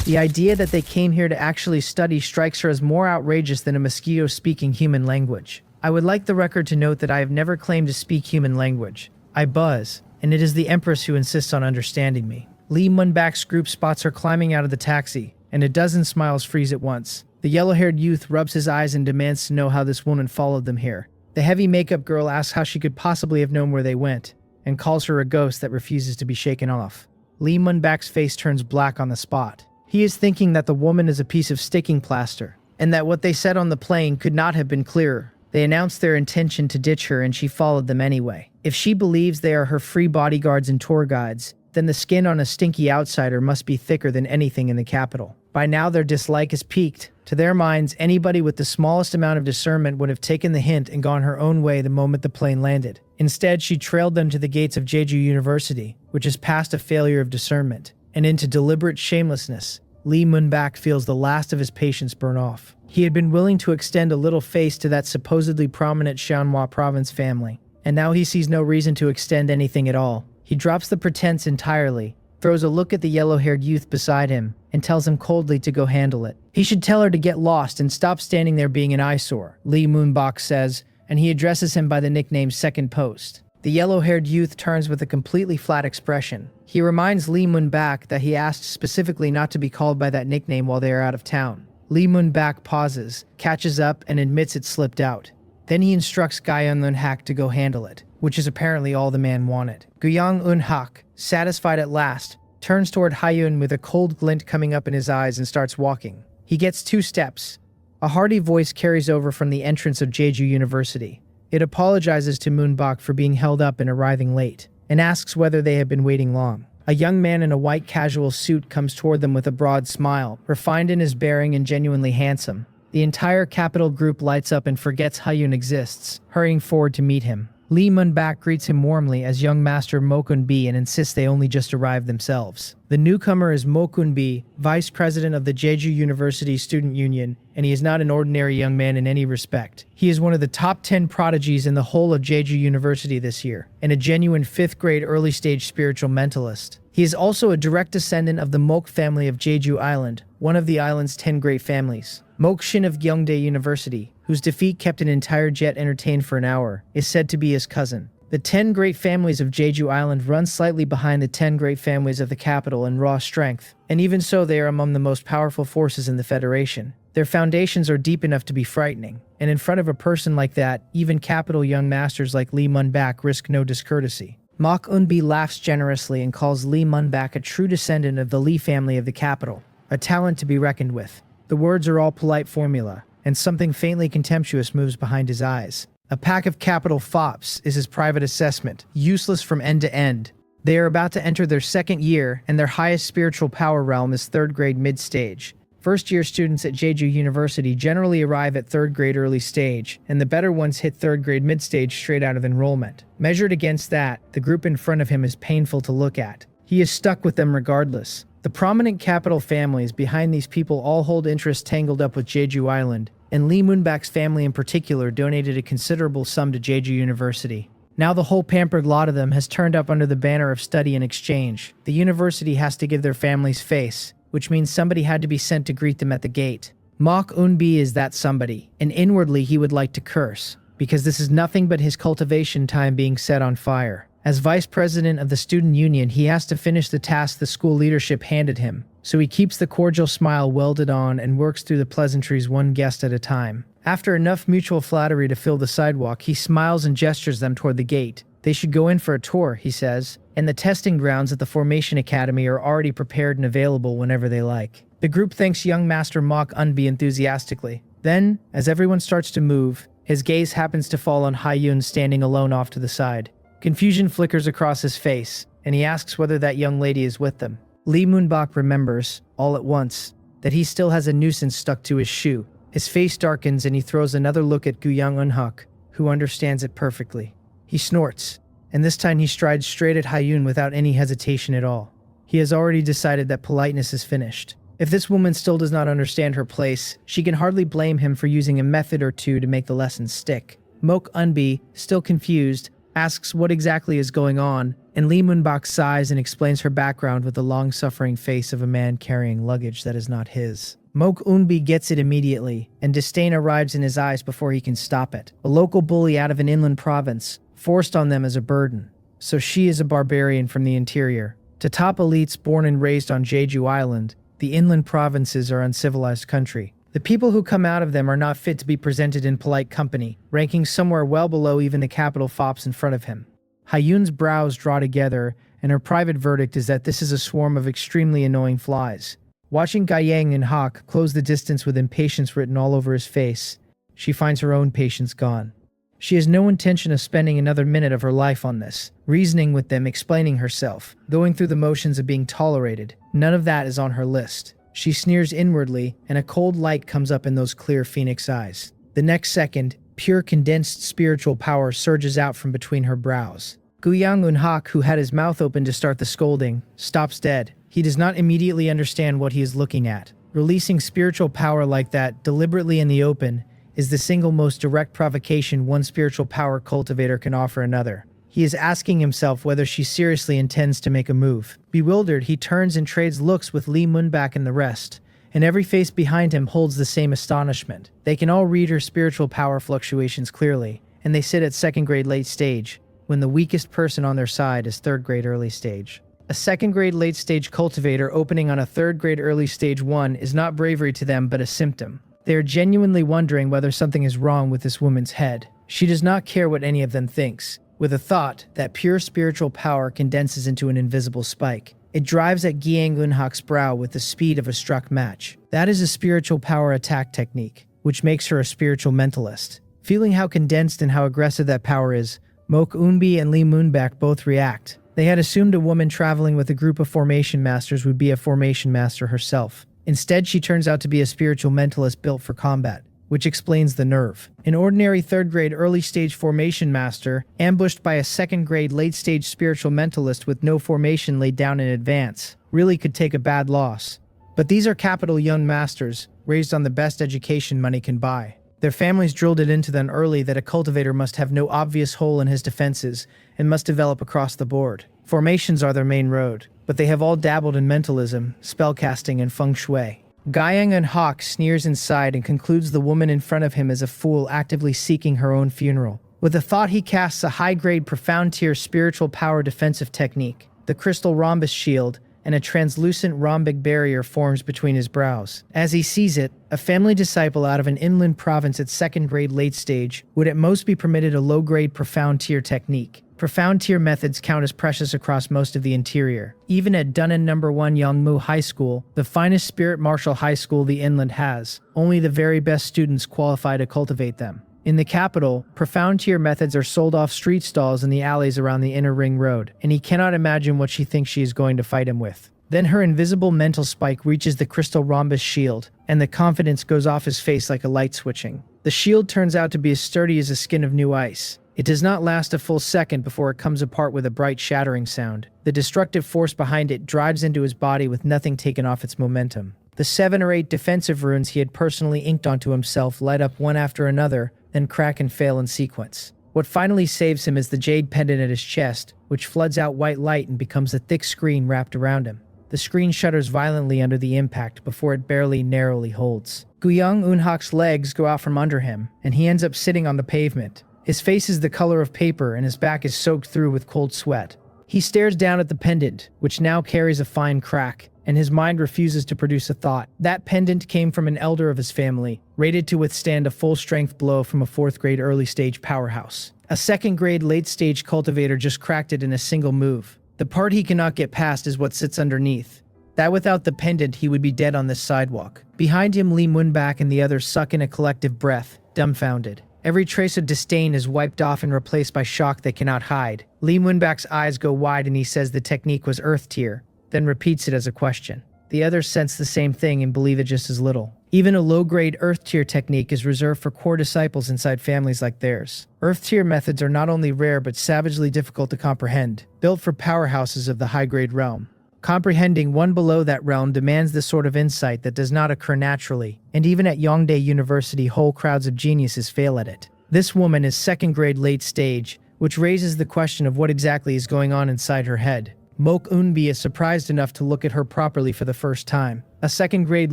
The idea that they came here to actually study strikes her as more outrageous than a mosquito speaking human language. I would like the record to note that I have never claimed to speak human language. I buzz, and it is the Empress who insists on understanding me. Lee Munbak's group spots her climbing out of the taxi, and a dozen smiles freeze at once. The yellow-haired youth rubs his eyes and demands to know how this woman followed them here. The heavy makeup girl asks how she could possibly have known where they went, and calls her a ghost that refuses to be shaken off. Lee Munbak's face turns black on the spot. He is thinking that the woman is a piece of sticking plaster, and that what they said on the plane could not have been clearer. They announced their intention to ditch her, and she followed them anyway. If she believes they are her free bodyguards and tour guides, then the skin on a stinky outsider must be thicker than anything in the capital. By now their dislike is peaked. To their minds, anybody with the smallest amount of discernment would have taken the hint and gone her own way the moment the plane landed. Instead, she trailed them to the gates of Jeju University, which is past a failure of discernment, and into deliberate shamelessness. Lee Munbak feels the last of his patience burn off. He had been willing to extend a little face to that supposedly prominent Shanhua province family, and now he sees no reason to extend anything at all. He drops the pretense entirely, throws a look at the yellow-haired youth beside him, and tells him coldly to go handle it. He should tell her to get lost and stop standing there being an eyesore, Lee Munbak says, and he addresses him by the nickname Second Post. The yellow-haired youth turns with a completely flat expression. He reminds Lee Munbak that he asked specifically not to be called by that nickname while they are out of town. Lee Munbak pauses, catches up, and admits it slipped out. Then he instructs Guyang Eun-hak to go handle it, which is apparently all the man wanted. Guyang Eun-hak, satisfied at last, turns toward Hyun with a cold glint coming up in his eyes and starts walking. He gets 2 steps. A hearty voice carries over from the entrance of Jeju University. It apologizes to Munbak for being held up and arriving late, and asks whether they have been waiting long. A young man in a white casual suit comes toward them with a broad smile, refined in his bearing and genuinely handsome. The entire capital group lights up and forgets Hyun exists, hurrying forward to meet him. Lee Munbak greets him warmly as young master Mokun-bi and insists they only just arrived themselves. The newcomer is Mokun-bi, vice president of the Jeju University Student Union, and he is not an ordinary young man in any respect. He is one of the top 10 prodigies in the whole of Jeju University this year, and a genuine 5th grade early stage spiritual mentalist. He is also a direct descendant of the Mok family of Jeju Island, one of the island's 10 great families. Mokshin of Gyeongdae University, whose defeat kept an entire jet entertained for an hour, is said to be his cousin. The 10 great families of Jeju Island run slightly behind the 10 great families of the capital in raw strength, and even so they are among the most powerful forces in the Federation. Their foundations are deep enough to be frightening, and in front of a person like that, even capital young masters like Lee Munbak risk no discourtesy. Mok Eun-bi laughs generously and calls Lee Munbak a true descendant of the Lee family of the capital, a talent to be reckoned with. The words are all polite formula, and something faintly contemptuous moves behind his eyes. A pack of capital fops is his private assessment, useless from end to end. They are about to enter their 2nd year, and their highest spiritual power realm is 3rd grade mid-stage. First-year students at Jeju University generally arrive at 3rd grade early stage, and the better ones hit 3rd grade mid-stage straight out of enrollment. Measured against that, the group in front of him is painful to look at. He is stuck with them regardless. The prominent capital families behind these people all hold interests tangled up with Jeju Island, and Lee Munbak's family in particular donated a considerable sum to Jeju University. Now the whole pampered lot of them has turned up under the banner of study and exchange. The university has to give their families face, which means somebody had to be sent to greet them at the gate. Mok Eun-bi is that somebody, and inwardly he would like to curse, because this is nothing but his cultivation time being set on fire. As vice president of the student union, he has to finish the task the school leadership handed him, so he keeps the cordial smile welded on and works through the pleasantries one guest at a time. After enough mutual flattery to fill the sidewalk, he smiles and gestures them toward the gate. They should go in for a tour, he says, and the testing grounds at the Formation Academy are already prepared and available whenever they like. The group thanks young Master Mok Eun-bi enthusiastically. Then, as everyone starts to move, his gaze happens to fall on Hyun standing alone off to the side. Confusion flickers across his face, and he asks whether that young lady is with them. Lee Munbak remembers, all at once, that he still has a nuisance stuck to his shoe. His face darkens and he throws another look at Guyang Eun-hak, who understands it perfectly. He snorts, and this time he strides straight at Hyun without any hesitation at all. He has already decided that politeness is finished. If this woman still does not understand her place, she can hardly blame him for using a method or two to make the lesson stick. Mok Eun-bi, still confused, asks what exactly is going on, and Lee Moonbak sighs and explains her background with the long-suffering face of a man carrying luggage that is not his. Mok Unbi gets it immediately, and disdain arrives in his eyes before he can stop it. A local bully out of an inland province, forced on them as a burden. So she is a barbarian from the interior. To top elites born and raised on Jeju Island, the inland provinces are uncivilized country. The people who come out of them are not fit to be presented in polite company, ranking somewhere well below even the capital fops in front of him. Hyun's brows draw together, and her private verdict is that this is a swarm of extremely annoying flies. Watching Gaiyang and Hawk close the distance with impatience written all over his face, she finds her own patience gone. She has no intention of spending another minute of her life on this, reasoning with them, explaining herself, going through the motions of being tolerated. None of that is on her list. She sneers inwardly, and a cold light comes up in those clear phoenix eyes. The next second, pure condensed spiritual power surges out from between her brows. Guyang Unhak, who had his mouth open to start the scolding, stops dead. He does not immediately understand what he is looking at. Releasing spiritual power like that, deliberately in the open, is the single most direct provocation one spiritual power cultivator can offer another. He is asking himself whether she seriously intends to make a move. Bewildered, he turns and trades looks with Lee Moonbak and the rest, and every face behind him holds the same astonishment. They can all read her spiritual power fluctuations clearly, and they sit at second grade late stage, when the weakest person on their side is third grade early stage. A second grade late stage cultivator opening on a third grade early stage 1 is not bravery to them but a symptom. They are genuinely wondering whether something is wrong with this woman's head. She does not care what any of them thinks. With a thought, that pure spiritual power condenses into an invisible spike. It drives at Giang Unhak's brow with the speed of a struck match. That is a spiritual power attack technique, which makes her a spiritual mentalist. Feeling how condensed and how aggressive that power is, Mok Unbi and Lee Moonbak both react. They had assumed a woman traveling with a group of formation masters would be a formation master herself. Instead, she turns out to be a spiritual mentalist built for combat, which explains the nerve. An ordinary third-grade early-stage formation master, ambushed by a second-grade late-stage spiritual mentalist with no formation laid down in advance, really could take a bad loss. But these are capital young masters, raised on the best education money can buy. Their families drilled it into them early that a cultivator must have no obvious hole in his defenses and must develop across the board. Formations are their main road, but they have all dabbled in mentalism, spellcasting, and feng shui. Gaiyang and Hawk sneers inside and concludes the woman in front of him is a fool actively seeking her own funeral. With a thought, he casts a high-grade profound tier spiritual power defensive technique. The crystal rhombus shield and a translucent rhombic barrier forms between his brows. As he sees it, a family disciple out of an inland province at second grade late stage would at most be permitted a low-grade profound tier technique. Profound tier methods count as precious across most of the interior. Even at Dunnan No. 1 Yongmu High School, the finest spirit martial high school the inland has, only the very best students qualify to cultivate them. In the capital, profound tier methods are sold off street stalls in the alleys around the inner ring road, and he cannot imagine what she thinks she is going to fight him with. Then her invisible mental spike reaches the crystal rhombus shield, and the confidence goes off his face like a light switching. The shield turns out to be as sturdy as a skin of new ice. It does not last a full second before it comes apart with a bright shattering sound. The destructive force behind it drives into his body with nothing taken off its momentum. The 7 or 8 defensive runes he had personally inked onto himself light up one after another, then crack and fail in sequence. What finally saves him is the jade pendant at his chest, which floods out white light and becomes a thick screen wrapped around him. The screen shudders violently under the impact before it barely narrowly holds. Guyang Unhak's legs go out from under him, and he ends up sitting on the pavement. His face is the color of paper, and his back is soaked through with cold sweat. He stares down at the pendant, which now carries a fine crack, and his mind refuses to produce a thought. That pendant came from an elder of his family, rated to withstand a full-strength blow from a 4th grade early-stage powerhouse. A 2nd grade late-stage cultivator just cracked it in a single move. The part he cannot get past is what sits underneath. That without the pendant, he would be dead on this sidewalk. Behind him, Lee Moonbak and the others suck in a collective breath, dumbfounded. Every trace of disdain is wiped off and replaced by shock they cannot hide. Lee Moonbak's eyes go wide and he says the technique was Earth tier, then repeats it as a question. The others sense the same thing and believe it just as little. Even a low-grade Earth tier technique is reserved for core disciples inside families like theirs. Earth tier methods are not only rare but savagely difficult to comprehend, built for powerhouses of the high-grade realm. Comprehending one below that realm demands the sort of insight that does not occur naturally, and even at Yongdae University whole crowds of geniuses fail at it. This woman is 2nd grade late stage, which raises the question of what exactly is going on inside her head. Mok Eunbi is surprised enough to look at her properly for the first time. A second-grade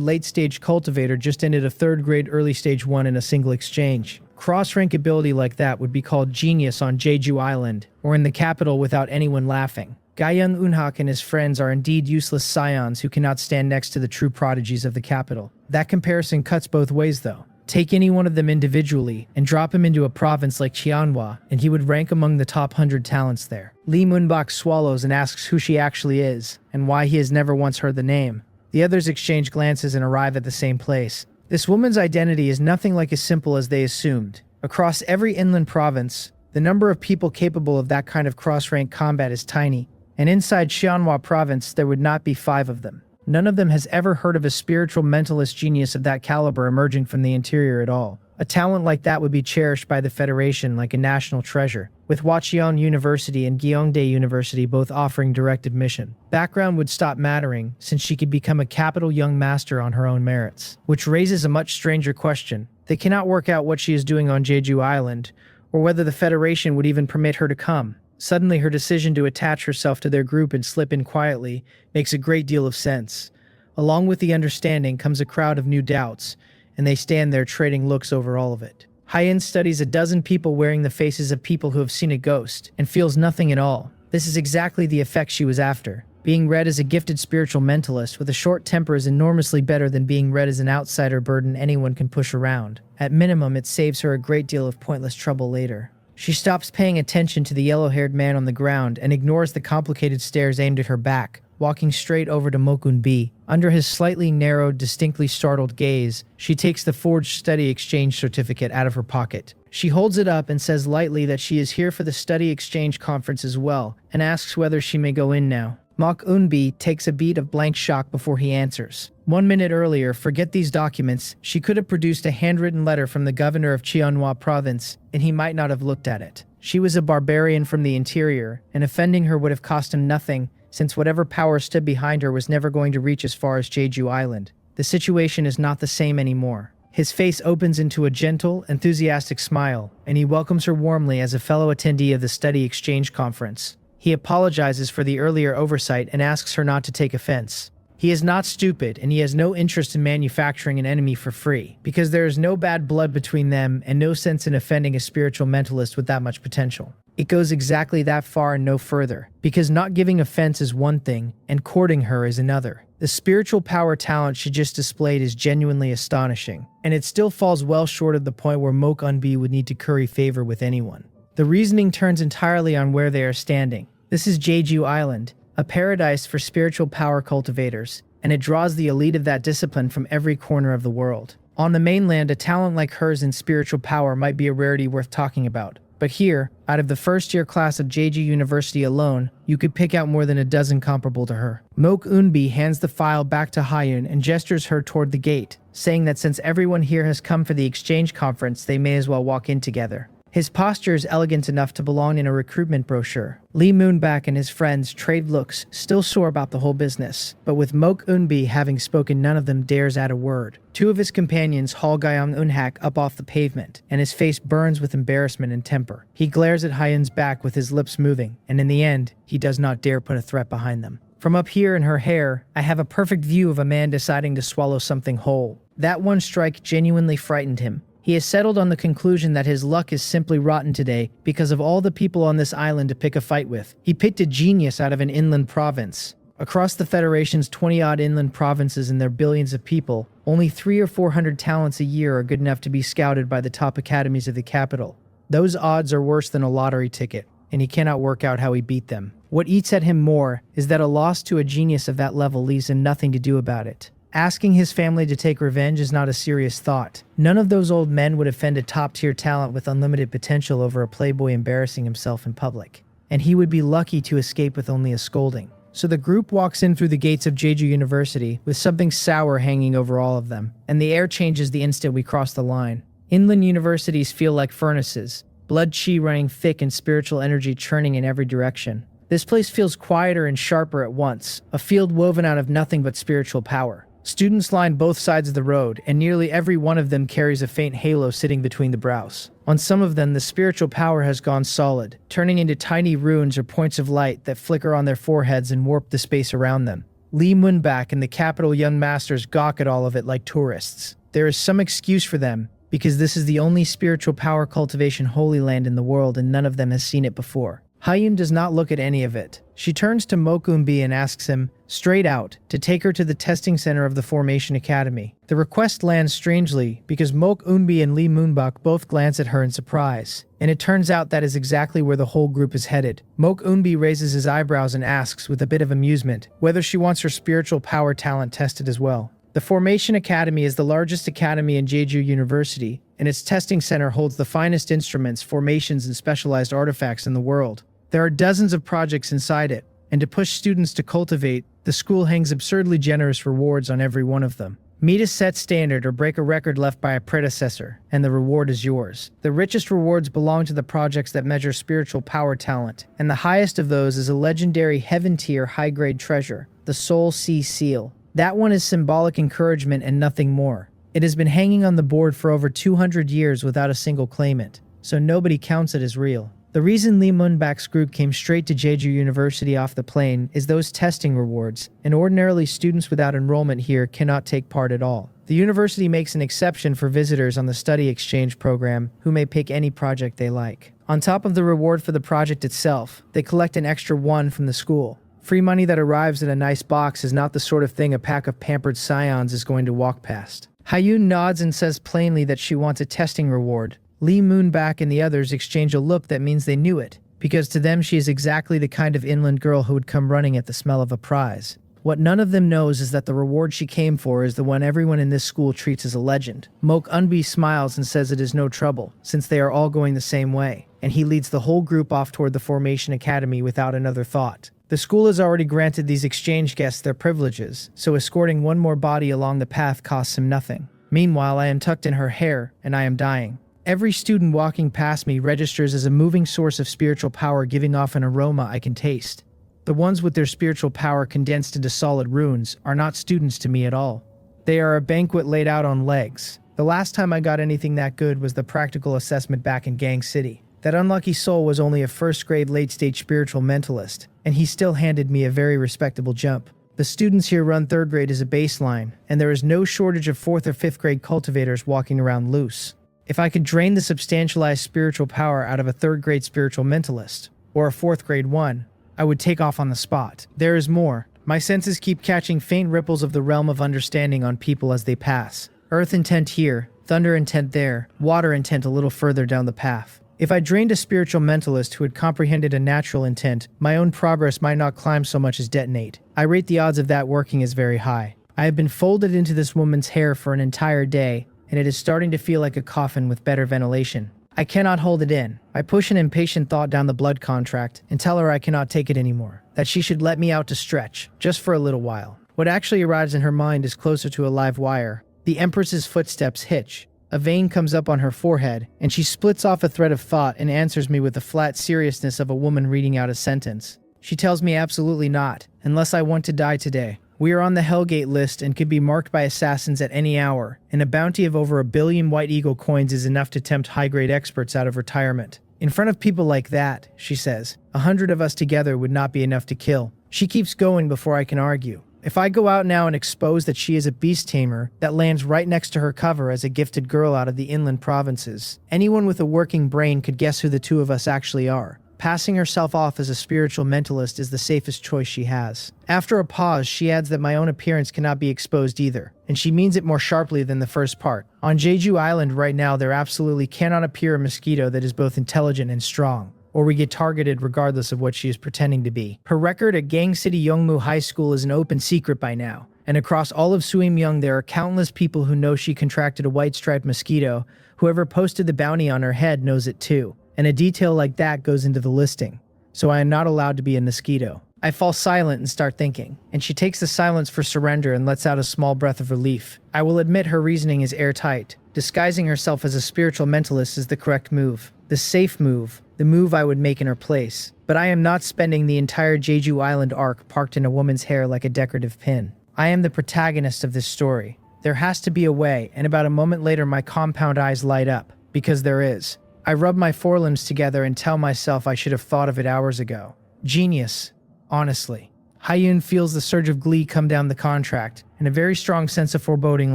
late-stage cultivator just ended a third-grade early-stage one in a single exchange. Cross-rank ability like that would be called genius on Jeju Island, or in the capital without anyone laughing. Gyeong Eunhak and his friends are indeed useless scions who cannot stand next to the true prodigies of the capital. That comparison cuts both ways though. Take any one of them individually and drop him into a province like Manhwa, and he would rank among the top 100 talents there. Lee Moonbok swallows and asks who she actually is, and why he has never once heard the name. The others exchange glances and arrive at the same place. This woman's identity is nothing like as simple as they assumed. Across every inland province, the number of people capable of that kind of cross-rank combat is tiny, and inside Xianhua province there would not be 5 of them. None of them has ever heard of a spiritual mentalist genius of that caliber emerging from the interior at all. A talent like that would be cherished by the Federation like a national treasure, with Hwacheon University and Gyeongdae University both offering direct admission. Background would stop mattering, since she could become a capital young master on her own merits. Which raises a much stranger question. They cannot work out what she is doing on Jeju Island, or whether the Federation would even permit her to come. Suddenly, her decision to attach herself to their group and slip in quietly makes a great deal of sense. Along with the understanding comes a crowd of new doubts, and they stand there trading looks over all of it. Hyen studies a dozen people wearing the faces of people who have seen a ghost, and feels nothing at all. This is exactly the effect she was after. Being read as a gifted spiritual mentalist with a short temper is enormously better than being read as an outsider burden anyone can push around. At minimum, it saves her a great deal of pointless trouble later. She stops paying attention to the yellow-haired man on the ground and ignores the complicated stares aimed at her back, walking straight over to Mokun B. Under his slightly narrowed, distinctly startled gaze, she takes the forged study exchange certificate out of her pocket. She holds it up and says lightly that she is here for the study exchange conference as well, and asks whether she may go in now. Mok Eunbi takes a beat of blank shock before he answers. 1 minute earlier, forget these documents, she could have produced a handwritten letter from the governor of Cheonhua province, and he might not have looked at it. She was a barbarian from the interior, and offending her would have cost him nothing, since whatever power stood behind her was never going to reach as far as Jeju Island. The situation is not the same anymore. His face opens into a gentle, enthusiastic smile, and he welcomes her warmly as a fellow attendee of the study exchange conference. He apologizes for the earlier oversight and asks her not to take offense. He is not stupid, and he has no interest in manufacturing an enemy for free, because there is no bad blood between them and no sense in offending a spiritual mentalist with that much potential. It goes exactly that far and no further, because not giving offense is one thing, and courting her is another. The spiritual power talent she just displayed is genuinely astonishing, and it still falls well short of the point where Mok Eunbi would need to curry favor with anyone. The reasoning turns entirely on where they are standing. This is Jeju Island, a paradise for spiritual power cultivators, and it draws the elite of that discipline from every corner of the world. On the mainland, a talent like hers in spiritual power might be a rarity worth talking about. But here, out of the first-year class of Jeju University alone, you could pick out more than a dozen comparable to her. Mok Eunbi hands the file back to Hyun and gestures her toward the gate, saying that since everyone here has come for the exchange conference, they may as well walk in together. His posture is elegant enough to belong in a recruitment brochure. Lee Moonbak and his friends trade looks, still sore about the whole business. But with Mok Eunbi having spoken, none of them dares add a word. 2 of his companions haul Gyeong Eunhak up off the pavement, and his face burns with embarrassment and temper. He glares at Hyun's back with his lips moving, and in the end, he does not dare put a threat behind them. From up here in her hair, I have a perfect view of a man deciding to swallow something whole. That one strike genuinely frightened him. He has settled on the conclusion that his luck is simply rotten today because of all the people on this island to pick a fight with. He picked a genius out of an inland province. Across the Federation's 20-odd inland provinces and their billions of people, only 300 or 400 talents a year are good enough to be scouted by the top academies of the capital. Those odds are worse than a lottery ticket, and he cannot work out how he beat them. What eats at him more is that a loss to a genius of that level leaves him nothing to do about it. Asking his family to take revenge is not a serious thought. None of those old men would offend a top-tier talent with unlimited potential over a playboy embarrassing himself in public. And he would be lucky to escape with only a scolding. So the group walks in through the gates of Jeju University with something sour hanging over all of them, and the air changes the instant we cross the line. Inland universities feel like furnaces, blood chi running thick and spiritual energy churning in every direction. This place feels quieter and sharper at once, a field woven out of nothing but spiritual power. Students line both sides of the road, and nearly every one of them carries a faint halo sitting between the brows. On some of them, the spiritual power has gone solid, turning into tiny runes or points of light that flicker on their foreheads and warp the space around them. Lee Moonbak and the capital young masters gawk at all of it like tourists. There is some excuse for them, because this is the only spiritual power cultivation holy land in the world and none of them has seen it before. Hayun does not look at any of it. She turns to Mokunbi and asks him, straight out, to take her to the testing center of the Formation Academy. The request lands strangely because Mok Unbi and Lee Moonbak both glance at her in surprise, and it turns out that is exactly where the whole group is headed. Mok Unbi raises his eyebrows and asks, with a bit of amusement, whether she wants her spiritual power talent tested as well. The Formation Academy is the largest academy in Jeju University, and its testing center holds the finest instruments, formations, and specialized artifacts in the world. There are dozens of projects inside it, and to push students to cultivate, the school hangs absurdly generous rewards on every one of them. Meet a set standard or break a record left by a predecessor, and the reward is yours. The richest rewards belong to the projects that measure spiritual power talent, and the highest of those is a legendary heaven-tier high-grade treasure, the Soul Sea Seal. That one is symbolic encouragement and nothing more. It has been hanging on the board for over 200 years without a single claimant, so nobody counts it as real. The reason Lee Moonbak's group came straight to Jeju University off the plane is those testing rewards, and ordinarily students without enrollment here cannot take part at all. The university makes an exception for visitors on the study exchange program who may pick any project they like. On top of the reward for the project itself, they collect an extra one from the school. Free money that arrives in a nice box is not the sort of thing a pack of pampered scions is going to walk past. Hayun nods and says plainly that she wants a testing reward. Lee Moonbak and the others exchange a look that means they knew it, because to them she is exactly the kind of inland girl who would come running at the smell of a prize. What none of them knows is that the reward she came for is the one everyone in this school treats as a legend. Mok Unbi smiles and says it is no trouble, since they are all going the same way, and he leads the whole group off toward the Formation Academy without another thought. The school has already granted these exchange guests their privileges, so escorting one more body along the path costs him nothing. Meanwhile, I am tucked in her hair, and I am dying. Every student walking past me registers as a moving source of spiritual power giving off an aroma I can taste. The ones with their spiritual power condensed into solid runes are not students to me at all. They are a banquet laid out on legs. The last time I got anything that good was the practical assessment back in Gang City. That unlucky soul was only a first-grade late-stage spiritual mentalist, and he still handed me a very respectable jump. The students here run third grade as a baseline, and there is no shortage of fourth or fifth grade cultivators walking around loose. If I could drain the substantialized spiritual power out of a third-grade spiritual mentalist, or a fourth-grade one, I would take off on the spot. There is more. My senses keep catching faint ripples of the realm of understanding on people as they pass. Earth intent here, thunder intent there, water intent a little further down the path. If I drained a spiritual mentalist who had comprehended a natural intent, my own progress might not climb so much as detonate. I rate the odds of that working as very high. I have been folded into this woman's hair for an entire day, and it is starting to feel like a coffin with better ventilation. I cannot hold it in. I push an impatient thought down the blood contract and tell her I cannot take it anymore, that she should let me out to stretch, just for a little while. What actually arrives in her mind is closer to a live wire. The Empress's footsteps hitch. A vein comes up on her forehead, and she splits off a thread of thought and answers me with the flat seriousness of a woman reading out a sentence. She tells me absolutely not, unless I want to die today. We are on the Hellgate list and could be marked by assassins at any hour, and a bounty of over 1 billion White Eagle coins is enough to tempt high-grade experts out of retirement. In front of people like that, she says, 100 of us together would not be enough to kill. She keeps going before I can argue. If I go out now and expose that she is a beast tamer that lands right next to her cover as a gifted girl out of the inland provinces, anyone with a working brain could guess who the two of us actually are. Passing herself off as a spiritual mentalist is the safest choice she has. After a pause, she adds that my own appearance cannot be exposed either, and she means it more sharply than the first part. On Jeju Island right now, there absolutely cannot appear a mosquito that is both intelligent and strong, or we get targeted regardless of what she is pretending to be. Her record at Gang City Youngmu High School is an open secret by now, and across all of Suimyeong there are countless people who know she contracted a white-striped mosquito. Whoever posted the bounty on her head knows it too. And a detail like that goes into the listing, so I am not allowed to be a mosquito. I fall silent and start thinking, and she takes the silence for surrender and lets out a small breath of relief. I will admit her reasoning is airtight. Disguising herself as a spiritual mentalist is the correct move, the safe move, the move I would make in her place. But I am not spending the entire Jeju Island arc parked in a woman's hair like a decorative pin. I am the protagonist of this story. There has to be a way, and about a moment later my compound eyes light up, because there is. I rub my forelimbs together and tell myself I should have thought of it hours ago. Genius. Honestly. Hyun feels the surge of glee come down the contract, and a very strong sense of foreboding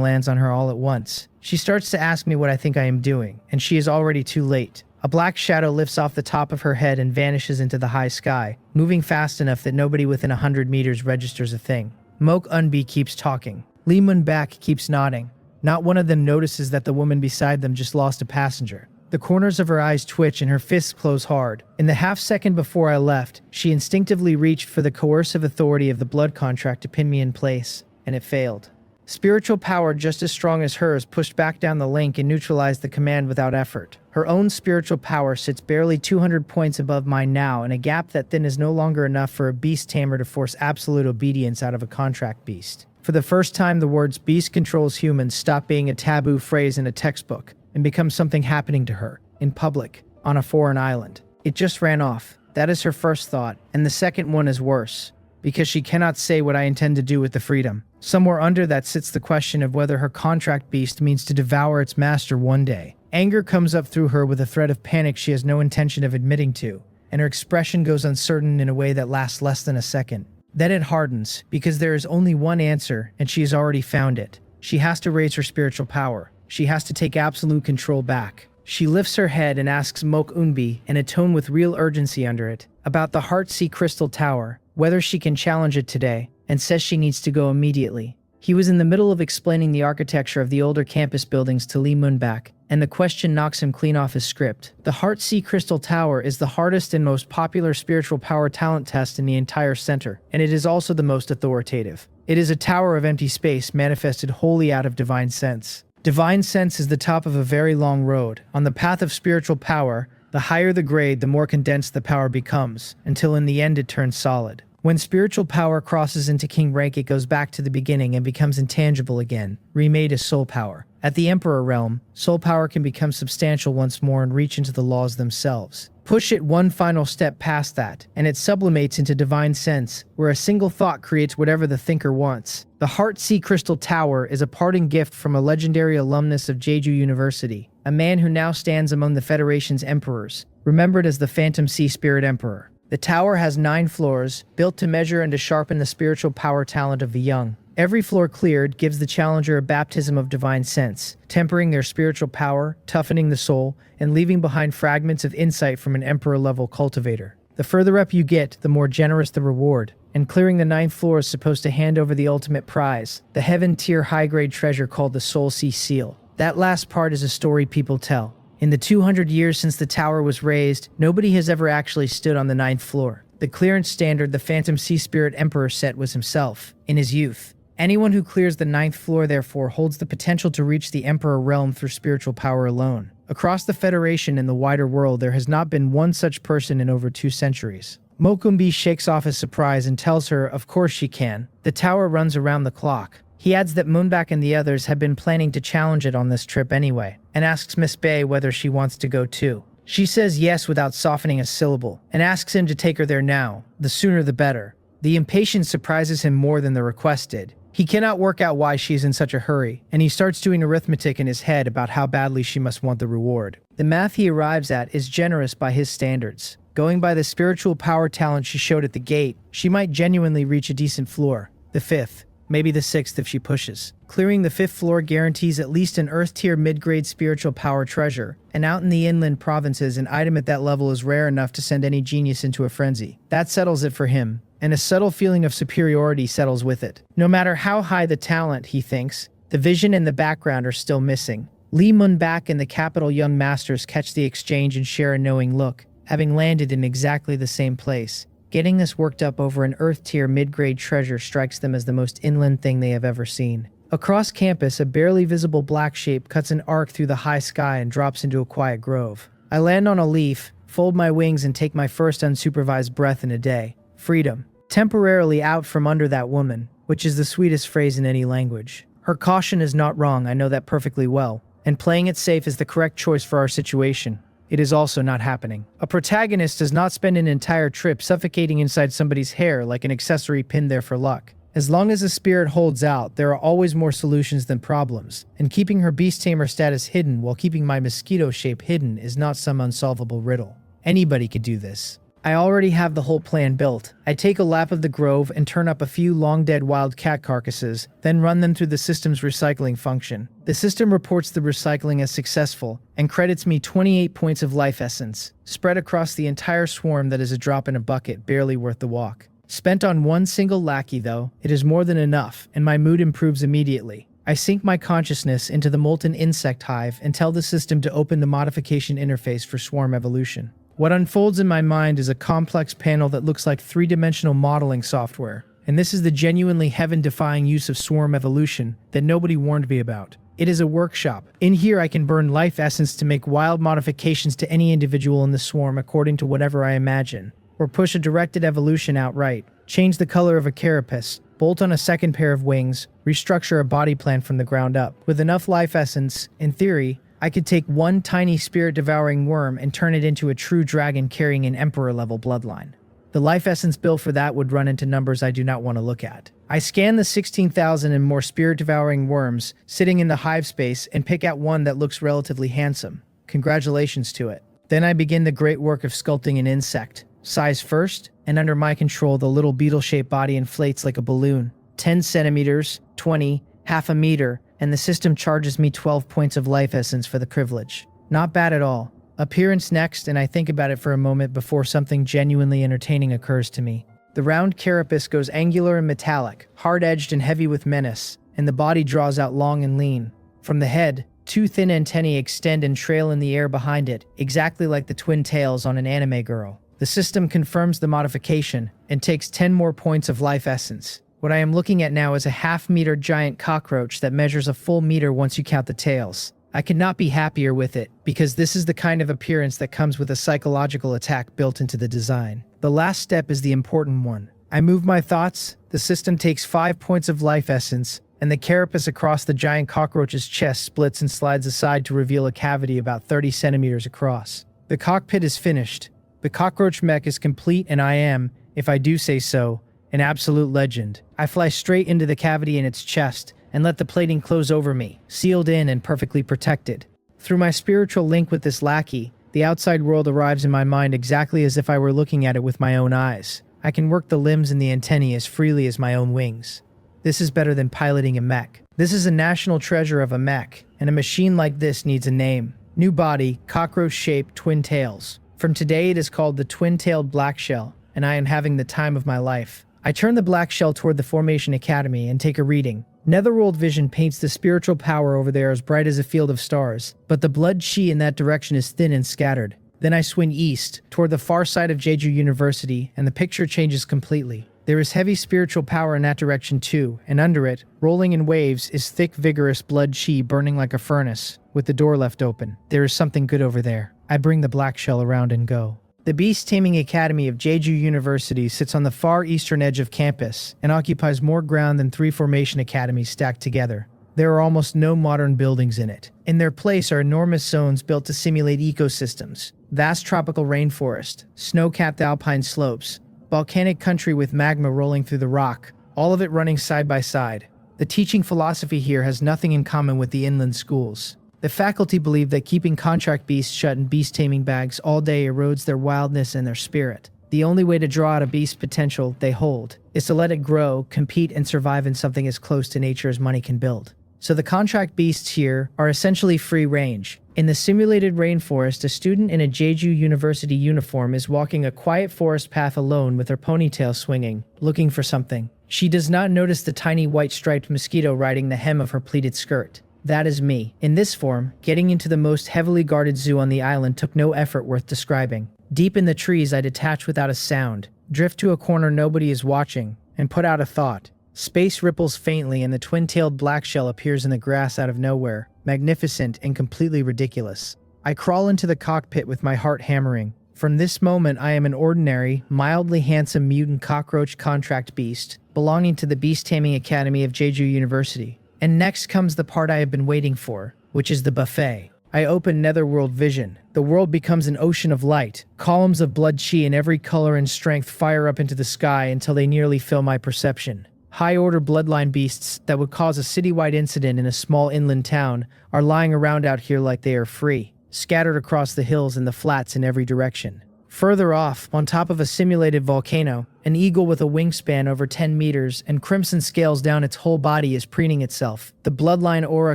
lands on her all at once. She starts to ask me what I think I am doing, and she is already too late. A black shadow lifts off the top of her head and vanishes into the high sky, moving fast enough that nobody within 100 meters registers a thing. Mok Eunbi keeps talking. Lee Moon-bak keeps nodding. Not one of them notices that the woman beside them just lost a passenger. The corners of her eyes twitch and her fists close hard. In the half second before I left, she instinctively reached for the coercive authority of the blood contract to pin me in place, and it failed. Spiritual power just as strong as hers pushed back down the link and neutralized the command without effort. Her own spiritual power sits barely 200 points above mine now, in a gap that thin is no longer enough for a beast tamer to force absolute obedience out of a contract beast. For the first time, the words beast controls humans stop being a taboo phrase in a textbook and become something happening to her, in public, on a foreign island. It just ran off. That is her first thought, and the second one is worse, because she cannot say what I intend to do with the freedom. Somewhere under that sits the question of whether her contract beast means to devour its master one day. Anger comes up through her with a thread of panic she has no intention of admitting to, and her expression goes uncertain in a way that lasts less than a second. Then it hardens, because there is only one answer, and she has already found it. She has to raise her spiritual power. She has to take absolute control back. She lifts her head and asks Mok Eunbi, in a tone with real urgency under it, about the Heartsea Crystal Tower, whether she can challenge it today, and says she needs to go immediately. He was in the middle of explaining the architecture of the older campus buildings to Lee Moon-bak, and the question knocks him clean off his script. The Heartsea Crystal Tower is the hardest and most popular spiritual power talent test in the entire center, and it is also the most authoritative. It is a tower of empty space manifested wholly out of divine sense. Divine sense is the top of a very long road. On the path of spiritual power, the higher the grade, the more condensed the power becomes, until in the end it turns solid. When spiritual power crosses into king rank, it goes back to the beginning and becomes intangible again, remade as soul power. At the Emperor realm, soul power can become substantial once more and reach into the laws themselves. Push it one final step past that, and it sublimates into divine sense, where a single thought creates whatever the thinker wants. The Heartsea Crystal Tower is a parting gift from a legendary alumnus of Jeju University, a man who now stands among the Federation's emperors, remembered as the Phantom Sea Spirit Emperor. The tower has 9 floors, built to measure and to sharpen the spiritual power talent of the young. Every floor cleared gives the challenger a baptism of divine sense, tempering their spiritual power, toughening the soul, and leaving behind fragments of insight from an emperor-level cultivator. The further up you get, the more generous the reward, and clearing the 9th floor is supposed to hand over the ultimate prize, the heaven-tier high-grade treasure called the Soul Sea Seal. That last part is a story people tell. In the 200 years since the tower was raised, nobody has ever actually stood on the 9th floor. The clearance standard the Phantom Sea Spirit Emperor set was himself, in his youth. Anyone who clears the 9th floor, therefore, holds the potential to reach the Emperor realm through spiritual power alone. Across the Federation and the wider world, there has not been one such person in over 2 centuries. Mok Eunbi shakes off his surprise and tells her of course she can. The tower runs around the clock. He adds that Moon-bak and the others have been planning to challenge it on this trip anyway, and asks Miss Bae whether she wants to go too. She says yes without softening a syllable, and asks him to take her there now. The sooner the better. The impatience surprises him more than the request did. He cannot work out why she is in such a hurry, and he starts doing arithmetic in his head about how badly she must want the reward. The math he arrives at is generous by his standards. Going by the spiritual power talent she showed at the gate, she might genuinely reach a decent floor. The 5th. Maybe the 6th if she pushes. Clearing the 5th floor guarantees at least an Earth-tier mid-grade spiritual power treasure, and out in the inland provinces an item at that level is rare enough to send any genius into a frenzy. That settles it for him, and a subtle feeling of superiority settles with it. No matter how high the talent, he thinks, the vision and the background are still missing. Lee Moon-bak and the capital young masters catch the exchange and share a knowing look, having landed in exactly the same place. Getting this worked up over an Earth-tier mid-grade treasure strikes them as the most inland thing they have ever seen. Across campus, a barely visible black shape cuts an arc through the high sky and drops into a quiet grove. I land on a leaf, fold my wings, and take my first unsupervised breath in a day. Freedom. Temporarily out from under that woman, which is the sweetest phrase in any language. Her caution is not wrong, I know that perfectly well, and playing it safe is the correct choice for our situation. It is also not happening. A protagonist does not spend an entire trip suffocating inside somebody's hair like an accessory pinned there for luck. As long as a spirit holds out, there are always more solutions than problems, and keeping her beast tamer status hidden while keeping my mosquito shape hidden is not some unsolvable riddle. Anybody could do this. I already have the whole plan built. I take a lap of the grove and turn up a few long-dead wild cat carcasses, then run them through the system's recycling function. The system reports the recycling as successful and credits me 28 points of life essence, spread across the entire swarm that is a drop in a bucket, barely worth the walk. Spent on one single lackey, though, it is more than enough, and my mood improves immediately. I sink my consciousness into the molten insect hive and tell the system to open the modification interface for swarm evolution. What unfolds in my mind is a complex panel that looks like three-dimensional modeling software, and this is the genuinely heaven-defying use of swarm evolution that nobody warned me about. It is a workshop. In here I can burn life essence to make wild modifications to any individual in the swarm according to whatever I imagine, or push a directed evolution outright, change the color of a carapace, bolt on a second pair of wings, restructure a body plan from the ground up. With enough life essence, in theory, I could take one tiny spirit-devouring worm and turn it into a true dragon carrying an emperor-level bloodline. The life essence bill for that would run into numbers I do not want to look at. I scan the 16,000 and more spirit-devouring worms sitting in the hive space and pick out one that looks relatively handsome. Congratulations to it. Then I begin the great work of sculpting an insect. Size first, and under my control the little beetle-shaped body inflates like a balloon. 10 centimeters, 20, half a meter, and the system charges me 12 points of life essence for the privilege. Not bad at all. Appearance next, and I think about it for a moment before something genuinely entertaining occurs to me. The round carapace goes angular and metallic, hard-edged and heavy with menace, and the body draws out long and lean. From the head, two thin antennae extend and trail in the air behind it, exactly like the twin tails on an anime girl. The system confirms the modification and takes 10 more points of life essence. What I am looking at now is a half-meter giant cockroach that measures a full meter once you count the tails. I could not be happier with it, because this is the kind of appearance that comes with a psychological attack built into the design. The last step is the important one. I move my thoughts, the system takes 5 points of life essence, and the carapace across the giant cockroach's chest splits and slides aside to reveal a cavity about 30 centimeters across. The cockpit is finished. The cockroach mech is complete, and I am, if I do say so, an absolute legend. I fly straight into the cavity in its chest and let the plating close over me, sealed in and perfectly protected. Through my spiritual link with this lackey, the outside world arrives in my mind exactly as if I were looking at it with my own eyes. I can work the limbs and the antennae as freely as my own wings. This is better than piloting a mech. This is a national treasure of a mech, and a machine like this needs a name. New body, cockroach-shaped twin tails. From today it is called the twin-tailed black shell, and I am having the time of my life. I turn the black shell toward the Formation Academy and take a reading. Netherworld vision paints the spiritual power over there as bright as a field of stars, but the blood chi in that direction is thin and scattered. Then I swing east, toward the far side of Jeju University, and the picture changes completely. There is heavy spiritual power in that direction too, and under it, rolling in waves, is thick, vigorous blood chi burning like a furnace, with the door left open. There is something good over there. I bring the black shell around and go. The Beast Taming Academy of Jeju University sits on the far eastern edge of campus and occupies more ground than 3 formation academies stacked together. There are almost no modern buildings in it. In their place are enormous zones built to simulate ecosystems, vast tropical rainforest, snow-capped alpine slopes, volcanic country with magma rolling through the rock, all of it running side by side. The teaching philosophy here has nothing in common with the inland schools. The faculty believe that keeping contract beasts shut in beast-taming bags all day erodes their wildness and their spirit. The only way to draw out a beast's potential they hold is to let it grow, compete, and survive in something as close to nature as money can build. So the contract beasts here are essentially free range. In the simulated rainforest, a student in a Jeju University uniform is walking a quiet forest path alone with her ponytail swinging, looking for something. She does not notice the tiny white striped mosquito riding the hem of her pleated skirt. That is me. In this form, getting into the most heavily guarded zoo on the island took no effort worth describing. Deep in the trees, I detach without a sound, drift to a corner nobody is watching, and put out a thought. Space ripples faintly and the twin-tailed black shell appears in the grass out of nowhere, magnificent and completely ridiculous. I crawl into the cockpit with my heart hammering. From this moment, I am an ordinary, mildly handsome mutant cockroach contract beast, belonging to the Beast Taming Academy of Jeju University. And next comes the part I have been waiting for, which is the buffet. I open Netherworld vision. The world becomes an ocean of light. Columns of blood chi in every color and strength fire up into the sky until they nearly fill my perception. High-order bloodline beasts that would cause a citywide incident in a small inland town are lying around out here like they are free, scattered across the hills and the flats in every direction. Further off, on top of a simulated volcano, an eagle with a wingspan over 10 meters and crimson scales down its whole body is preening itself. The bloodline aura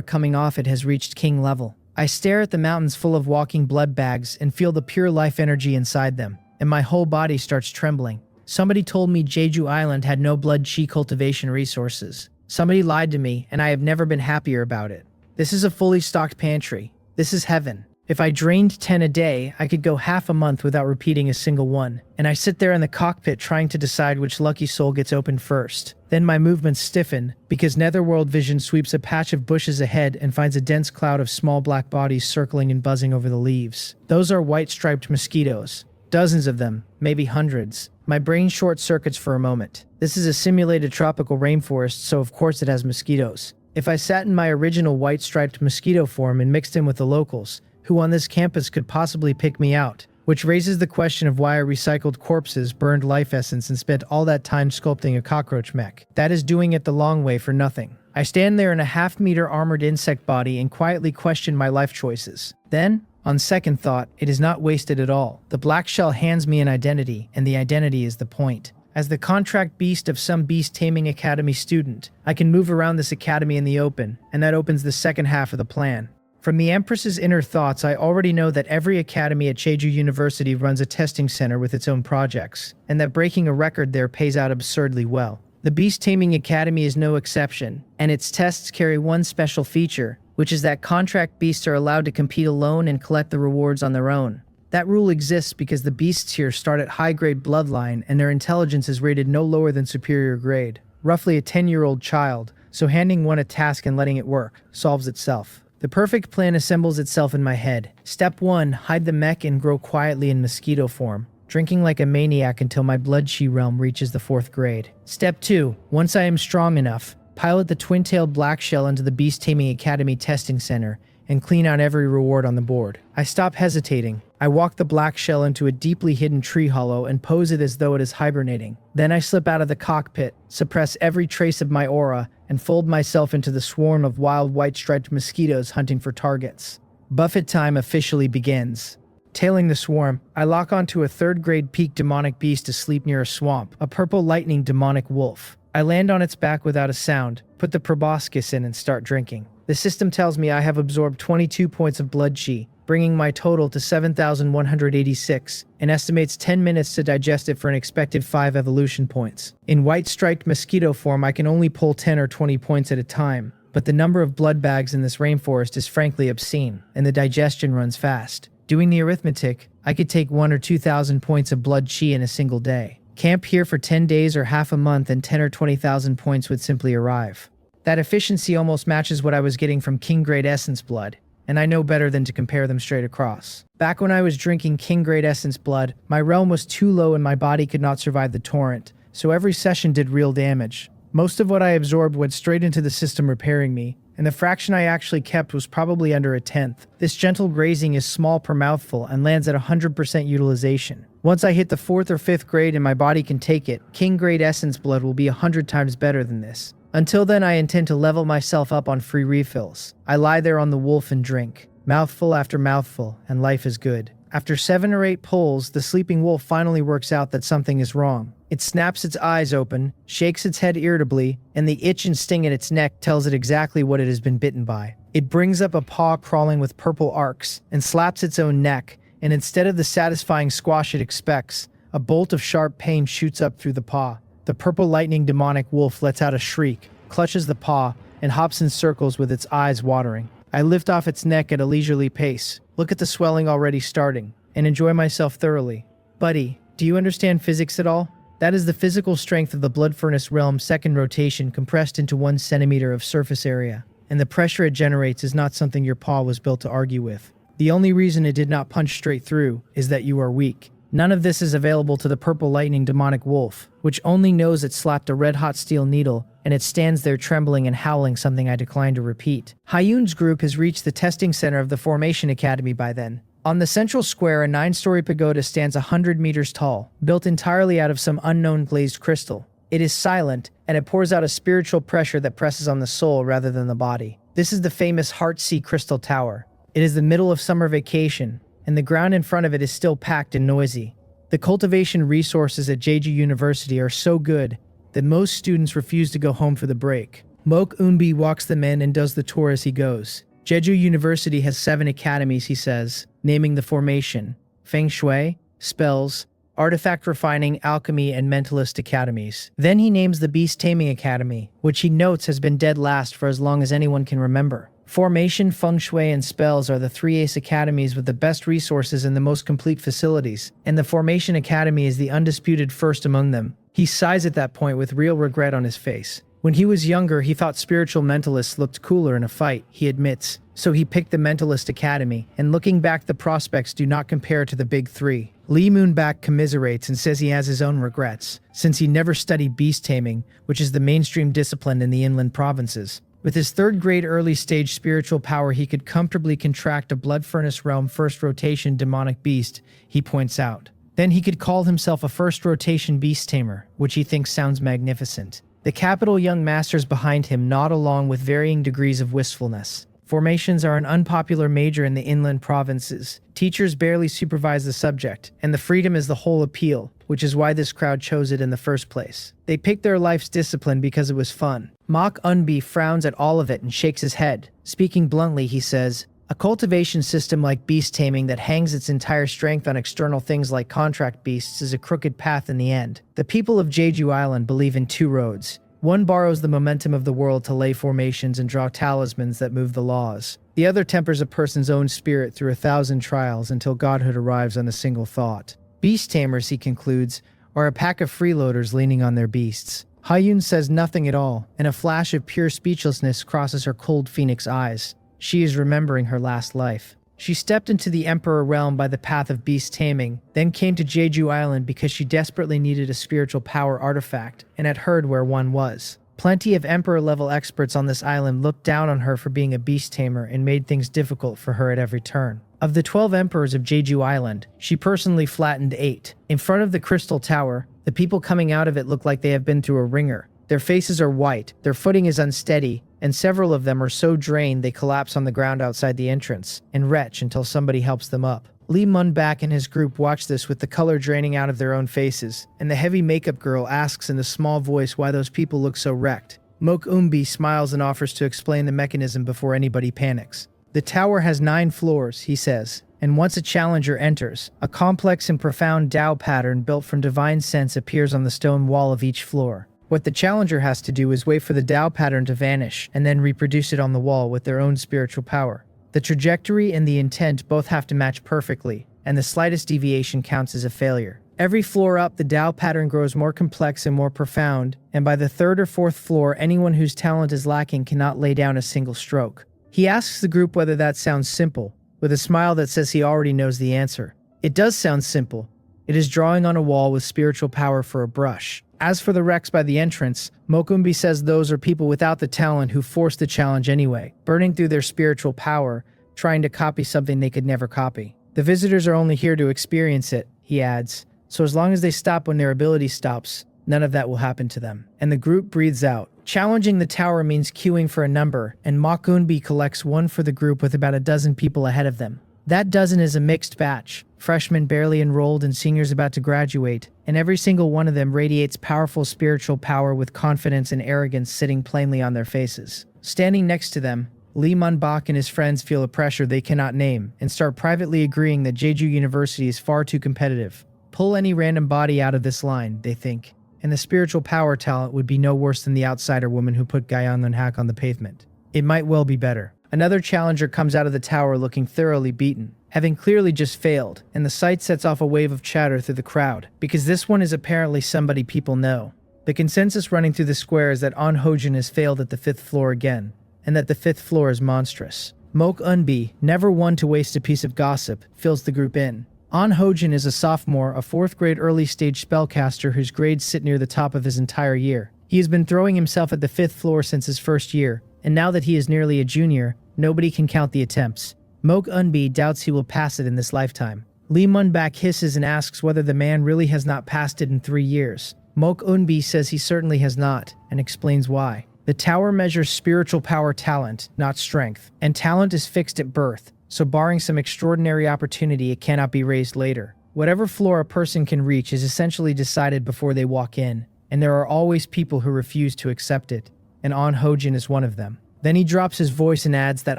coming off it has reached king level. I stare at the mountains full of walking blood bags and feel the pure life energy inside them, and my whole body starts trembling. Somebody told me Jeju Island had no blood chi cultivation resources. Somebody lied to me, and I have never been happier about it. This is a fully stocked pantry. This is heaven. If I drained 10 a day, I could go half a month without repeating a single one. And I sit there in the cockpit trying to decide which lucky soul gets opened first. Then my movements stiffen, because netherworld vision sweeps a patch of bushes ahead and finds a dense cloud of small black bodies circling and buzzing over the leaves. Those are white-striped mosquitoes. Dozens of them, maybe hundreds. My brain short-circuits for a moment. This is a simulated tropical rainforest, so of course it has mosquitoes. If I sat in my original white-striped mosquito form and mixed in with the locals, who on this campus could possibly pick me out? Which raises the question of why I recycled corpses, burned life essence, and spent all that time sculpting a cockroach mech. That is doing it the long way for nothing. I stand there in a half-meter armored insect body and quietly question my life choices. Then, on second thought, it is not wasted at all. The black shell hands me an identity, and the identity is the point. As the contract beast of some beast taming academy student, I can move around this academy in the open, and that opens the second half of the plan. From the Empress's inner thoughts, I already know that every academy at Jeju University runs a testing center with its own projects, and that breaking a record there pays out absurdly well. The Beast Taming Academy is no exception, and its tests carry one special feature, which is that contract beasts are allowed to compete alone and collect the rewards on their own. That rule exists because the beasts here start at high-grade bloodline and their intelligence is rated no lower than superior grade, roughly a 10-year-old child, so handing one a task and letting it work solves itself. The perfect plan assembles itself in my head. Step 1, hide the mech and grow quietly in mosquito form, drinking like a maniac until my blood chi realm reaches the 4th grade. Step 2, once I am strong enough, pilot the twin-tailed black shell into the Beast Taming Academy testing center and clean out every reward on the board. I stop hesitating. I walk the black shell into a deeply hidden tree hollow and pose it as though it is hibernating. Then I slip out of the cockpit, suppress every trace of my aura, and fold myself into the swarm of wild white-striped mosquitoes hunting for targets. Buffet time officially begins. Tailing the swarm, I lock onto a 3rd-grade peak demonic beast asleep near a swamp, a purple lightning demonic wolf. I land on its back without a sound, put the proboscis in and start drinking. The system tells me I have absorbed 22 points of blood chi, bringing my total to 7,186, and estimates 10 minutes to digest it for an expected 5 evolution points. In white-striped mosquito form, I can only pull 10 or 20 points at a time, but the number of blood bags in this rainforest is frankly obscene, and the digestion runs fast. Doing the arithmetic, I could take 1 or 2,000 points of blood chi in a single day. Camp here for 10 days or half a month and 10 or 20,000 points would simply arrive. That efficiency almost matches what I was getting from King Grade Essence blood, and I know better than to compare them straight across. Back when I was drinking King Grade Essence blood, my realm was too low and my body could not survive the torrent, so every session did real damage. Most of what I absorbed went straight into the system repairing me, and the fraction I actually kept was probably under a 1/10. This gentle grazing is small per mouthful and lands at 100% utilization. Once I hit the 4th or 5th grade and my body can take it, King Grade Essence blood will be 100 times better than this. Until then, I intend to level myself up on free refills. I lie there on the wolf and drink, mouthful after mouthful, and life is good. After 7 or 8 pulls, the sleeping wolf finally works out that something is wrong. It snaps its eyes open, shakes its head irritably, and the itch and sting in its neck tells it exactly what it has been bitten by. It brings up a paw crawling with purple arcs, and slaps its own neck, and instead of the satisfying squash it expects, a bolt of sharp pain shoots up through the paw. The purple lightning demonic wolf lets out a shriek, clutches the paw, and hops in circles with its eyes watering. I lift off its neck at a leisurely pace, look at the swelling already starting, and enjoy myself thoroughly. Buddy, do you understand physics at all? That is the physical strength of the Blood Furnace Realm's 2nd rotation compressed into 1 centimeter of surface area, and the pressure it generates is not something your paw was built to argue with. The only reason it did not punch straight through is that you are weak. None of this is available to the purple lightning demonic wolf, which only knows it slapped a red-hot steel needle, and it stands there trembling and howling something I decline to repeat. Hyun's group has reached the testing center of the Formation Academy by then. On the central square, a 9-story pagoda stands 100 meters tall, built entirely out of some unknown glazed crystal. It is silent, and it pours out a spiritual pressure that presses on the soul rather than the body. This is the famous Heart Sea Crystal Tower. It is the middle of summer vacation, and the ground in front of it is still packed and noisy. The cultivation resources at Jeju University are so good that most students refuse to go home for the break. Mok Eunbi walks them in and does the tour as he goes. Jeju University has 7 academies, he says, naming the formation, feng shui, spells, artifact refining, alchemy, and mentalist academies. Then he names the Beast Taming Academy, which he notes has been dead last for as long as anyone can remember. Formation, feng shui, and spells are the 3 ace academies with the best resources and the most complete facilities, and the Formation Academy is the undisputed first among them. He sighs at that point with real regret on his face. When he was younger, he thought spiritual mentalists looked cooler in a fight, he admits, so he picked the Mentalist Academy, and looking back, the prospects do not compare to the big 3. Lee Moonbak commiserates and says he has his own regrets, since he never studied beast taming, which is the mainstream discipline in the inland provinces. With his 3rd grade early stage spiritual power, he could comfortably contract a Blood Furnace Realm first rotation demonic beast, he points out. Then he could call himself a first rotation beast tamer, which he thinks sounds magnificent. The capital young masters behind him nod along with varying degrees of wistfulness. Formations are an unpopular major in the inland provinces. Teachers barely supervise the subject, and the freedom is the whole appeal, which is why this crowd chose it in the first place. They picked their life's discipline because it was fun. Mok Eunbi frowns at all of it and shakes his head. Speaking bluntly, he says, a cultivation system like beast taming that hangs its entire strength on external things like contract beasts is a crooked path in the end. The people of Jeju Island believe in 2 roads. One borrows the momentum of the world to lay formations and draw talismans that move the laws. The other tempers a person's own spirit through 1,000 trials until godhood arrives on a single thought. Beast tamers, he concludes, are a pack of freeloaders leaning on their beasts. Hyun says nothing at all, and a flash of pure speechlessness crosses her cold phoenix eyes. She is remembering her last life. She stepped into the Emperor realm by the path of beast taming, then came to Jeju Island because she desperately needed a spiritual power artifact, and had heard where one was. Plenty of Emperor-level experts on this island looked down on her for being a beast tamer and made things difficult for her at every turn. Of the 12 emperors of Jeju Island, she personally flattened 8. In front of the Crystal Tower, the people coming out of it look like they have been through a ringer. Their faces are white, their footing is unsteady, and several of them are so drained they collapse on the ground outside the entrance and retch until somebody helps them up. Lee Moonbak and his group watch this with the color draining out of their own faces, and the heavy makeup girl asks in a small voice why those people look so wrecked. Mok Eunbi smiles and offers to explain the mechanism before anybody panics. The tower has 9 floors, he says, and once a challenger enters, a complex and profound Tao pattern built from divine sense appears on the stone wall of each floor. What the challenger has to do is wait for the Tao pattern to vanish and then reproduce it on the wall with their own spiritual power. The trajectory and the intent both have to match perfectly, and the slightest deviation counts as a failure. Every floor up, the Tao pattern grows more complex and more profound, and by the 3rd or 4th floor, anyone whose talent is lacking cannot lay down a single stroke. He asks the group whether that sounds simple, with a smile that says he already knows the answer. It does sound simple. It is drawing on a wall with spiritual power for a brush. As for the wrecks by the entrance, Mok Eunbi says those are people without the talent who forced the challenge anyway, burning through their spiritual power, trying to copy something they could never copy. The visitors are only here to experience it, he adds, so as long as they stop when their ability stops, none of that will happen to them. And the group breathes out. Challenging the tower means queuing for a number, and Mok Eunbi collects 1 for the group with about a dozen people ahead of them. That dozen is a mixed batch, freshmen barely enrolled and seniors about to graduate, and every single one of them radiates powerful spiritual power with confidence and arrogance sitting plainly on their faces. Standing next to them, Lee Moonbak and his friends feel a pressure they cannot name and start privately agreeing that Jeju University is far too competitive. Pull any random body out of this line, they think, and the spiritual power talent would be no worse than the outsider woman who put Gyeonlun Hak on the pavement. It might well be better. Another challenger comes out of the tower looking thoroughly beaten, having clearly just failed, and the sight sets off a wave of chatter through the crowd, because this one is apparently somebody people know. The consensus running through the square is that An Hojin has failed at the 5th floor again, and that the 5th floor is monstrous. Mok Eunbi, never one to waste a piece of gossip, fills the group in. An Hojin is a sophomore, a 4th grade early stage spellcaster whose grades sit near the top of his entire year. He has been throwing himself at the 5th floor since his first year, and now that he is nearly a junior, nobody can count the attempts. Mok Eunbi doubts he will pass it in this lifetime. Lee Moonbak hisses and asks whether the man really has not passed it in 3 years. Mok Unbi says he certainly has not, and explains why. The tower measures spiritual power talent, not strength, and talent is fixed at birth, so barring some extraordinary opportunity it cannot be raised later. Whatever floor a person can reach is essentially decided before they walk in, and there are always people who refuse to accept it, and An Hojin is one of them. Then he drops his voice and adds that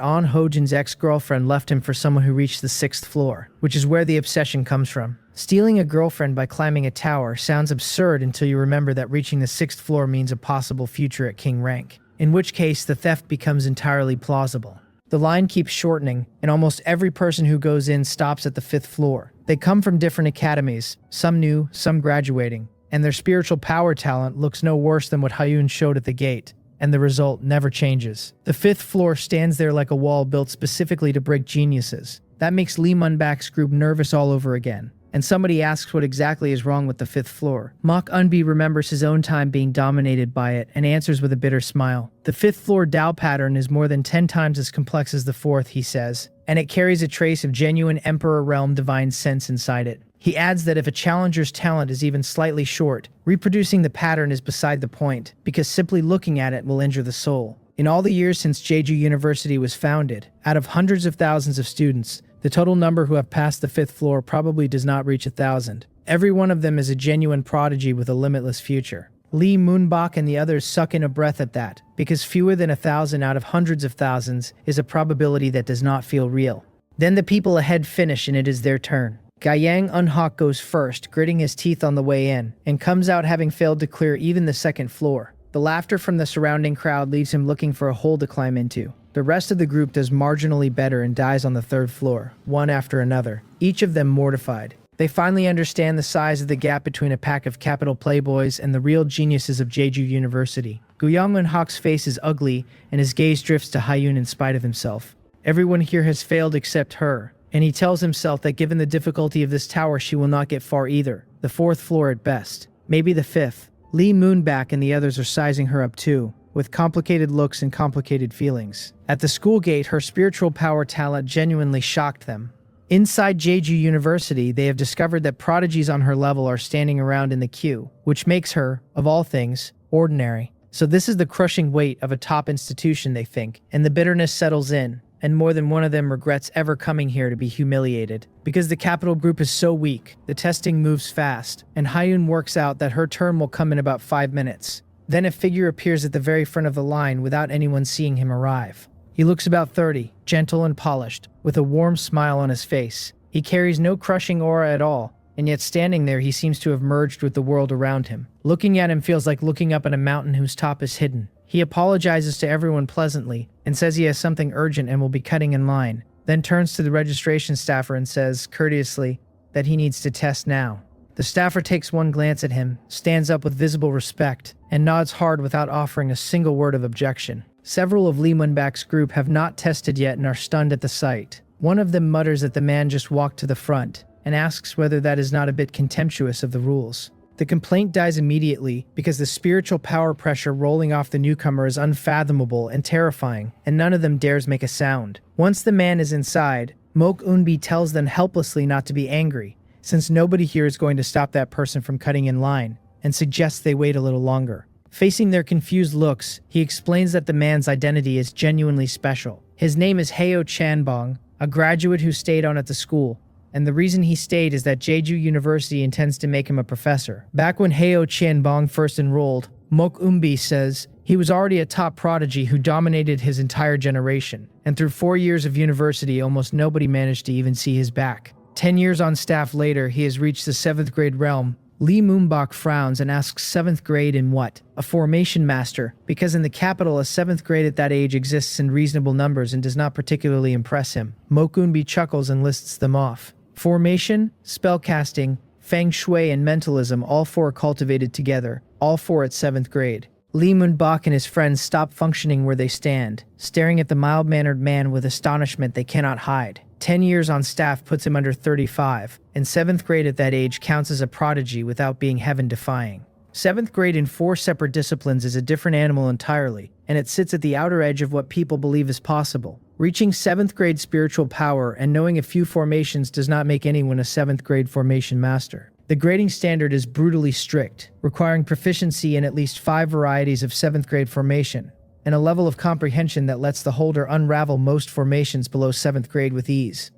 An Hojin's ex-girlfriend left him for someone who reached the 6th floor, which is where the obsession comes from. Stealing a girlfriend by climbing a tower sounds absurd until you remember that reaching the 6th floor means a possible future at king rank, in which case the theft becomes entirely plausible. The line keeps shortening, and almost every person who goes in stops at the 5th floor. They come from different academies, some new, some graduating, and their spiritual power talent looks no worse than what Hyun showed at the gate, and the result never changes. The 5th floor stands there like a wall built specifically to break geniuses. That makes Lee Mun-bak's group nervous all over again, and somebody asks what exactly is wrong with the 5th floor. Mok Unbi remembers his own time being dominated by it and answers with a bitter smile. The 5th floor Dao pattern is more than 10 times as complex as the 4th, he says, and it carries a trace of genuine Emperor Realm divine sense inside it. He adds that if a challenger's talent is even slightly short, reproducing the pattern is beside the point, because simply looking at it will injure the soul. In all the years since Jeju University was founded, out of hundreds of thousands of students, the total number who have passed the 5th floor probably does not reach 1,000. Every one of them is a genuine prodigy with a limitless future. Lee Mun-bak and the others suck in a breath at that, because fewer than 1,000 out of hundreds of thousands is a probability that does not feel real. Then the people ahead finish and it is their turn. Gayang Unhak goes first, gritting his teeth on the way in, and comes out having failed to clear even the 2nd floor. The laughter from the surrounding crowd leaves him looking for a hole to climb into. The rest of the group does marginally better and dies on the 3rd floor, one after another, each of them mortified. They finally understand the size of the gap between a pack of capital playboys and the real geniuses of Jeju University. Guyang Eun-hak's face is ugly, and his gaze drifts to Hyun in spite of himself. Everyone here has failed except her, and he tells himself that given the difficulty of this tower she will not get far either, the 4th floor at best, maybe the 5th. Lee Mun-bak and the others are sizing her up too, with complicated looks and complicated feelings. At the school gate, her spiritual power talent genuinely shocked them. Inside Jeju University, they have discovered that prodigies on her level are standing around in the queue, which makes her, of all things, ordinary. So this is the crushing weight of a top institution, they think, and the bitterness settles in, and more than one of them regrets ever coming here to be humiliated. Because the capital group is so weak, the testing moves fast, and Hyun works out that her turn will come in about 5 minutes. Then a figure appears at the very front of the line without anyone seeing him arrive. He looks about 30, gentle and polished, with a warm smile on his face. He carries no crushing aura at all, and yet standing there he seems to have merged with the world around him. Looking at him feels like looking up at a mountain whose top is hidden. He apologizes to everyone pleasantly, and says he has something urgent and will be cutting in line, then turns to the registration staffer and says, courteously, that he needs to test now. The staffer takes one glance at him, stands up with visible respect, and nods hard without offering a single word of objection. Several of Lee Mun-bak's group have not tested yet and are stunned at the sight. One of them mutters that the man just walked to the front, and asks whether that is not a bit contemptuous of the rules. The complaint dies immediately because the spiritual power pressure rolling off the newcomer is unfathomable and terrifying, and none of them dares make a sound. Once the man is inside, Mok Unbi tells them helplessly not to be angry, since nobody here is going to stop that person from cutting in line, and suggests they wait a little longer. Facing their confused looks, he explains that the man's identity is genuinely special. His name is Heo Chanbong, a graduate who stayed on at the school, and the reason he stayed is that Jeju University intends to make him a professor. Back when Heo Chanbong first enrolled, Mok Unbi says he was already a top prodigy who dominated his entire generation, and through 4 years of university almost nobody managed to even see his back. 10 years on staff later, he has reached the 7th grade realm. Lee Mun-bak frowns and asks 7th grade in what? A formation master, because in the capital a 7th grade at that age exists in reasonable numbers and does not particularly impress him. Mok Unbi chuckles and lists them off. Formation, spellcasting, feng shui and mentalism, all 4 cultivated together, all 4 at 7th grade. Lee Mun-bak and his friends stop functioning where they stand, staring at the mild-mannered man with astonishment they cannot hide. 10 years on staff puts him under 35, and 7th grade at that age counts as a prodigy without being heaven-defying. 7th grade in 4 separate disciplines is a different animal entirely, and it sits at the outer edge of what people believe is possible. Reaching 7th grade spiritual power and knowing a few formations does not make anyone a 7th grade formation master. The grading standard is brutally strict, requiring proficiency in at least 5 varieties of 7th grade formation, and a level of comprehension that lets the holder unravel most formations below 7th grade with ease.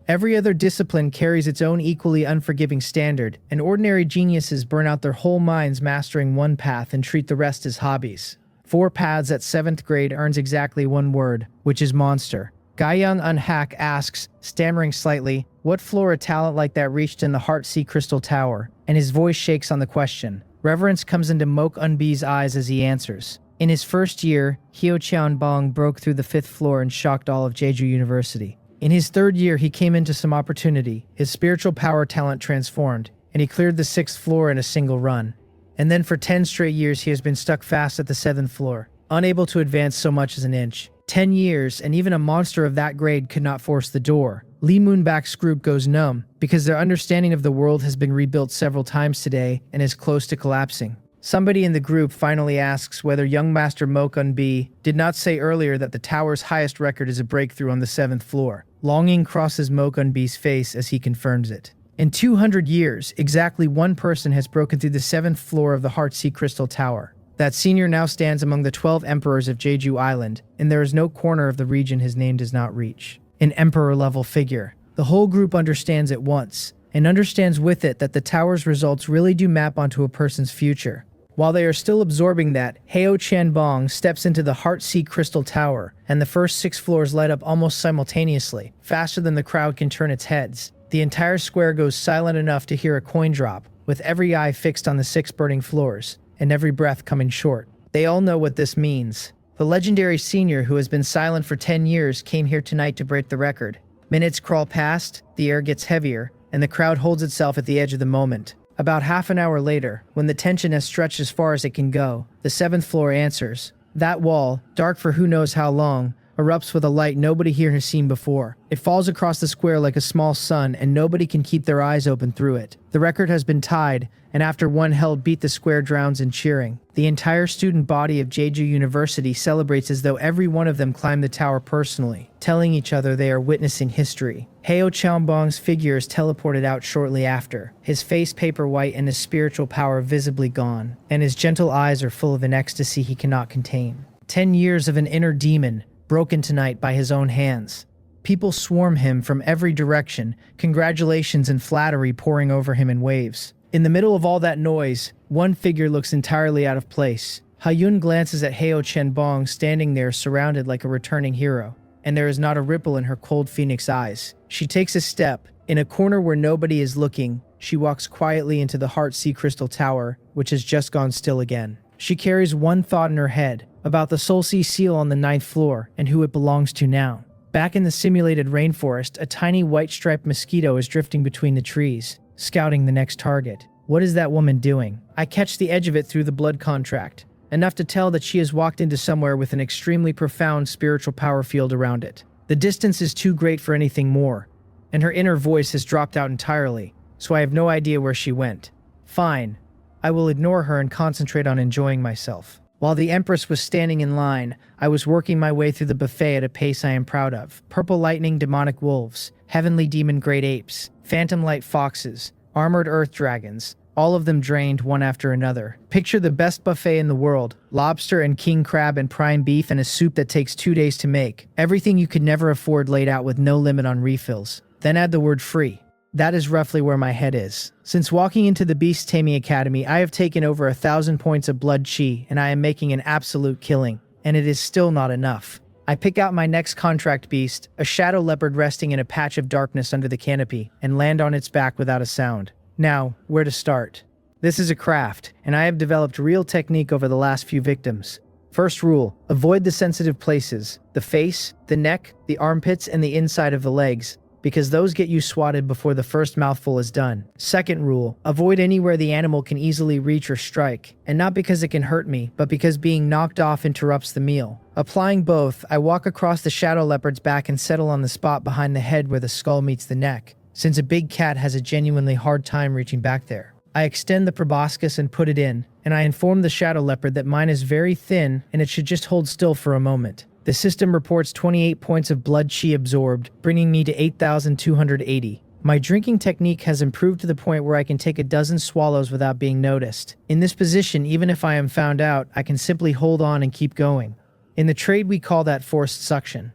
Every other discipline carries its own equally unforgiving standard, and ordinary geniuses burn out their whole minds mastering one path and treat the rest as hobbies. 4 paths at 7th grade earns exactly 1 word, which is monster. Gaiyang Unhack asks, stammering slightly, what floor a talent like that reached in the Heartsea Crystal Tower, and his voice shakes on the question. Reverence comes into Mok Unbi's eyes as he answers. In his first year, Hyo Cheonbong broke through the 5th floor and shocked all of Jeju University. In his 3rd year, he came into some opportunity. His spiritual power talent transformed, and he cleared the 6th floor in a single run. And then for 10 straight years, he has been stuck fast at the 7th floor, unable to advance so much as an inch. 10 years, and even a monster of that grade could not force the door. Lee Moonback's group goes numb, because their understanding of the world has been rebuilt several times today and is close to collapsing. Somebody in the group finally asks whether young Master Mok Unbi did not say earlier that the tower's highest record is a breakthrough on the 7th floor. Longing crosses Mok Unbi's face as he confirms it. In 200 years, exactly 1 person has broken through the 7th floor of the Heartsea Crystal Tower. That senior now stands among the 12 emperors of Jeju Island, and there is no corner of the region his name does not reach. An emperor-level figure. The whole group understands at once, and understands with it that the tower's results really do map onto a person's future. While they are still absorbing that, Hyo Cheonbong steps into the Heartsea Crystal Tower, and the first 6 floors light up almost simultaneously, faster than the crowd can turn its heads. The entire square goes silent enough to hear a coin drop, with every eye fixed on the 6 burning floors, and every breath coming short. They all know what this means. The legendary senior who has been silent for 10 years came here tonight to break the record. Minutes crawl past, the air gets heavier, and the crowd holds itself at the edge of the moment. About half an hour later, when the tension has stretched as far as it can go, the 7th floor answers. That wall, dark for who knows how long, erupts with a light nobody here has seen before. It falls across the square like a small sun, and nobody can keep their eyes open through it. The record has been tied, and after one held beat, the square drowns in cheering. The entire student body of Jeju University celebrates as though every one of them climbed the tower personally, telling each other they are witnessing history. Hyo Cheonbong's figure is teleported out shortly after, his face paper white and his spiritual power visibly gone, and his gentle eyes are full of an ecstasy he cannot contain. 10 years of an inner demon, broken tonight by his own hands. People swarm him from every direction, congratulations and flattery pouring over him in waves. In the middle of all that noise, one figure looks entirely out of place. Hayun glances at Hyo Cheonbong standing there surrounded like a returning hero, and there is not a ripple in her cold phoenix eyes. She takes a step. In a corner where nobody is looking, she walks quietly into the Heartsea Crystal Tower, which has just gone still again. She carries one thought in her head, about the Soul Sea seal on the 9th floor and who it belongs to now. Back in the simulated rainforest, a tiny white-striped mosquito is drifting between the trees, scouting the next target. What is that woman doing? I catch the edge of it through the blood contract, enough to tell that she has walked into somewhere with an extremely profound spiritual power field around it. The distance is too great for anything more, and her inner voice has dropped out entirely, so I have no idea where she went. Fine. I will ignore her and concentrate on enjoying myself. While the Empress was standing in line, I was working my way through the buffet at a pace I am proud of. Purple lightning demonic wolves, heavenly demon great apes, phantom light foxes, armored earth dragons, all of them drained one after another. Picture the best buffet in the world, lobster and king crab and prime beef and a soup that takes 2 days to make. Everything you could never afford laid out with no limit on refills. Then add the word free. That is roughly where my head is. Since walking into the Beast Taming Academy, I have taken over 1,000 points of blood chi, and I am making an absolute killing. And it is still not enough. I pick out my next contract beast, a shadow leopard resting in a patch of darkness under the canopy, and land on its back without a sound. Now, where to start? This is a craft, and I have developed real technique over the last few victims. First rule, avoid the sensitive places, the face, the neck, the armpits, and the inside of the legs, because those get you swatted before the first mouthful is done. Second rule, avoid anywhere the animal can easily reach or strike, and not because it can hurt me, but because being knocked off interrupts the meal. Applying both, I walk across the shadow leopard's back and settle on the spot behind the head where the skull meets the neck, since a big cat has a genuinely hard time reaching back there. I extend the proboscis and put it in, and I inform the shadow leopard that mine is very thin and it should just hold still for a moment. The system reports 28 points of blood chi absorbed, bringing me to 8,280. My drinking technique has improved to the point where I can take a dozen swallows without being noticed. In this position, even if I am found out, I can simply hold on and keep going. In the trade, we call that forced suction.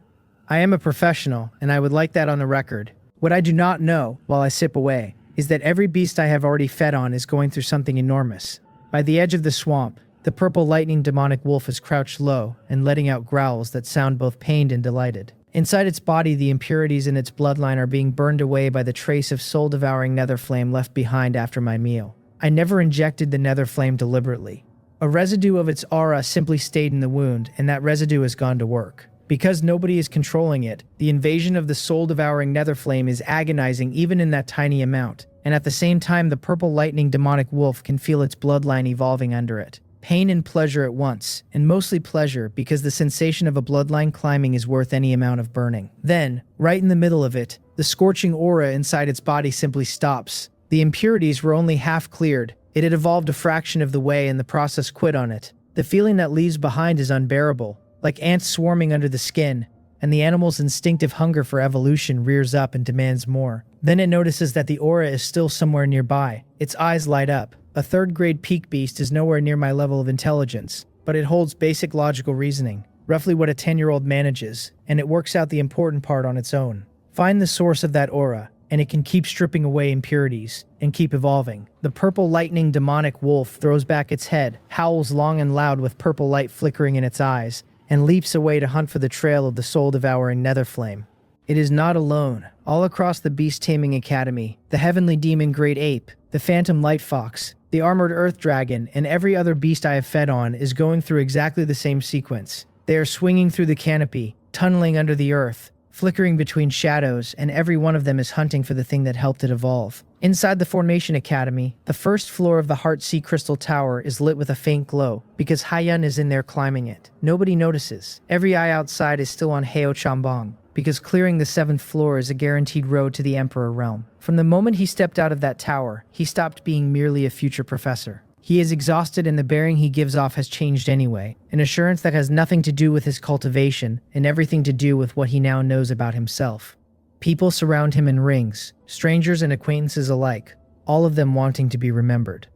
I am a professional, and I would like that on the record. What I do not know, while I sip away, is that every beast I have already fed on is going through something enormous. By the edge of the swamp, the purple lightning demonic wolf is crouched low and letting out growls that sound both pained and delighted. Inside its body, the impurities in its bloodline are being burned away by the trace of soul-devouring nether flame left behind after my meal. I never injected the nether flame deliberately. A residue of its aura simply stayed in the wound, and that residue has gone to work. Because nobody is controlling it, the invasion of the soul-devouring nether flame is agonizing even in that tiny amount, and at the same time the purple lightning demonic wolf can feel its bloodline evolving under it. Pain and pleasure at once, and mostly pleasure because the sensation of a bloodline climbing is worth any amount of burning. Then, right in the middle of it, the scorching aura inside its body simply stops. The impurities were only half cleared. It had evolved a fraction of the way and the process quit on it. The feeling that leaves behind is unbearable, like ants swarming under the skin, and the animal's instinctive hunger for evolution rears up and demands more. Then it notices that the aura is still somewhere nearby. Its eyes light up. A third-grade peak beast is nowhere near my level of intelligence, but it holds basic logical reasoning, roughly what a 10-year-old manages, and it works out the important part on its own. Find the source of that aura, and it can keep stripping away impurities, and keep evolving. The purple lightning demonic wolf throws back its head, howls long and loud with purple light flickering in its eyes, and leaps away to hunt for the trail of the soul-devouring nether flame. It is not alone. All across the Beast Taming Academy, the Heavenly Demon Great Ape, the Phantom Light Fox, the Armored Earth Dragon, and every other beast I have fed on is going through exactly the same sequence. They are swinging through the canopy, tunneling under the earth, flickering between shadows, and every one of them is hunting for the thing that helped it evolve. Inside the Formation Academy, the first floor of the Heart Sea Crystal Tower is lit with a faint glow, because Haiyun is in there climbing it. Nobody notices. Every eye outside is still on Heo Chambong, because clearing the 7th floor is a guaranteed road to the Emperor Realm. From the moment he stepped out of that tower, he stopped being merely a future professor. He is exhausted and the bearing he gives off has changed anyway, an assurance that has nothing to do with his cultivation and everything to do with what he now knows about himself. People surround him in rings, strangers and acquaintances alike, all of them wanting to be remembered.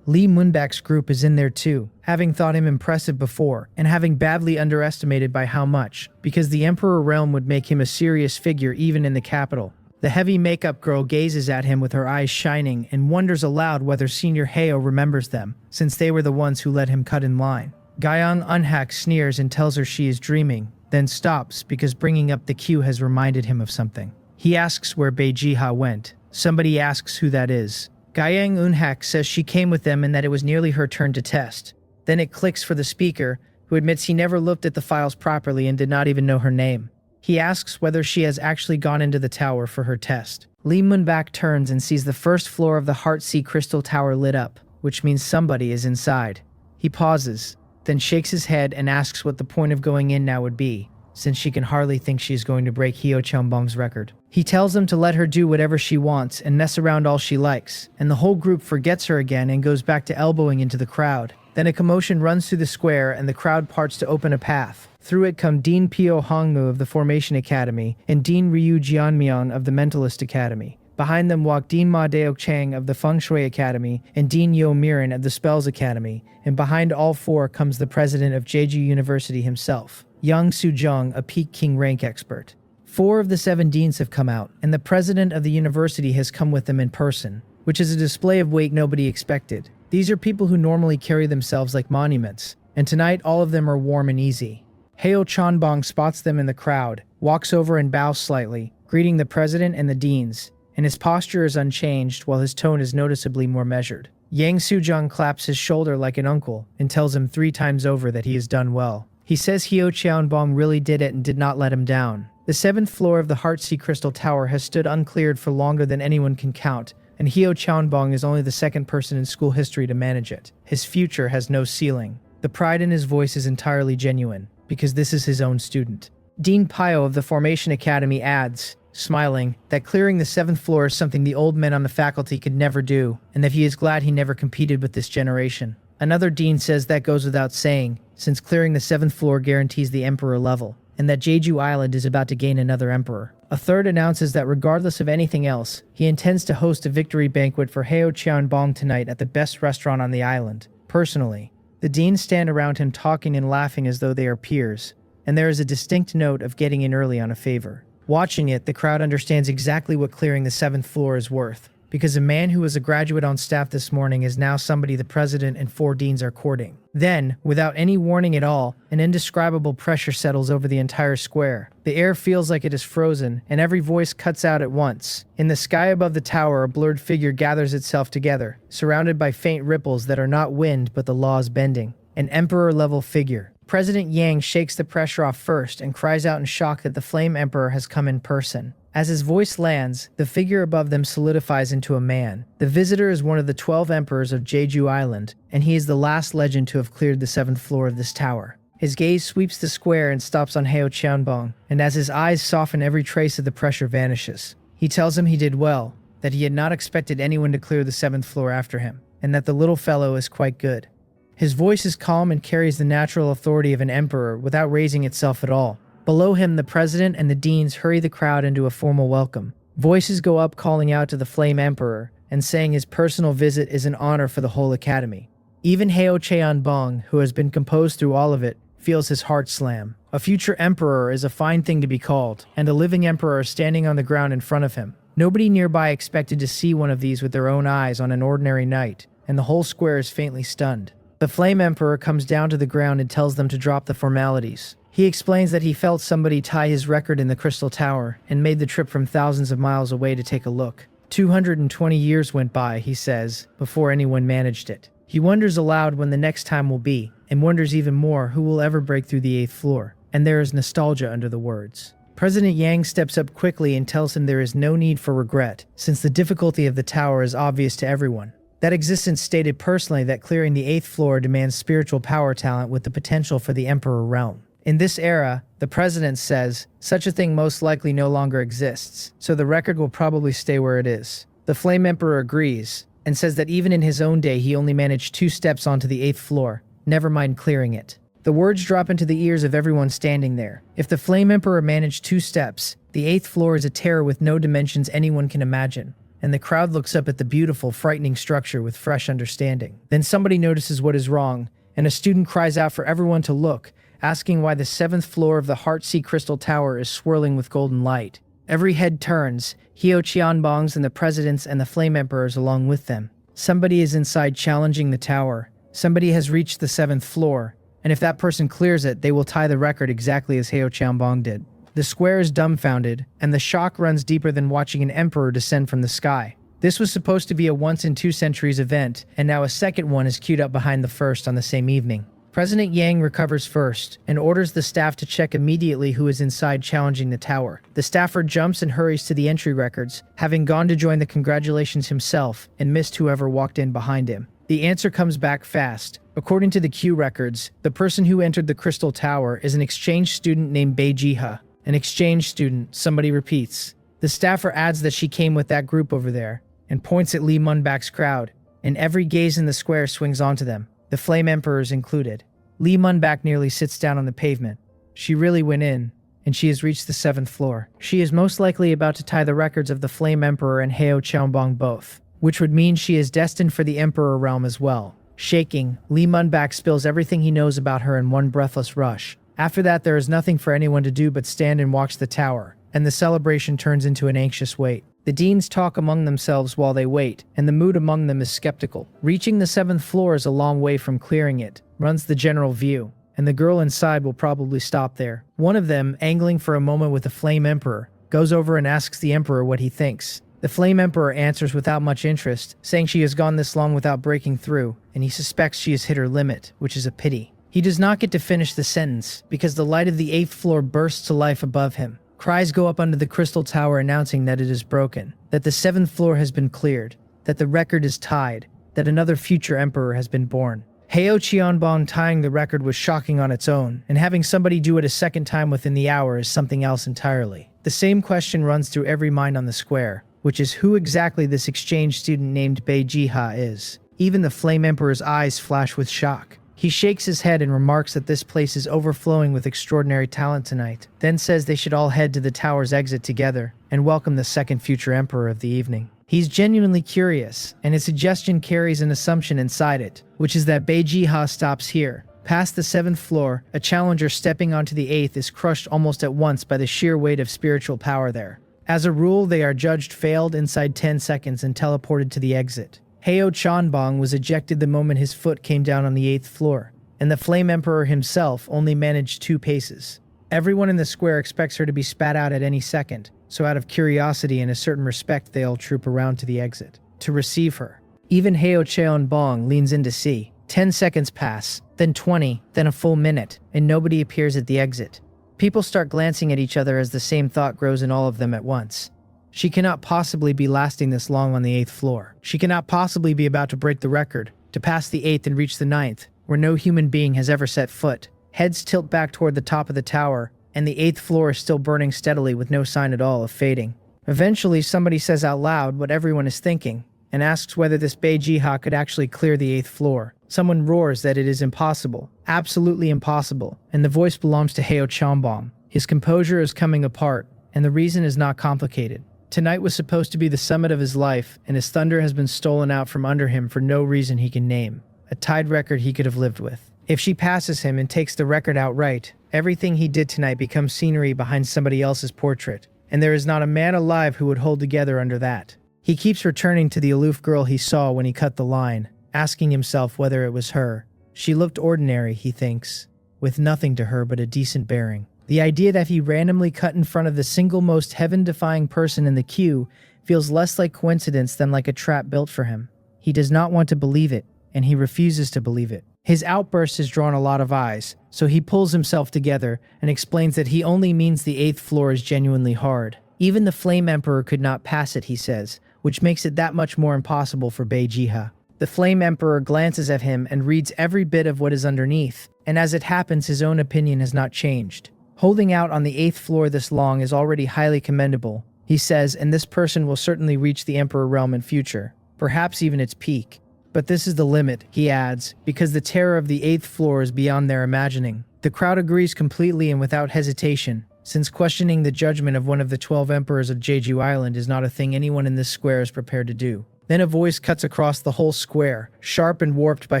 Lee Moonback's group is in there too, having thought him impressive before, and having badly underestimated by how much, because the Emperor Realm would make him a serious figure even in the capital. The heavy makeup girl gazes at him with her eyes shining and wonders aloud whether Senior Heo remembers them, since they were the ones who let him cut in line. Guyang Unhack sneers and tells her she is dreaming, then stops because bringing up the Q has reminded him of something. He asks where Beijiha went. Somebody asks who that is. Guyang Unhack says she came with them and that it was nearly her turn to test. Then it clicks for the speaker, who admits he never looked at the files properly and did not even know her name. He asks whether she has actually gone into the tower for her test. Lee Moonback turns and sees the first floor of the Heart Sea Crystal Tower lit up, which means somebody is inside. He pauses, then shakes his head and asks what the point of going in now would be, since she can hardly think she is going to break Heo Chambong's record. He tells them to let her do whatever she wants and mess around all she likes, and the whole group forgets her again and goes back to elbowing into the crowd. Then a commotion runs through the square and the crowd parts to open a path. Through it come Dean Pio Hongmu of the Formation Academy and Dean Ryu Jianmian of the Mentalist Academy. Behind them walk Dean Ma Deok Chang of the Feng Shui Academy and Dean Yo Miran of the Spells Academy, and behind all four comes the president of Jeju University himself, Yang Sujong, a Peak King rank expert. 4 of the 7 deans have come out, and the president of the university has come with them in person, which is a display of weight nobody expected. These are people who normally carry themselves like monuments, and tonight all of them are warm and easy. Heo Chanbong spots them in the crowd, walks over and bows slightly, greeting the president and the deans, and his posture is unchanged while his tone is noticeably more measured. Yang Sujong claps his shoulder like an uncle and tells him 3 times over that he has done well. He says Heo Chanbong really did it and did not let him down. The 7th floor of the Heart Sea Crystal Tower has stood uncleared for longer than anyone can count, and Heo Chanbong is only the 2nd person in school history to manage it. His future has no ceiling. The pride in his voice is entirely genuine, because this is his own student. Dean Pio of the Formation Academy adds, smiling, that clearing the 7th floor is something the old men on the faculty could never do, and that he is glad he never competed with this generation. Another dean says that goes without saying, since clearing the 7th floor guarantees the Emperor level, and that Jeju Island is about to gain another emperor. A third announces that regardless of anything else, he intends to host a victory banquet for Heo Cheonbong tonight at the best restaurant on the island. Personally, the deans stand around him talking and laughing as though they are peers, and there is a distinct note of getting in early on a favor. Watching it, the crowd understands exactly what clearing the 7th floor is worth, because a man who was a graduate on staff this morning is now somebody the president and 4 deans are courting. Then, without any warning at all, an indescribable pressure settles over the entire square. The air feels like it is frozen, and every voice cuts out at once. In the sky above the tower, a blurred figure gathers itself together, surrounded by faint ripples that are not wind but the laws bending. An emperor-level figure. President Yang shakes the pressure off first and cries out in shock that the Flame Emperor has come in person. As his voice lands, the figure above them solidifies into a man. The visitor is one of the 12 emperors of Jeju Island, and he is the last legend to have cleared the 7th floor of this tower. His gaze sweeps the square and stops on Heo Cheonbong, and as his eyes soften, every trace of the pressure vanishes. He tells him he did well, that he had not expected anyone to clear the 7th floor after him, and that the little fellow is quite good. His voice is calm and carries the natural authority of an emperor without raising itself at all. Below him, the president and the deans hurry the crowd into a formal welcome. Voices go up calling out to the Flame Emperor and saying his personal visit is an honor for the whole academy. Even Heo Cheonbong, who has been composed through all of it, feels his heart slam. A future emperor is a fine thing to be called, and a living emperor standing on the ground in front of him. Nobody nearby expected to see one of these with their own eyes on an ordinary night, and the whole square is faintly stunned. The Flame Emperor comes down to the ground and tells them to drop the formalities. He explains that he felt somebody tie his record in the Crystal Tower and made the trip from thousands of miles away to take a look. 220 years went by, he says, before anyone managed it. He wonders aloud when the next time will be, and wonders even more who will ever break through the 8th floor. And there is nostalgia under the words. President Yang steps up quickly and tells him there is no need for regret, since the difficulty of the tower is obvious to everyone. That existence stated personally that clearing the 8th floor demands spiritual power talent with the potential for the Emperor realm. In this era, the president says, such a thing most likely no longer exists, so the record will probably stay where it is. The Flame Emperor agrees, and says that even in his own day he only managed 2 steps onto the 8th floor, never mind clearing it. The words drop into the ears of everyone standing there. If the Flame Emperor managed 2 steps, the 8th floor is a terror with no dimensions anyone can imagine. And the crowd looks up at the beautiful, frightening structure with fresh understanding. Then somebody notices what is wrong, and a student cries out for everyone to look, asking why the 7th floor of the Heartsea Crystal Tower is swirling with golden light. Every head turns, Heo Cheonbong's and the president's and the Flame Emperor's along with them. Somebody is inside challenging the tower. Somebody has reached the 7th floor, and if that person clears it, they will tie the record exactly as Heo Cheonbong did. The square is dumbfounded, and the shock runs deeper than watching an emperor descend from the sky. This was supposed to be a once-in-2 centuries event, and now a second one is queued up behind the first on the same evening. President Yang recovers first, and orders the staff to check immediately who is inside challenging the tower. The staffer jumps and hurries to the entry records, having gone to join the congratulations himself, and missed whoever walked in behind him. The answer comes back fast. According to the queue records, the person who entered the Crystal Tower is an exchange student named Bae Jiha. An exchange student, somebody repeats. The staffer adds that she came with that group over there, and points at Lee Munbak's crowd, and every gaze in the square swings onto them, the Flame Emperors included. Lee Munbak nearly sits down on the pavement. She really went in, and she has reached the 7th floor. She is most likely about to tie the records of the Flame Emperor and Heo Cheonbong both, which would mean she is destined for the Emperor realm as well. Shaking, Lee Munbak spills everything he knows about her in one breathless rush. After that, there is nothing for anyone to do but stand and watch the tower, and the celebration turns into an anxious wait. The deans talk among themselves while they wait, and the mood among them is skeptical. Reaching the 7th floor is a long way from clearing it, runs the general view, and the girl inside will probably stop there. One of them, angling for a moment with the Flame Emperor, goes over and asks the Emperor what he thinks. The Flame Emperor answers without much interest, saying she has gone this long without breaking through, and he suspects she has hit her limit, which is a pity. He does not get to finish the sentence, because the light of the 8th floor bursts to life above him. Cries go up under the Crystal Tower announcing that it is broken, that the 7th floor has been cleared, that the record is tied, that another future emperor has been born. Heo Cheonbong tying the record was shocking on its own, and having somebody do it a second time within the hour is something else entirely. The same question runs through every mind on the square, which is who exactly this exchange student named Bae Jiha is. Even the Flame Emperor's eyes flash with shock. He shakes his head and remarks that this place is overflowing with extraordinary talent tonight, then says they should all head to the tower's exit together and welcome the second future emperor of the evening. He's genuinely curious, and his suggestion carries an assumption inside it, which is that Beiji-ha stops here. Past the 7th floor, a challenger stepping onto the 8th is crushed almost at once by the sheer weight of spiritual power there. As a rule, they are judged failed inside 10 seconds and teleported to the exit. Heo Chanbong was ejected the moment his foot came down on the 8th floor, and the Flame Emperor himself only managed 2 paces. Everyone in the square expects her to be spat out at any second, so out of curiosity and a certain respect they all troop around to the exit to receive her. Even Heo Cheonbong leans in to see. 10 seconds pass, then 20, then a full minute, and nobody appears at the exit. People start glancing at each other as the same thought grows in all of them at once. She cannot possibly be lasting this long on the 8th floor. She cannot possibly be about to break the record, to pass the 8th and reach the 9th, where no human being has ever set foot. Heads tilt back toward the top of the tower, and the 8th floor is still burning steadily with no sign at all of fading. Eventually, somebody says out loud what everyone is thinking, and asks whether this Beiji-ha could actually clear the 8th floor. Someone roars that it is impossible, absolutely impossible, and the voice belongs to Heo Chanbong. His composure is coming apart, and the reason is not complicated. Tonight was supposed to be the summit of his life, and his thunder has been stolen out from under him for no reason he can name. A tied record he could have lived with. If she passes him and takes the record outright, everything he did tonight becomes scenery behind somebody else's portrait, and there is not a man alive who would hold together under that. He keeps returning to the aloof girl he saw when he cut the line, asking himself whether it was her. She looked ordinary, he thinks, with nothing to her but a decent bearing. The idea that he randomly cut in front of the single most heaven-defying person in the queue feels less like coincidence than like a trap built for him. He does not want to believe it, and he refuses to believe it. His outburst has drawn a lot of eyes, so he pulls himself together and explains that he only means the 8th floor is genuinely hard. Even the Flame Emperor could not pass it, he says, which makes it that much more impossible for Beiji-ha. The Flame Emperor glances at him and reads every bit of what is underneath, and as it happens, his own opinion has not changed. Holding out on the 8th floor this long is already highly commendable, he says, and this person will certainly reach the Emperor realm in future, perhaps even its peak. But this is the limit, he adds, because the terror of the 8th floor is beyond their imagining. The crowd agrees completely and without hesitation, since questioning the judgment of one of the 12 emperors of Jeju Island is not a thing anyone in this square is prepared to do. Then a voice cuts across the whole square, sharp and warped by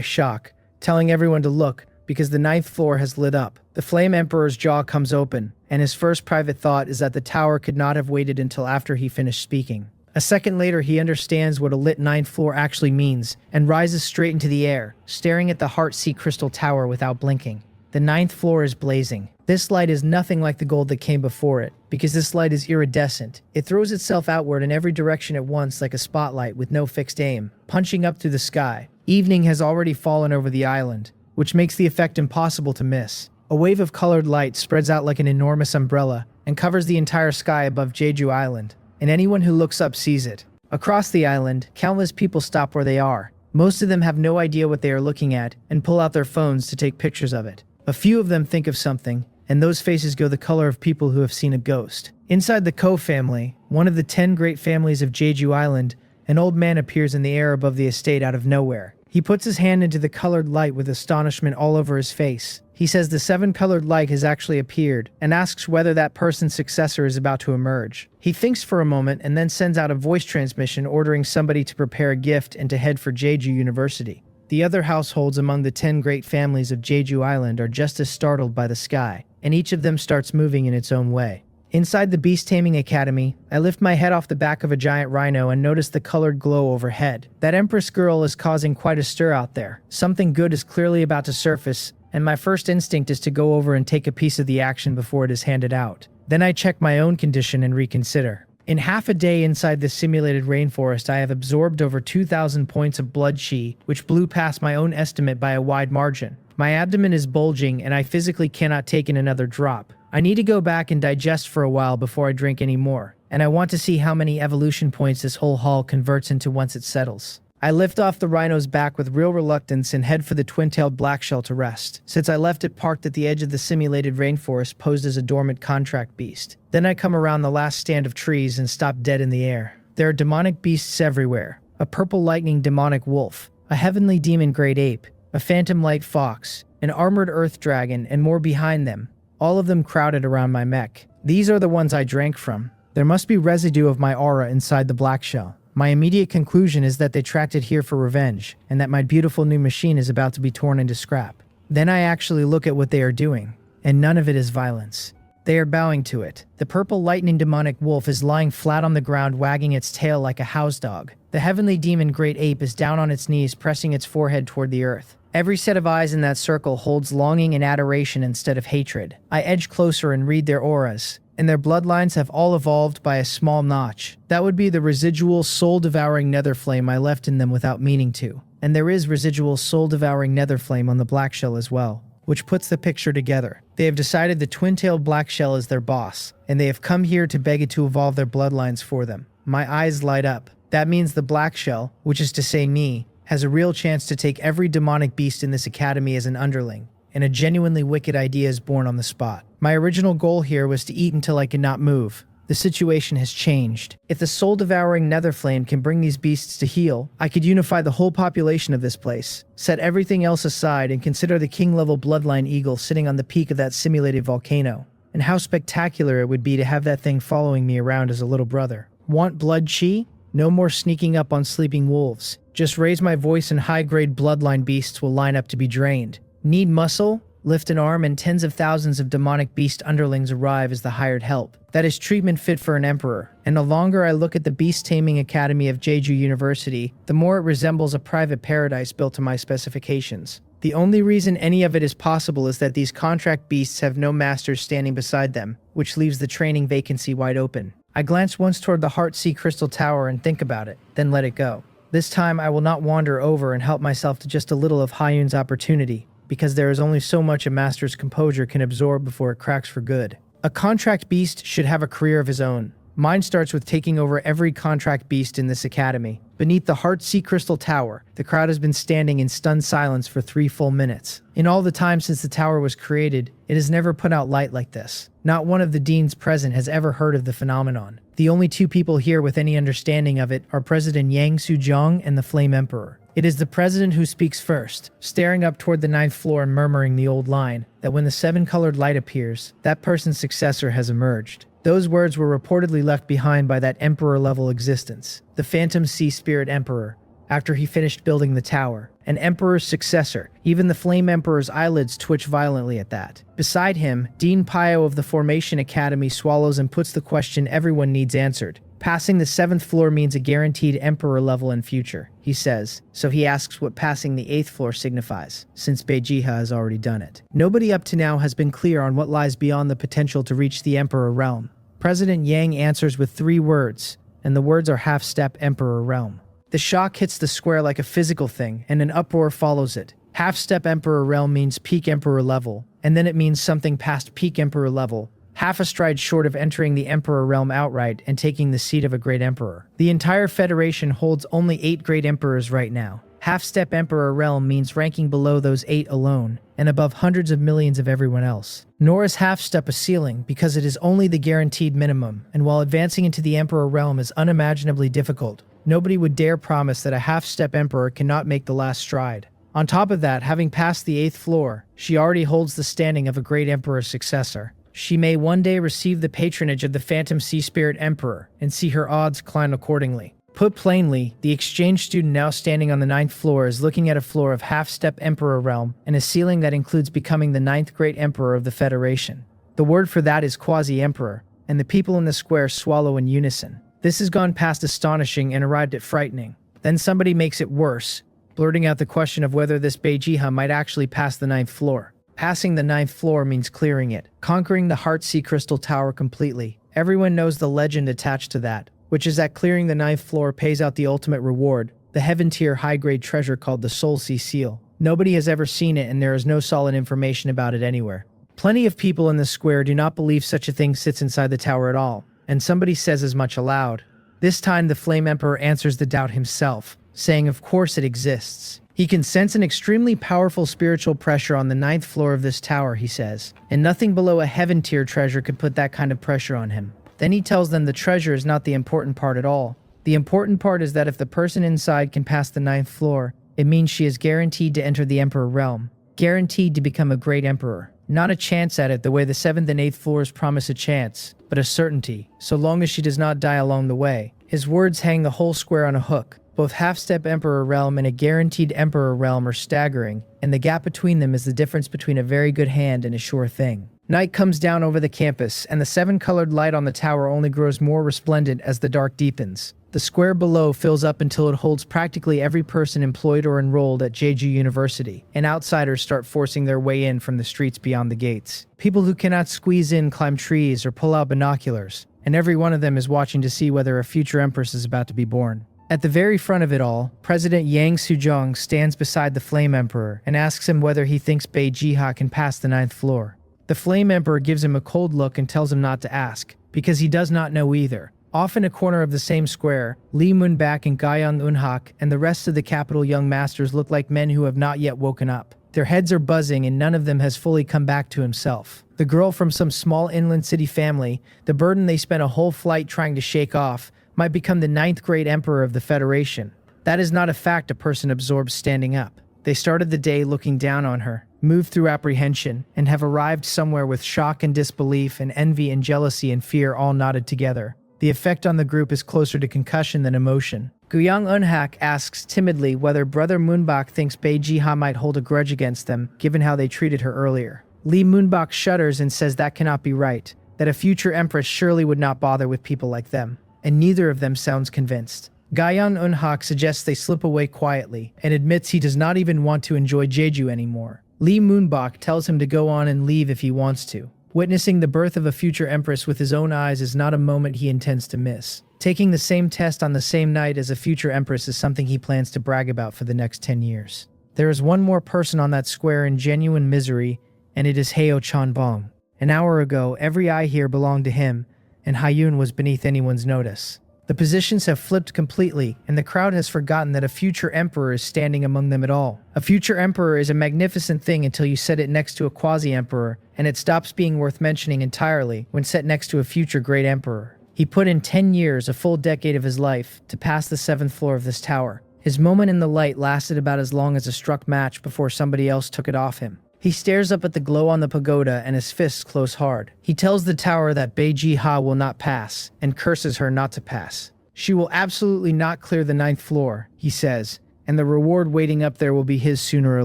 shock, telling everyone to look, because the 9th floor has lit up. The Flame Emperor's jaw comes open, and his first private thought is that the tower could not have waited until after he finished speaking. A second later, he understands what a lit 9th floor actually means, and rises straight into the air, staring at the Heartsea Crystal Tower without blinking. The 9th floor is blazing. This light is nothing like the gold that came before it, because this light is iridescent. It throws itself outward in every direction at once like a spotlight with no fixed aim, punching up through the sky. Evening has already fallen over the island, which makes the effect impossible to miss. A wave of colored light spreads out like an enormous umbrella and covers the entire sky above Jeju Island, and anyone who looks up sees it. Across the island, countless people stop where they are. Most of them have no idea what they are looking at and pull out their phones to take pictures of it. A few of them think of something, and those faces go the color of people who have seen a ghost. Inside the Ko family, one of the 10 great families of Jeju Island, an old man appears in the air above the estate out of nowhere. He puts his hand into the colored light with astonishment all over his face. He says the 7-colored light has actually appeared, and asks whether that person's successor is about to emerge. He thinks for a moment and then sends out a voice transmission ordering somebody to prepare a gift and to head for Jeju University. The other households among the 10 great families of Jeju Island are just as startled by the sky, and each of them starts moving in its own way. Inside the Beast Taming Academy, I lift my head off the back of a giant rhino and notice the colored glow overhead. That Empress girl is causing quite a stir out there. Something good is clearly about to surface, and my first instinct is to go over and take a piece of the action before it is handed out. Then I check my own condition and reconsider. In half a day inside this simulated rainforest, I have absorbed over 2,000 points of blood chi, which blew past my own estimate by a wide margin. My abdomen is bulging, and I physically cannot take in another drop. I need to go back and digest for a while before I drink any more, and I want to see how many evolution points this whole haul converts into once it settles. I lift off the rhino's back with real reluctance and head for the twin-tailed blackshell to rest, since I left it parked at the edge of the simulated rainforest posed as a dormant contract beast. Then I come around the last stand of trees and stop dead in the air. There are demonic beasts everywhere. A purple lightning demonic wolf, a heavenly demon great ape, a phantom light fox, an armored earth dragon, and more behind them, all of them crowded around my mech. These are the ones I drank from. There must be residue of my aura inside the black shell. My immediate conclusion is that they tracked it here for revenge, and that my beautiful new machine is about to be torn into scrap. Then I actually look at what they are doing, and none of it is violence. They are bowing to it. The purple lightning demonic wolf is lying flat on the ground, wagging its tail like a house dog. The heavenly demon great ape is down on its knees, pressing its forehead toward the earth. Every set of eyes in that circle holds longing and adoration instead of hatred. I edge closer and read their auras, and their bloodlines have all evolved by a small notch. That would be the residual soul-devouring nether flame I left in them without meaning to. And there is residual soul-devouring nether flame on the black shell as well, which puts the picture together. They have decided the twin-tailed black shell is their boss, and they have come here to beg it to evolve their bloodlines for them. My eyes light up. That means the black shell, which is to say me, has a real chance to take every demonic beast in this academy as an underling, and a genuinely wicked idea is born on the spot. My original goal here was to eat until I could not move. The situation has changed. If the soul-devouring nether flame can bring these beasts to heel, I could unify the whole population of this place, set everything else aside, and consider the king-level bloodline eagle sitting on the peak of that simulated volcano. And how spectacular it would be to have that thing following me around as a little brother. Want blood chi? No more sneaking up on sleeping wolves. Just raise my voice and high-grade bloodline beasts will line up to be drained. Need muscle? Lift an arm and tens of thousands of demonic beast underlings arrive as the hired help. That is treatment fit for an emperor. And the longer I look at the Beast Taming Academy of Jeju University, the more it resembles a private paradise built to my specifications. The only reason any of it is possible is that these contract beasts have no masters standing beside them, which leaves the training vacancy wide open. I glance once toward the Heartsea Crystal Tower and think about it, then let it go. This time I will not wander over and help myself to just a little of Hyun's opportunity, because there is only so much a master's composure can absorb before it cracks for good. A contract beast should have a career of his own. Mine starts with taking over every contract beast in this academy. Beneath the Heartsea Crystal Tower, the crowd has been standing in stunned silence for 3 full minutes. In all the time since the tower was created, it has never put out light like this. Not one of the deans present has ever heard of the phenomenon. The only 2 people here with any understanding of it are President Yang Soo-jong and the Flame Emperor. It is the president who speaks first, staring up toward the 9th floor and murmuring the old line, that when the 7-colored light appears, that person's successor has emerged. Those words were reportedly left behind by that emperor-level existence, the Phantom Sea Spirit Emperor, after he finished building the tower. An emperor's successor. Even the Flame Emperor's eyelids twitch violently at that. Beside him, Dean Pio of the Formation Academy swallows and puts the question everyone needs answered. Passing the 7th floor means a guaranteed emperor level in future, he says, so he asks what passing the 8th floor signifies, since Bejiha has already done it. Nobody up to now has been clear on what lies beyond the potential to reach the emperor realm. President Yang answers with 3 words, and the words are half-step emperor realm. The shock hits the square like a physical thing, and an uproar follows it. Half-step emperor realm means peak emperor level, and then it means something past peak emperor level, half a stride short of entering the emperor realm outright and taking the seat of a great emperor. The entire federation holds only 8 great emperors right now. Half-step emperor realm means ranking below those 8 alone, and above hundreds of millions of everyone else. Nor is half-step a ceiling, because it is only the guaranteed minimum, and while advancing into the emperor realm is unimaginably difficult, nobody would dare promise that a half-step emperor cannot make the last stride. On top of that, having passed the 8th floor, she already holds the standing of a great emperor's successor. She may one day receive the patronage of the Phantom Sea Spirit Emperor and see her odds climb accordingly. Put plainly, the exchange student now standing on the 9th floor is looking at a floor of half-step Emperor realm and a ceiling that includes becoming the 9th Great Emperor of the Federation. The word for that is quasi-emperor, and the people in the square swallow in unison. This has gone past astonishing and arrived at frightening. Then somebody makes it worse, blurting out the question of whether this Bejiha might actually pass the 9th floor. Passing the 9th floor means clearing it, conquering the Heartsea Crystal Tower completely. Everyone knows the legend attached to that, which is that clearing the 9th floor pays out the ultimate reward, the heaven-tier high-grade treasure called the Soul Sea Seal. Nobody has ever seen it, and there is no solid information about it anywhere. Plenty of people in the square do not believe such a thing sits inside the tower at all, and somebody says as much aloud. This time the Flame Emperor answers the doubt himself, saying of course it exists. He can sense an extremely powerful spiritual pressure on the 9th floor of this tower, he says, and nothing below a heaven-tier treasure could put that kind of pressure on him. Then he tells them the treasure is not the important part at all. The important part is that if the person inside can pass the 9th floor, It means she is guaranteed to enter the Emperor realm, guaranteed to become a great emperor. Not a chance at it the way the 7th and 8th floors promise a chance, but a certainty, so long as she does not die along the way. His words hang the whole square on a hook. Both half-step Emperor realm and a guaranteed Emperor realm are staggering, and the gap between them is the difference between a very good hand and a sure thing. Night comes down over the campus, and the 7-colored light on the tower only grows more resplendent as the dark deepens. The square below fills up until it holds practically every person employed or enrolled at Jeju University, and outsiders start forcing their way in from the streets beyond the gates. People who cannot squeeze in climb trees or pull out binoculars, and every one of them is watching to see whether a future empress is about to be born. At the very front of it all, President Yang Sujong stands beside the Flame Emperor and asks him whether he thinks Bei Jiha can pass the 9th floor. The Flame Emperor gives him a cold look and tells him not to ask, because he does not know either. Off in a corner of the same square, Lee Moonbak and Gyeong Eunhak and the rest of the capital young masters look like men who have not yet woken up. Their heads are buzzing and none of them has fully come back to himself. The girl from some small inland city family, the burden they spent a whole flight trying to shake off, might become the 9th great emperor of the Federation. That is not a fact a person absorbs standing up. They started the day looking down on her, moved through apprehension, and have arrived somewhere with shock and disbelief and envy and jealousy and fear all knotted together. The effect on the group is closer to concussion than emotion. Gyeong Eunhak asks timidly whether Brother Moonbak thinks Bei Jiha might hold a grudge against them, given how they treated her earlier. Lee Moonbak shudders and says that cannot be right, that a future empress surely would not bother with people like them. And neither of them sounds convinced. Gyeong Eunhak suggests they slip away quietly, and admits he does not even want to enjoy Jeju anymore. Lee Moonbak tells him to go on and leave if he wants to. Witnessing the birth of a future empress with his own eyes is not a moment he intends to miss. Taking the same test on the same night as a future empress is something he plans to brag about for the next 10 years. There is one more person on that square in genuine misery, and it is Heo Chanbong. An hour ago, every eye here belonged to him, and Hayun was beneath anyone's notice. The positions have flipped completely, and the crowd has forgotten that a future emperor is standing among them at all. A future emperor is a magnificent thing until you set it next to a quasi-emperor, and it stops being worth mentioning entirely when set next to a future great emperor. He put in 10 years, a full decade of his life, to pass the 7th floor of this tower. His moment in the light lasted about as long as a struck match before somebody else took it off him. He stares up at the glow on the pagoda and his fists close hard. He tells the tower that Bei Jiha will not pass, and curses her not to pass. She will absolutely not clear the 9th floor, he says, and the reward waiting up there will be his sooner or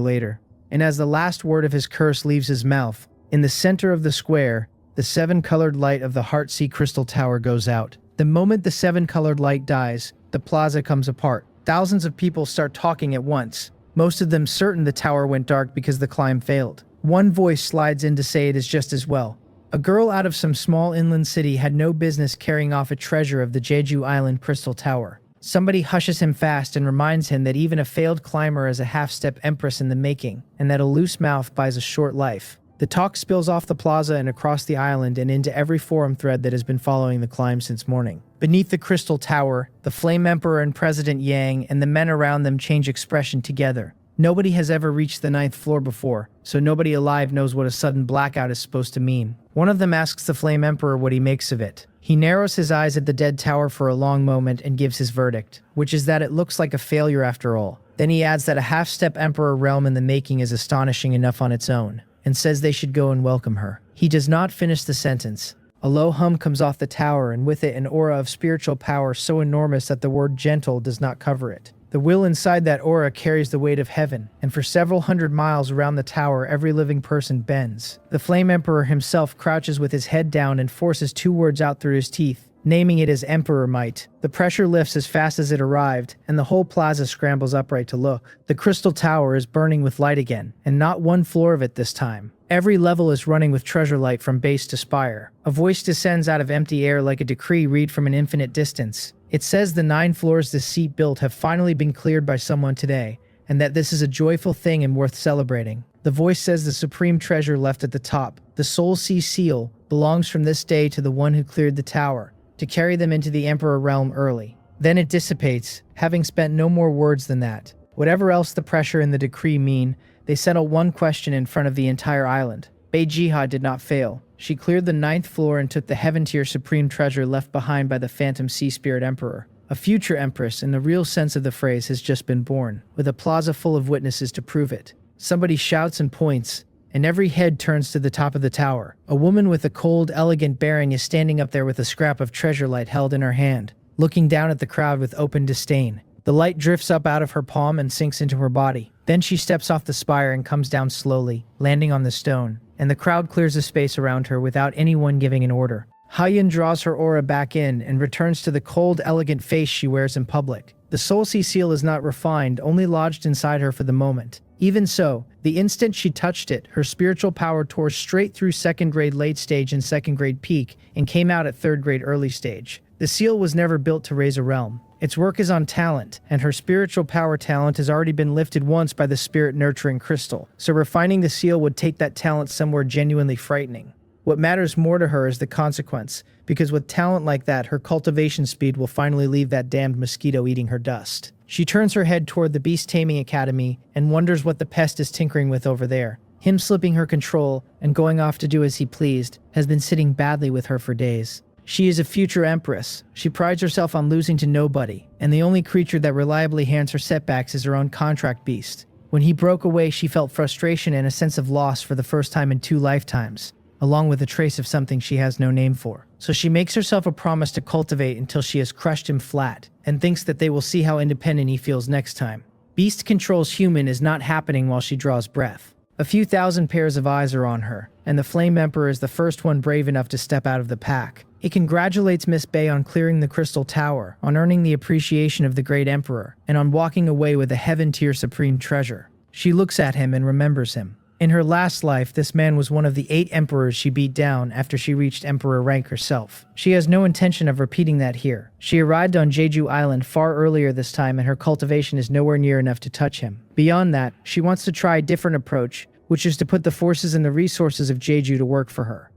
later. And as the last word of his curse leaves his mouth, in the center of the square, the 7-colored light of the Heartsea Crystal Tower goes out. The moment the 7-colored light dies, the plaza comes apart. Thousands of people start talking at once, most of them certain the tower went dark because the climb failed. One voice slides in to say it is just as well. A girl out of some small inland city had no business carrying off a treasure of the Jeju Island Crystal Tower. Somebody hushes him fast and reminds him that even a failed climber is a half-step empress in the making, and that a loose mouth buys a short life. The talk spills off the plaza and across the island and into every forum thread that has been following the climb since morning. Beneath the Crystal Tower, the Flame Emperor and President Yang and the men around them change expression together. Nobody has ever reached the 9th floor before, so nobody alive knows what a sudden blackout is supposed to mean. One of them asks the Flame Emperor what he makes of it. He narrows his eyes at the dead tower for a long moment and gives his verdict, which is that it looks like a failure after all. Then he adds that a half-step Emperor realm in the making is astonishing enough on its own, and says they should go and welcome her. He does not finish the sentence. A low hum comes off the tower, and with it an aura of spiritual power so enormous that the word gentle does not cover it. The will inside that aura carries the weight of heaven, and for several hundred miles around the tower every living person bends. The Flame Emperor himself crouches with his head down and forces 2 words out through his teeth, naming it as Emperor Might. The pressure lifts as fast as it arrived, and the whole plaza scrambles upright to look. The Crystal Tower is burning with light again, and not one floor of it this time. Every level is running with treasure light from base to spire. A voice descends out of empty air like a decree read from an infinite distance. It says the 9 floors this seat built have finally been cleared by someone today, and that this is a joyful thing and worth celebrating. The voice says the supreme treasure left at the top, the Soul Sea Seal, belongs from this day to the one who cleared the tower, to carry them into the Emperor realm early. Then it dissipates, having spent no more words than that. Whatever else the pressure and the decree mean, they settle one question in front of the entire island. Bei Jiha did not fail. She cleared the 9th floor and took the heaven-tier supreme treasure left behind by the phantom sea spirit emperor. A future empress, in the real sense of the phrase, has just been born, with a plaza full of witnesses to prove it. Somebody shouts and points, and every head turns to the top of the tower. A woman with a cold, elegant bearing is standing up there with a scrap of treasure light held in her hand, looking down at the crowd with open disdain. The light drifts up out of her palm and sinks into her body. Then she steps off the spire and comes down slowly, landing on the stone, and the crowd clears a space around her without anyone giving an order. Hyun draws her aura back in and returns to the cold, elegant face she wears in public. The Soul Sea seal is not refined, only lodged inside her for the moment. Even so, the instant she touched it, her spiritual power tore straight through second grade late stage and second grade peak and came out at third grade early stage. The seal was never built to raise a realm. Its work is on talent, and her spiritual power talent has already been lifted once by the spirit nurturing crystal, so refining the seal would take that talent somewhere genuinely frightening. What matters more to her is the consequence, because with talent like that, her cultivation speed will finally leave that damned mosquito eating her dust. She turns her head toward the Beast Taming Academy and wonders what the pest is tinkering with over there. Him slipping her control and going off to do as he pleased has been sitting badly with her for days. She is a future empress. She prides herself on losing to nobody, and the only creature that reliably hands her setbacks is her own contract beast. When he broke away, she felt frustration and a sense of loss for the first time in 2 lifetimes, along with a trace of something she has no name for. So she makes herself a promise to cultivate until she has crushed him flat, and thinks that they will see how independent he feels next time. Beast controls human is not happening while she draws breath. A few thousand pairs of eyes are on her, and the Flame Emperor is the first one brave enough to step out of the pack. He congratulates Miss Bay on clearing the Crystal Tower, on earning the appreciation of the Great Emperor, and on walking away with a heaven-tier supreme treasure. She looks at him and remembers him. In her last life, this man was one of the 8 emperors she beat down after she reached emperor rank herself. She has no intention of repeating that here. She arrived on Jeju Island far earlier this time, and her cultivation is nowhere near enough to touch him. Beyond that, she wants to try a different approach, which is to put the forces and the resources of Jeju to work for her.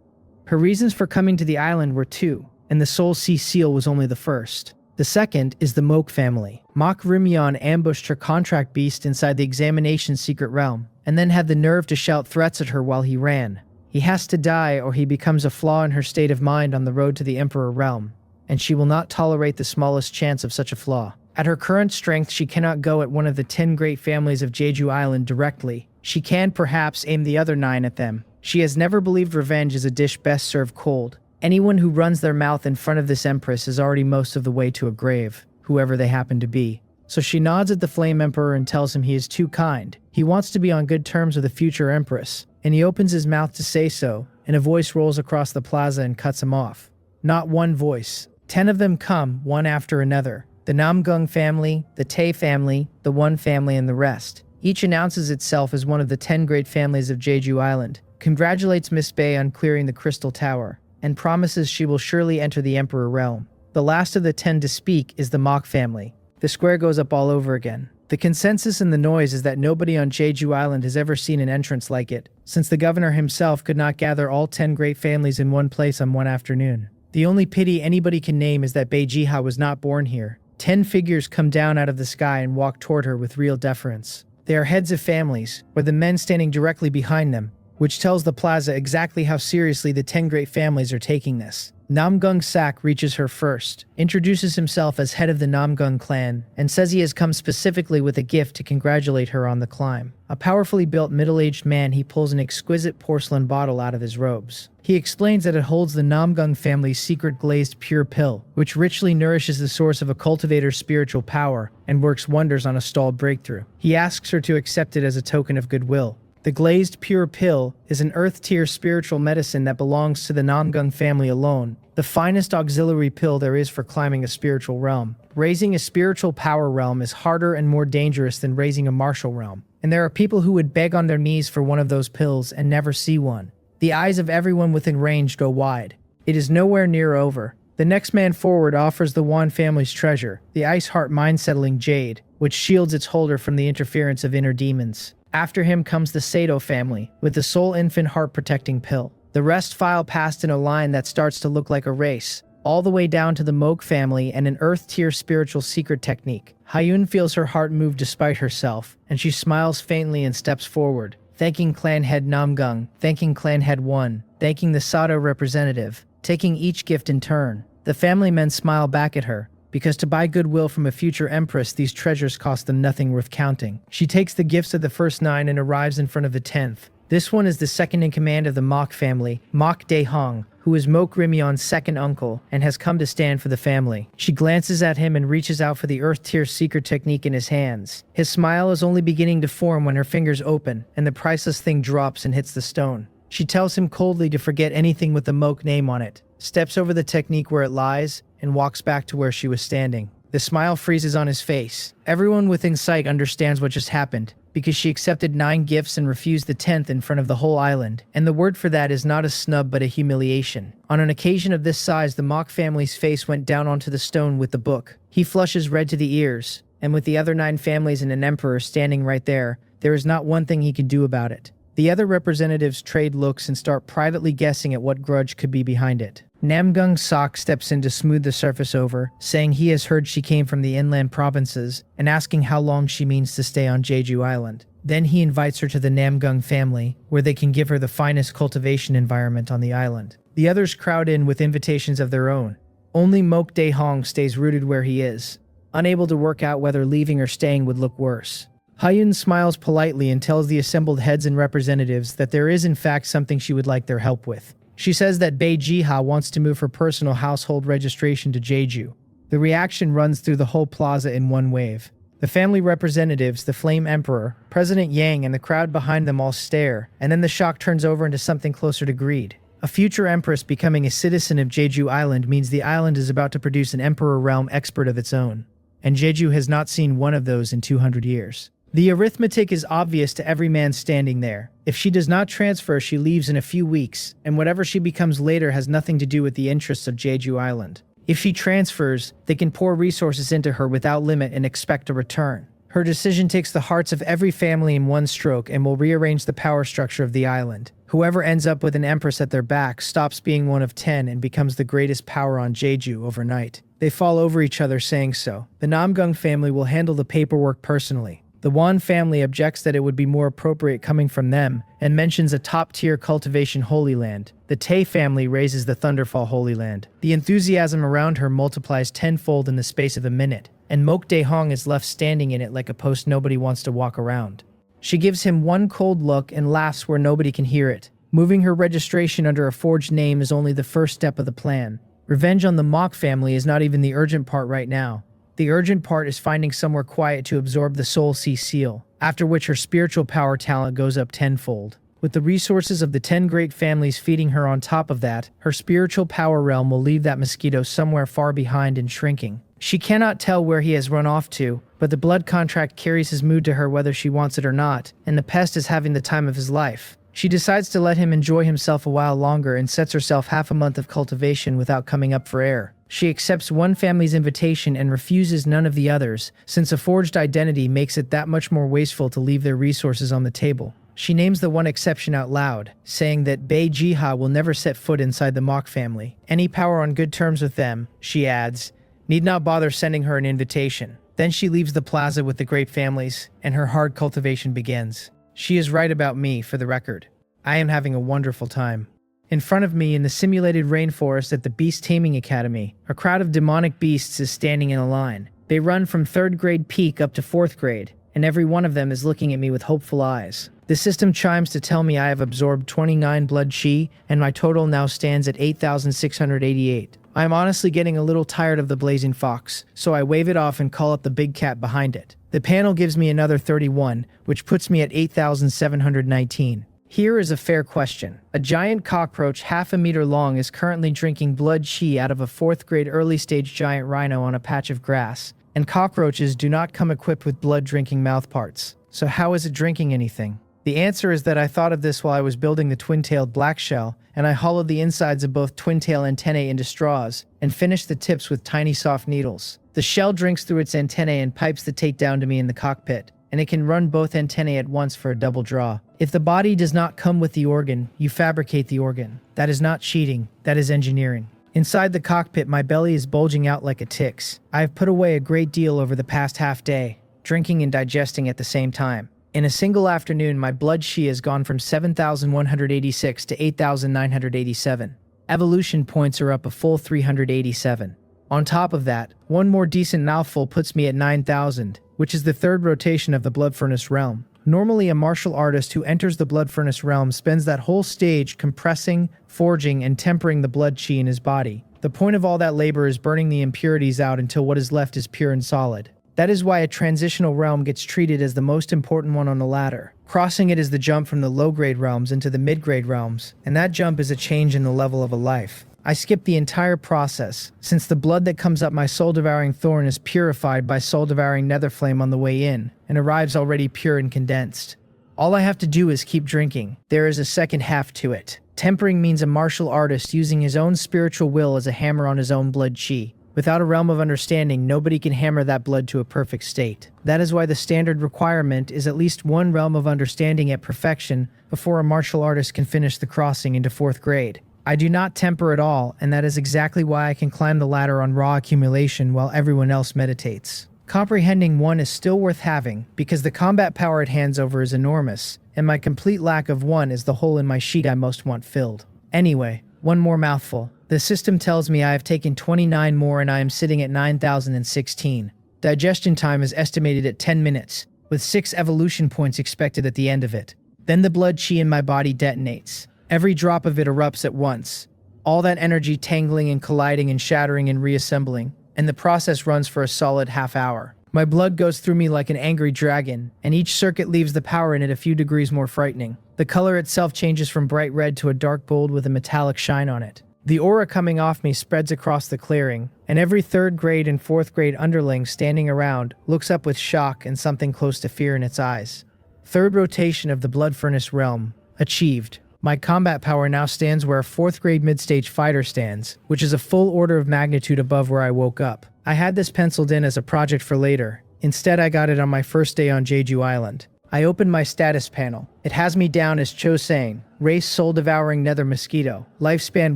Her reasons for coming to the island were 2, and the Soul Sea seal was only the first. The second is the Moke family. Mok Rimyeon ambushed her contract beast inside the examination's secret realm, and then had the nerve to shout threats at her while he ran. He has to die, or he becomes a flaw in her state of mind on the road to the Emperor realm, and she will not tolerate the smallest chance of such a flaw. At her current strength, she cannot go at one of the 10 great families of Jeju Island directly. She can perhaps aim the other 9 at them. She has never believed revenge is a dish best served cold. Anyone who runs their mouth in front of this empress is already most of the way to a grave, whoever they happen to be. So she nods at the Flame Emperor and tells him he is too kind. He wants to be on good terms with the future empress, and he opens his mouth to say so, and a voice rolls across the plaza and cuts him off. Not one voice. 10 of them come, one after another. The Namgung family, the Tae family, the One family, and the rest. Each announces itself as one of the 10 great families of Jeju Island, congratulates Miss Bay on clearing the Crystal Tower, and promises she will surely enter the Emperor realm. The last of the 10 to speak is the Mok family. The square goes up all over again. The consensus in the noise is that nobody on Jeju Island has ever seen an entrance like it, since the governor himself could not gather all 10 great families in one place on one afternoon. The only pity anybody can name is that Beijihao was not born here. 10 figures come down out of the sky and walk toward her with real deference. They are heads of families, with the men standing directly behind them, which tells the plaza exactly how seriously the 10 great families are taking this. Namgung Sak reaches her first, introduces himself as head of the Namgung clan, and says he has come specifically with a gift to congratulate her on the climb. A powerfully built middle-aged man, he pulls an exquisite porcelain bottle out of his robes. He explains that it holds the Namgung family's secret glazed pure pill, which richly nourishes the source of a cultivator's spiritual power and works wonders on a stalled breakthrough. He asks her to accept it as a token of goodwill. The glazed pure pill is an earth-tier spiritual medicine that belongs to the Namgung family alone, the finest auxiliary pill there is for climbing a spiritual realm. Raising a spiritual power realm is harder and more dangerous than raising a martial realm, and there are people who would beg on their knees for one of those pills and never see one. The eyes of everyone within range go wide. It is nowhere near over. The next man forward offers the Wan family's treasure, the Ice Heart mind-settling jade, which shields its holder from the interference of inner demons. After him comes the Sato family, with the Soul Infant Heart Protecting Pill. The rest file past in a line that starts to look like a race, all the way down to the Moke family and an Earth-tier spiritual secret technique. Hyun feels her heart move despite herself, and she smiles faintly and steps forward, thanking Clan Head Namgung, thanking Clan Head 1, thanking the Sato representative, taking each gift in turn. The family men smile back at her, because to buy goodwill from a future empress, these treasures cost them nothing worth counting. She takes the gifts of the first 9 and arrives in front of the 10th. This one is the second in command of the Mok family, Mok Dae-hong, who is Mok Rimyeon's second uncle and has come to stand for the family. She glances at him and reaches out for the Earth Tier Seeker technique in his hands. His smile is only beginning to form when her fingers open and the priceless thing drops and hits the stone. She tells him coldly to forget anything with the Mok name on it, steps over the technique where it lies, and walks back to where she was standing. The smile freezes on his face. Everyone within sight understands what just happened, because she accepted 9 gifts and refused the 10th in front of the whole island, and the word for that is not a snub but a humiliation. On an occasion of this size, the Mok family's face went down onto the stone with the book. He flushes red to the ears, and with the other 9 families and an emperor standing right there is not one thing he can do about it. The other representatives trade looks and start privately guessing at what grudge could be behind it. Namgung Sok steps in to smooth the surface over, saying he has heard she came from the inland provinces and asking how long she means to stay on Jeju Island. Then he invites her to the Namgung family, where they can give her the finest cultivation environment on the island. The others crowd in with invitations of their own. Only Mok Dae-hong stays rooted where he is, unable to work out whether leaving or staying would look worse. Hyun smiles politely and tells the assembled heads and representatives that there is in fact something she would like their help with. She says that Bae Jiha wants to move her personal household registration to Jeju. The reaction runs through the whole plaza in one wave. The family representatives, the Flame Emperor, President Yang, and the crowd behind them all stare, and then the shock turns over into something closer to greed. A future empress becoming a citizen of Jeju Island means the island is about to produce an emperor realm expert of its own, and Jeju has not seen one of those in 200 years. The arithmetic is obvious to every man standing there. If she does not transfer, she leaves in a few weeks, and whatever she becomes later has nothing to do with the interests of Jeju Island. If she transfers, they can pour resources into her without limit and expect a return. Her decision takes the hearts of every family in one stroke and will rearrange the power structure of the island. Whoever ends up with an empress at their back stops being one of 10 and becomes the greatest power on Jeju overnight. They fall over each other saying so. The Namgung family will handle the paperwork personally. The Wan family objects that it would be more appropriate coming from them and mentions a top-tier cultivation holy land. The Tae family raises the Thunderfall holy land. The enthusiasm around her multiplies tenfold in the space of a minute, and Mok Dae-hong is left standing in it like a post nobody wants to walk around. She gives him one cold look and laughs where nobody can hear it. Moving her registration under a forged name is only the first step of the plan. Revenge on the Mok family is not even the urgent part right now. The urgent part is finding somewhere quiet to absorb the Soul Sea seal, after which her spiritual power talent goes up tenfold. With the resources of the 10 great families feeding her on top of that, her spiritual power realm will leave that mosquito somewhere far behind and shrinking. She cannot tell where he has run off to, but the blood contract carries his mood to her whether she wants it or not, and the pest is having the time of his life. She decides to let him enjoy himself a while longer and sets herself half a month of cultivation without coming up for air. She accepts one family's invitation and refuses none of the others, since a forged identity makes it that much more wasteful to leave their resources on the table. She names the one exception out loud, saying that Bae Jiha will never set foot inside the Mok family. Any power on good terms with them, she adds, need not bother sending her an invitation. Then she leaves the plaza with the great families, and her hard cultivation begins. She is right about me, for the record. I am having a wonderful time. In front of me, in the simulated rainforest at the Beast Taming Academy, a crowd of demonic beasts is standing in a line. They run from 3rd grade peak up to 4th grade, and every one of them is looking at me with hopeful eyes. The system chimes to tell me I have absorbed 29 blood chi, and my total now stands at 8,688. I am honestly getting a little tired of the blazing fox, so I wave it off and call up the big cat behind it. The panel gives me another 31, which puts me at 8,719. Here is a fair question. A giant cockroach half a meter long is currently drinking blood chi out of a 4th grade early stage giant rhino on a patch of grass, and cockroaches do not come equipped with blood drinking mouthparts. So how is it drinking anything? The answer is that I thought of this while I was building the twin-tailed black shell, and I hollowed the insides of both twin-tail antennae into straws and finished the tips with tiny soft needles. The shell drinks through its antennae and pipes the take down to me in the cockpit, and it can run both antennae at once for a double draw. If the body does not come with the organ, you fabricate the organ. That is not cheating, that is engineering. Inside the cockpit, my belly is bulging out like a tick's. I have put away a great deal over the past half day, drinking and digesting at the same time. In a single afternoon, my blood chi has gone from 7,186 to 8,987. Evolution points are up a full 387. On top of that, one more decent mouthful puts me at 9,000, which is the third rotation of the Blood Furnace realm. Normally, a martial artist who enters the Blood Furnace realm spends that whole stage compressing, forging, and tempering the blood chi in his body. The point of all that labor is burning the impurities out until what is left is pure and solid. That is why a transitional realm gets treated as the most important one on the ladder. Crossing it is the jump from the low-grade realms into the mid-grade realms, and that jump is a change in the level of a life. I skip the entire process, since the blood that comes up my soul-devouring thorn is purified by soul-devouring netherflame on the way in, and arrives already pure and condensed. All I have to do is keep drinking. There is a second half to it. Tempering means a martial artist using his own spiritual will as a hammer on his own blood chi. Without a realm of understanding, nobody can hammer that blood to a perfect state. That is why the standard requirement is at least one realm of understanding at perfection before a martial artist can finish the crossing into 4th grade. I do not temper at all, and that is exactly why I can climb the ladder on raw accumulation while everyone else meditates. Comprehending one is still worth having, because the combat power it hands over is enormous, and my complete lack of one is the hole in my sheet I most want filled. Anyway, one more mouthful. The system tells me I have taken 29 more and I am sitting at 9,016. Digestion time is estimated at 10 minutes, with 6 evolution points expected at the end of it. Then the blood chi in my body detonates. Every drop of it erupts at once. All that energy tangling and colliding and shattering and reassembling, and the process runs for a solid half hour. My blood goes through me like an angry dragon, and each circuit leaves the power in it a few degrees more frightening. The color itself changes from bright red to a dark gold with a metallic shine on it. The aura coming off me spreads across the clearing, and every 3rd grade and 4th grade underling standing around looks up with shock and something close to fear in its eyes. 3rd rotation of the Blood Furnace realm. Achieved. My combat power now stands where a 4th grade mid-stage fighter stands, which is a full order of magnitude above where I woke up. I had this penciled in as a project for later. Instead, I got it on my first day on Jeju Island. I opened my status panel. It has me down as Cho-sang, race soul-devouring nether mosquito, lifespan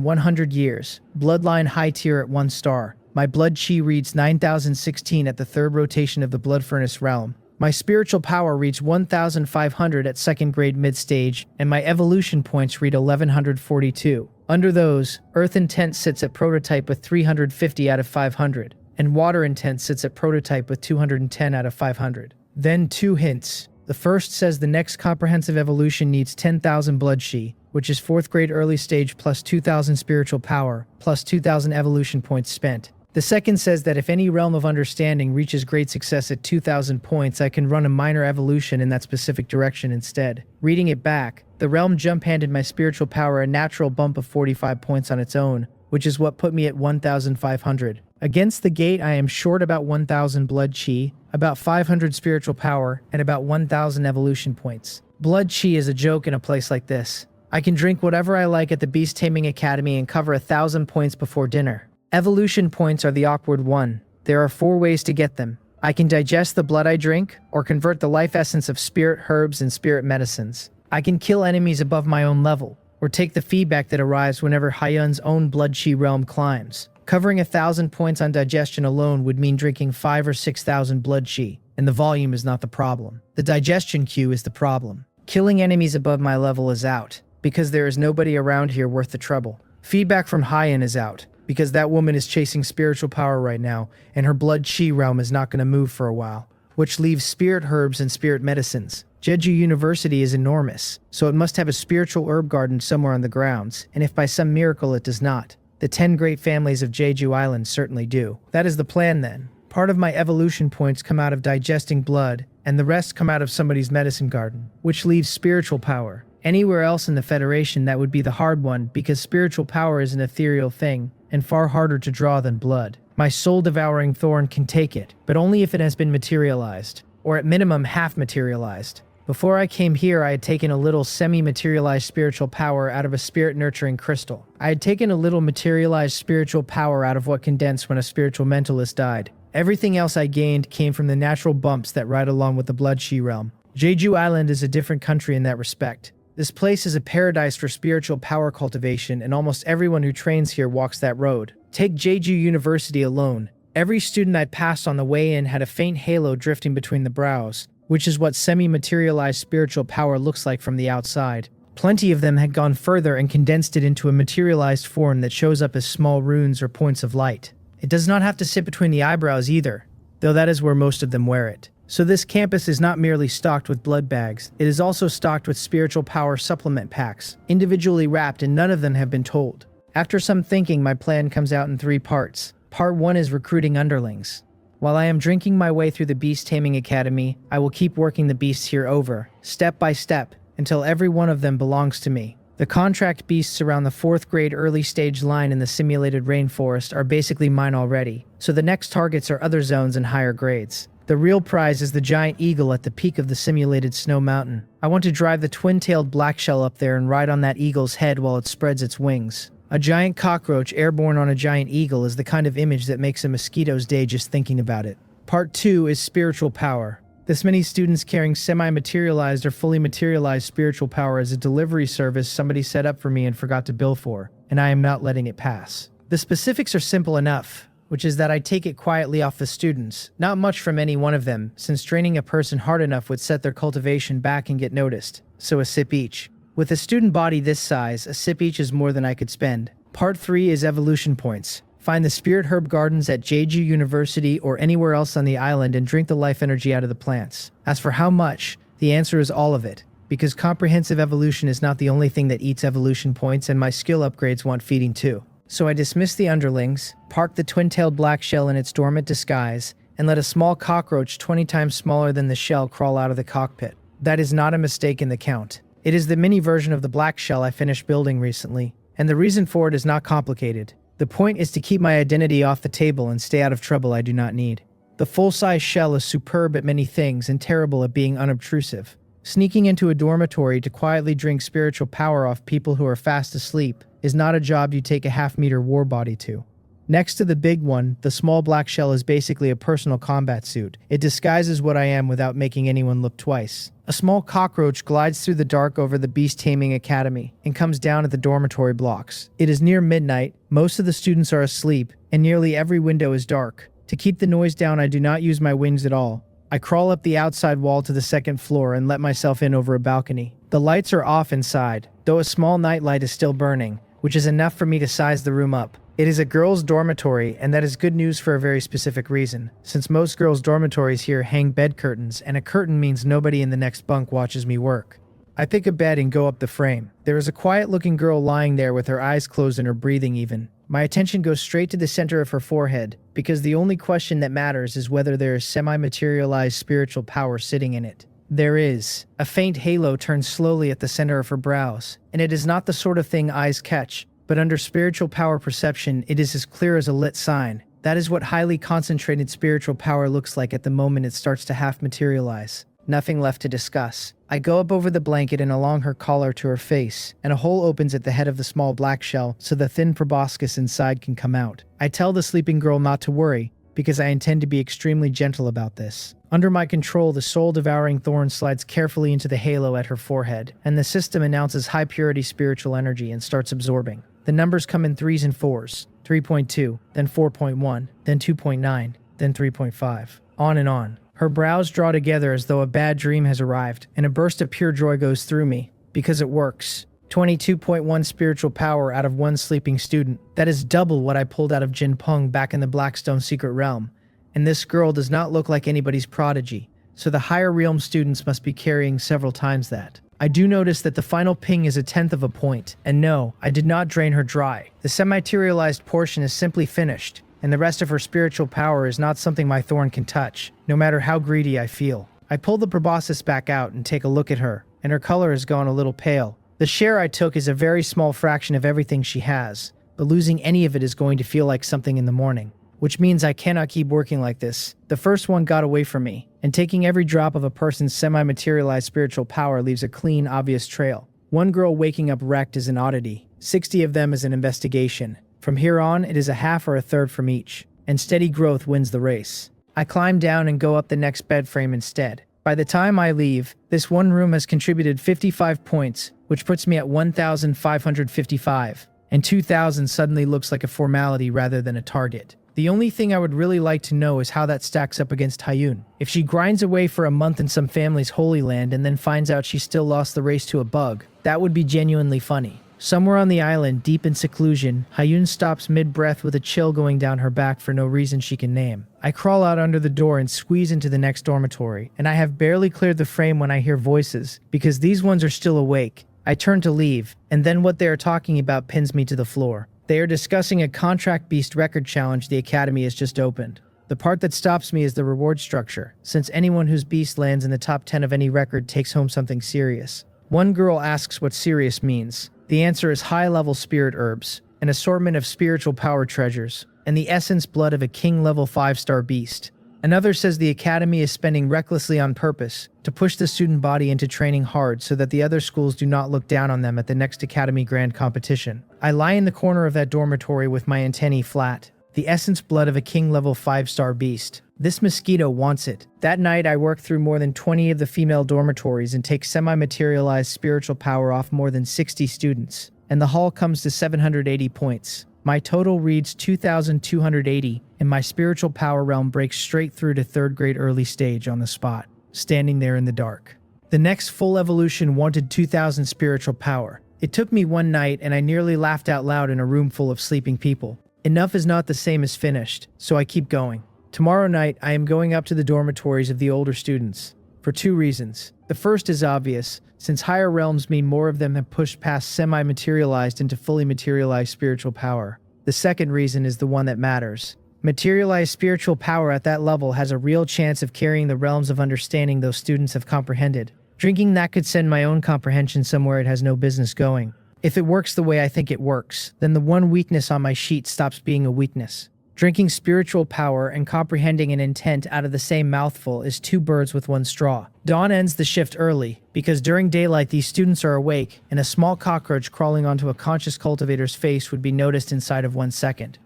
100 years, bloodline high tier at 1 star. My blood chi reads 9,016 at the 3rd rotation of the Blood Furnace realm. My spiritual power reads 1,500 at 2nd grade mid-stage, and my evolution points read 1,142. Under those, Earth Intent sits at prototype with 350 out of 500, and Water Intent sits at prototype with 210 out of 500. Then 2 hints. The first says the next comprehensive evolution needs 10,000 blood chi, which is 4th grade early stage plus 2,000 spiritual power, plus 2,000 evolution points spent. The second says that if any realm of understanding reaches great success at 2,000 points, I can run a minor evolution in that specific direction instead. Reading it back, the realm jump-handed my spiritual power a natural bump of 45 points on its own, which is what put me at 1,500. Against the gate, I am short about 1,000 blood chi, about 500 spiritual power, and about 1,000 evolution points. Blood chi is a joke in a place like this. I can drink whatever I like at the Beast Taming Academy and cover 1,000 points before dinner. Evolution points are the awkward one. There are 4 ways to get them. I can digest the blood I drink, or convert the life essence of spirit herbs and spirit medicines. I can kill enemies above my own level, or take the feedback that arrives whenever Hyun's own blood chi realm climbs. Covering 1,000 points on digestion alone would mean drinking 5,000 or 6,000 blood chi, and the volume is not the problem. The digestion queue is the problem. Killing enemies above my level is out, because there is nobody around here worth the trouble. Feedback from Hyun is out, because that woman is chasing spiritual power right now, and her blood chi realm is not going to move for a while, which leaves spirit herbs and spirit medicines. Jeju University is enormous, so it must have a spiritual herb garden somewhere on the grounds, and if by some miracle it does not, the 10 great families of Jeju Island certainly do. That is the plan then. Part of my evolution points come out of digesting blood, and the rest come out of somebody's medicine garden, which leaves spiritual power. Anywhere else in the Federation, that would be the hard one, because spiritual power is an ethereal thing, and far harder to draw than blood. My soul-devouring thorn can take it, but only if it has been materialized, or at minimum half-materialized. Before I came here, I had taken a little semi-materialized spiritual power out of a spirit-nurturing crystal. I had taken a little materialized spiritual power out of what condensed when a spiritual mentalist died. Everything else I gained came from the natural bumps that ride along with the blood chi realm. Jeju Island is a different country in that respect. This place is a paradise for spiritual power cultivation, and almost everyone who trains here walks that road. Take Jeju University alone. Every student I passed on the way in had a faint halo drifting between the brows, which is what semi-materialized spiritual power looks like from the outside. Plenty of them had gone further and condensed it into a materialized form that shows up as small runes or points of light. It does not have to sit between the eyebrows either, though that is where most of them wear it. So this campus is not merely stocked with blood bags, it is also stocked with spiritual power supplement packs, individually wrapped, and none of them have been told. After some thinking, my plan comes out in 3 parts. Part 1 is recruiting underlings. While I am drinking my way through the Beast Taming Academy, I will keep working the beasts here over, step by step, until every one of them belongs to me. The contract beasts around the 4th grade early stage line in the simulated rainforest are basically mine already, so the next targets are other zones and higher grades. The real prize is the giant eagle at the peak of the simulated snow mountain. I want to drive the twin-tailed blackshell up there and ride on that eagle's head while it spreads its wings. A giant cockroach airborne on a giant eagle is the kind of image that makes a mosquito's day just thinking about it. Part 2 is spiritual power. This many students carrying semi-materialized or fully materialized spiritual power is a delivery service somebody set up for me and forgot to bill for, and I am not letting it pass. The specifics are simple enough, which is that I take it quietly off the students, not much from any one of them, since training a person hard enough would set their cultivation back and get noticed, so a sip each. With a student body this size, a sip each is more than I could spend. Part 3 is evolution points. Find the spirit herb gardens at Jeju University or anywhere else on the island and drink the life energy out of the plants. As for how much, the answer is all of it, because comprehensive evolution is not the only thing that eats evolution points, and my skill upgrades want feeding too. So I dismiss the underlings, park the twin-tailed black shell in its dormant disguise, and let a small cockroach 20 times smaller than the shell crawl out of the cockpit. That is not a mistake in the count. It is the mini version of the black shell I finished building recently, and the reason for it is not complicated. The point is to keep my identity off the table and stay out of trouble I do not need. The full-size shell is superb at many things and terrible at being unobtrusive. Sneaking into a dormitory to quietly drink spiritual power off people who are fast asleep is not a job you take a half-meter war body to. Next to the big one, the small black shell is basically a personal combat suit. It disguises what I am without making anyone look twice. A small cockroach glides through the dark over the Beast Taming Academy and comes down at the dormitory blocks. It is near midnight, most of the students are asleep, and nearly every window is dark. To keep the noise down, I do not use my wings at all. I crawl up the outside wall to the 2nd floor and let myself in over a balcony. The lights are off inside, though a small nightlight is still burning, which is enough for me to size the room up. It is a girls' dormitory, and that is good news for a very specific reason, since most girls' dormitories here hang bed curtains, and a curtain means nobody in the next bunk watches me work. I pick a bed and go up the frame. There is a quiet-looking girl lying there with her eyes closed and her breathing even. My attention goes straight to the center of her forehead, because the only question that matters is whether there is semi-materialized spiritual power sitting in it. There is. A faint halo turns slowly at the center of her brows, and it is not the sort of thing eyes catch. But under spiritual power perception, it is as clear as a lit sign. That is what highly concentrated spiritual power looks like at the moment it starts to half materialize. Nothing left to discuss. I go up over the blanket and along her collar to her face, and a hole opens at the head of the small black shell so the thin proboscis inside can come out. I tell the sleeping girl not to worry, because I intend to be extremely gentle about this. Under my control, the soul-devouring thorn slides carefully into the halo at her forehead, and the system announces high-purity spiritual energy and starts absorbing. The numbers come in 3s and 4s, 3.2, then 4.1, then 2.9, then 3.5, on and on. Her brows draw together as though a bad dream has arrived, and a burst of pure joy goes through me, because it works. 22.1 spiritual power out of 1 sleeping student. That is double what I pulled out of Jin Peng back in the Blackstone Secret Realm. And this girl does not look like anybody's prodigy, so the higher realm students must be carrying several times that. I do notice that the final ping is 1/10 of a point, and no, I did not drain her dry. The semi-materialized portion is simply finished, and the rest of her spiritual power is not something my thorn can touch, no matter how greedy I feel. I pull the proboscis back out and take a look at her, and her color has gone a little pale. The share I took is a very small fraction of everything she has, but losing any of it is going to feel like something in the morning. Which means I cannot keep working like this. The first one got away from me, and taking every drop of a person's semi-materialized spiritual power leaves a clean, obvious trail. One girl waking up wrecked is an oddity. 60 of them is an investigation. From here on, it is a half or a third from each, and steady growth wins the race. I climb down and go up the next bed frame instead. By the time I leave, this one room has contributed 55 points, which puts me at 1,555, and 2,000 suddenly looks like a formality rather than a target. The only thing I would really like to know is how that stacks up against Hyun. If she grinds away for a month in some family's holy land and then finds out she still lost the race to a bug, that would be genuinely funny. Somewhere on the island, deep in seclusion, Hyun stops mid-breath with a chill going down her back for no reason she can name. I crawl out under the door and squeeze into the next dormitory, and I have barely cleared the frame when I hear voices, because these ones are still awake. I turn to leave, and then what they are talking about pins me to the floor. They are discussing a contract beast record challenge the Academy has just opened. The part that stops me is the reward structure, since anyone whose beast lands in the top 10 of any record takes home something serious. One girl asks what serious means. The answer is high-level spirit herbs, an assortment of spiritual power treasures, and the essence blood of a king-level 5-star beast. Another says the Academy is spending recklessly on purpose to push the student body into training hard so that the other schools do not look down on them at the next Academy Grand competition. I lie in the corner of that dormitory with my antennae flat. The essence blood of a king-level 5-star beast. This Mosquito wants it. That night, I work through more than 20 of the female dormitories and take semi-materialized spiritual power off more than 60 students, and the haul comes to 780 points. My total reads 2,280, and my spiritual power realm breaks straight through to 3rd grade early stage on the spot, standing there in the dark. The next full evolution wanted 2,000 spiritual power. It took me one night, and I nearly laughed out loud in a room full of sleeping people. Enough is not the same as finished, so I keep going. Tomorrow night, I am going up to the dormitories of the older students, for 2 reasons. The first is obvious, since higher realms mean more of them have pushed past semi-materialized into fully materialized spiritual power. The second reason is the one that matters. Materialized spiritual power at that level has a real chance of carrying the realms of understanding those students have comprehended. Drinking that could send my own comprehension somewhere it has no business going. If it works the way I think it works, then the one weakness on my sheet stops being a weakness. Drinking spiritual power and comprehending an intent out of the same mouthful is 2 birds with 1 straw. Dawn ends the shift early, because during daylight these students are awake, and a small cockroach crawling onto a conscious cultivator's face would be noticed inside of 1 second.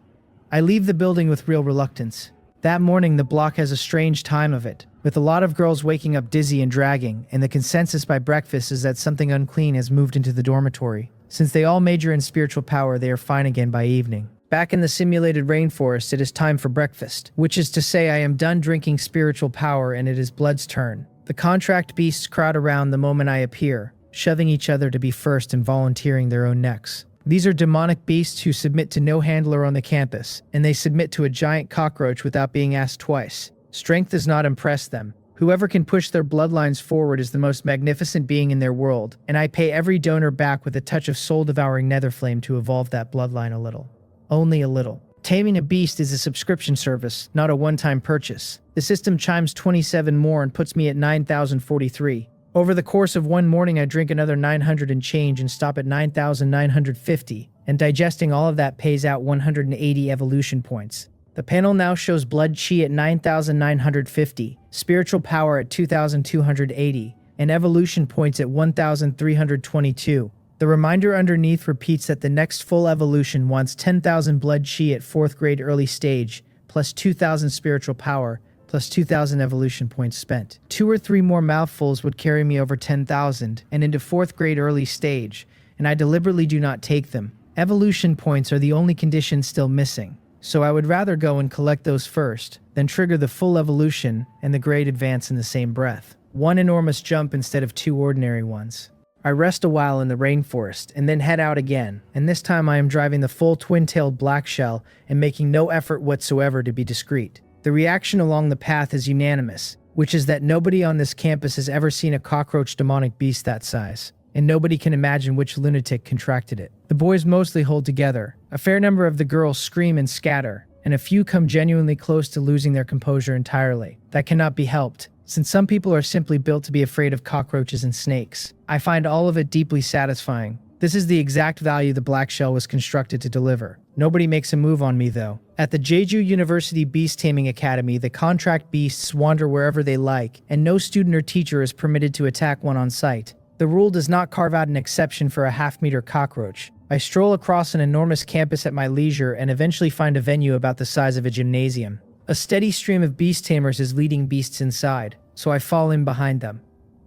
I leave the building with real reluctance. That morning the block has a strange time of it, with a lot of girls waking up dizzy and dragging, and the consensus by breakfast is that something unclean has moved into the dormitory. Since they all major in spiritual power, they are fine again by evening. Back in the simulated rainforest, it is time for breakfast, which is to say I am done drinking spiritual power and it is Blood's turn. The contract beasts crowd around the moment I appear, shoving each other to be first and volunteering their own necks. These are demonic beasts who submit to no handler on the campus, and they submit to a giant cockroach without being asked twice. Strength does not impress them. Whoever can push their bloodlines forward is the most magnificent being in their world, and I pay every donor back with a touch of soul-devouring netherflame to evolve that bloodline a little. Only a little. Taming a beast is a subscription service, not a one-time purchase. The system chimes 27 more and puts me at 9,043. Over the course of one morning I drink another 900 and change and stop at 9,950, and digesting all of that pays out 180 evolution points. The panel now shows blood chi at 9,950, spiritual power at 2,280, and evolution points at 1,322. The reminder underneath repeats that the next full evolution wants 10,000 blood chi at 4th grade early stage, plus 2,000 spiritual power, plus 2,000 evolution points spent. 2 or 3 more mouthfuls would carry me over 10,000 and into 4th grade early stage, and I deliberately do not take them. Evolution points are the only condition still missing, so I would rather go and collect those first, then trigger the full evolution and the grade advance in the same breath. 1 enormous jump instead of 2 ordinary ones. I rest a while in the rainforest and then head out again, and this time I am driving the full twin-tailed black shell and making no effort whatsoever to be discreet. The reaction along the path is unanimous, which is that nobody on this campus has ever seen a cockroach demonic beast that size, and nobody can imagine which lunatic contracted it. The boys mostly hold together, a fair number of the girls scream and scatter, and a few come genuinely close to losing their composure entirely. That cannot be helped, since some people are simply built to be afraid of cockroaches and snakes. I find all of it deeply satisfying. This is the exact value the black shell was constructed to deliver. Nobody makes a move on me though. At the Jeju University Beast Taming Academy, the contract beasts wander wherever they like, and no student or teacher is permitted to attack one on sight. The rule does not carve out an exception for a half-meter cockroach. I stroll across an enormous campus at my leisure and eventually find a venue about the size of a gymnasium. A steady stream of beast tamers is leading beasts inside, so I fall in behind them.